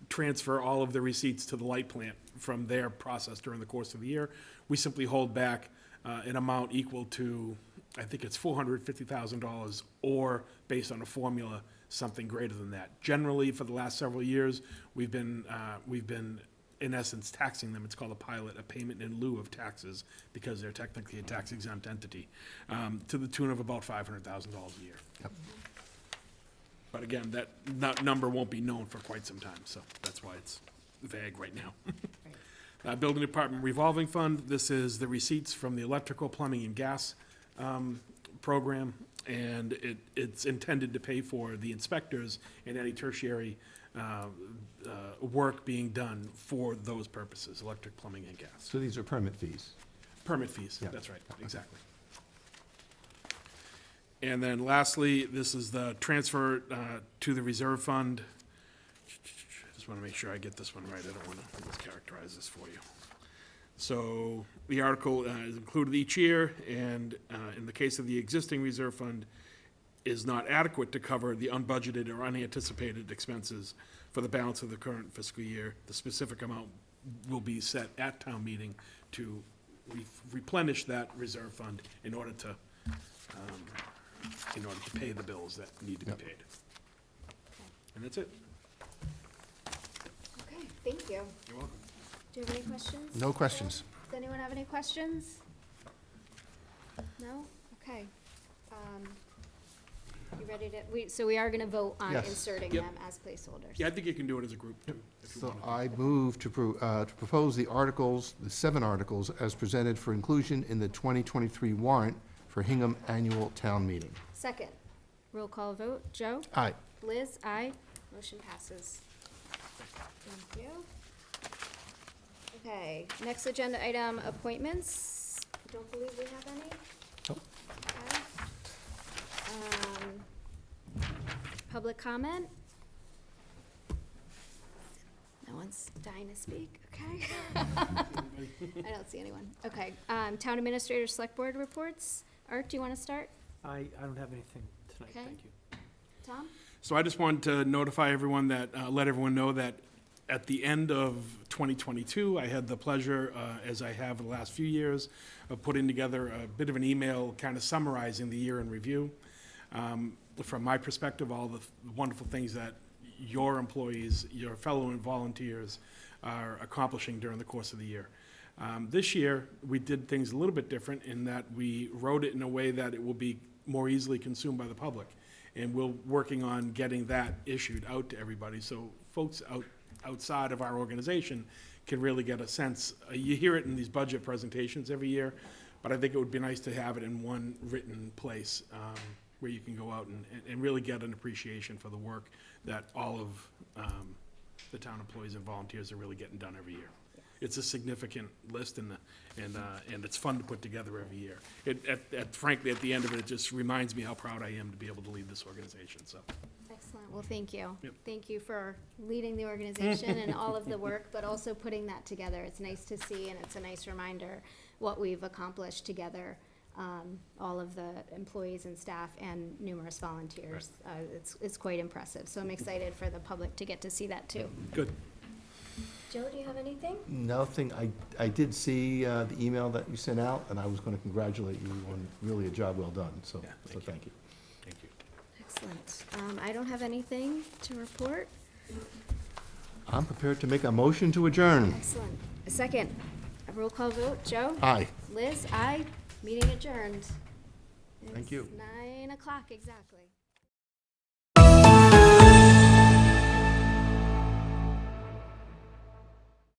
Speaker 6: transfer all of the receipts to the light plant from their process during the course of the year. We simply hold back an amount equal to, I think it's $450,000, or based on a formula, something greater than that. Generally, for the last several years, we've been in essence taxing them. It's called a pilot, a payment in lieu of taxes, because they're technically a tax exempt entity, to the tune of about $500,000 a year.
Speaker 3: Yep.
Speaker 6: But again, that number won't be known for quite some time, so that's why it's vague right now. Building Department Revolving Fund, this is the receipts from the electrical, plumbing, and gas program, and it's intended to pay for the inspectors and any tertiary work being done for those purposes, electric, plumbing, and gas.
Speaker 3: So these are permit fees?
Speaker 6: Permit fees,
Speaker 3: Yeah.
Speaker 6: that's right, exactly. And then lastly, this is the transfer to the reserve fund. Just want to make sure I get this one right. I don't want to mischaracterize this for you. So the article is included each year, and in the case of the existing reserve fund, is not adequate to cover the unbudgeted or unanticipated expenses for the balance of the current fiscal year. The specific amount will be set at town meeting to replenish that reserve fund in order to pay the bills that need to be paid. And that's it.
Speaker 1: Okay, thank you.
Speaker 6: You're welcome.
Speaker 1: Do you have any questions?
Speaker 3: No questions.
Speaker 1: Does anyone have any questions? No? Okay. You ready to, so we are gonna vote on
Speaker 3: Yes.
Speaker 1: inserting
Speaker 6: Yep.
Speaker 1: them as placeholders.
Speaker 6: Yeah, I think you can do it as a group, too, if you
Speaker 3: So
Speaker 6: want.
Speaker 3: I move to propose the articles, the 7 articles, as presented for inclusion in the 2023 warrant for Hingham Annual Town Meeting.
Speaker 1: Second, roll call vote. Joe?
Speaker 3: Aye.
Speaker 1: Liz? Aye. Motion passes. Thank you. Okay, next agenda item, appointments. I don't believe we have any.
Speaker 3: Nope.
Speaker 1: Okay. Public comment? No one's dying to speak, okay? I don't see anyone. Okay, town administrator, select board reports. Art, do you want to start?
Speaker 14: I don't have anything tonight,
Speaker 1: Okay.
Speaker 14: thank you.
Speaker 1: Tom?
Speaker 6: So I just wanted to notify everyone that, let everyone know that at the end of 2022, I had the pleasure, as I have the last few years, of putting together a bit of an email kind of summarizing the year in review. From my perspective, all the wonderful things that your employees, your fellow volunteers are accomplishing during the course of the year. This year, we did things a little bit different in that we wrote it in a way that it will be more easily consumed by the public. And we're working on getting that issued out to everybody, so folks outside of our organization can really get a sense. You hear it in these budget presentations every year, But I think it would be nice to have it in one written place, where you can go out and really get an appreciation for the work that all of the town employees and volunteers are really getting done every year. It's a significant list, and it's fun to put together every year. Frankly, at the end of it, it just reminds me how proud I am to be able to lead this organization, so.
Speaker 1: Excellent, well, thank you.
Speaker 6: Yep.
Speaker 1: Thank you for leading the organization and all of the work, but also putting that together. It's nice to see, and it's a nice reminder what we've accomplished together, all of the employees and staff and numerous volunteers. It's quite impressive, so I'm excited for the public to get to see that too.
Speaker 6: Good.
Speaker 1: Joe, do you have anything?
Speaker 3: Nothing, I did see the email that you sent out, and I was going to congratulate you on really a job well done, so
Speaker 6: Yeah,
Speaker 3: thank you.
Speaker 6: Thank you.
Speaker 1: Excellent. I don't have anything to report.
Speaker 3: I'm prepared to make a motion to adjourn.
Speaker 1: Excellent. A second. A roll call vote. Joe?
Speaker 3: Aye.
Speaker 1: Liz? Aye. Meeting adjourned.
Speaker 3: Thank you.
Speaker 1: It's 9 o'clock exactly.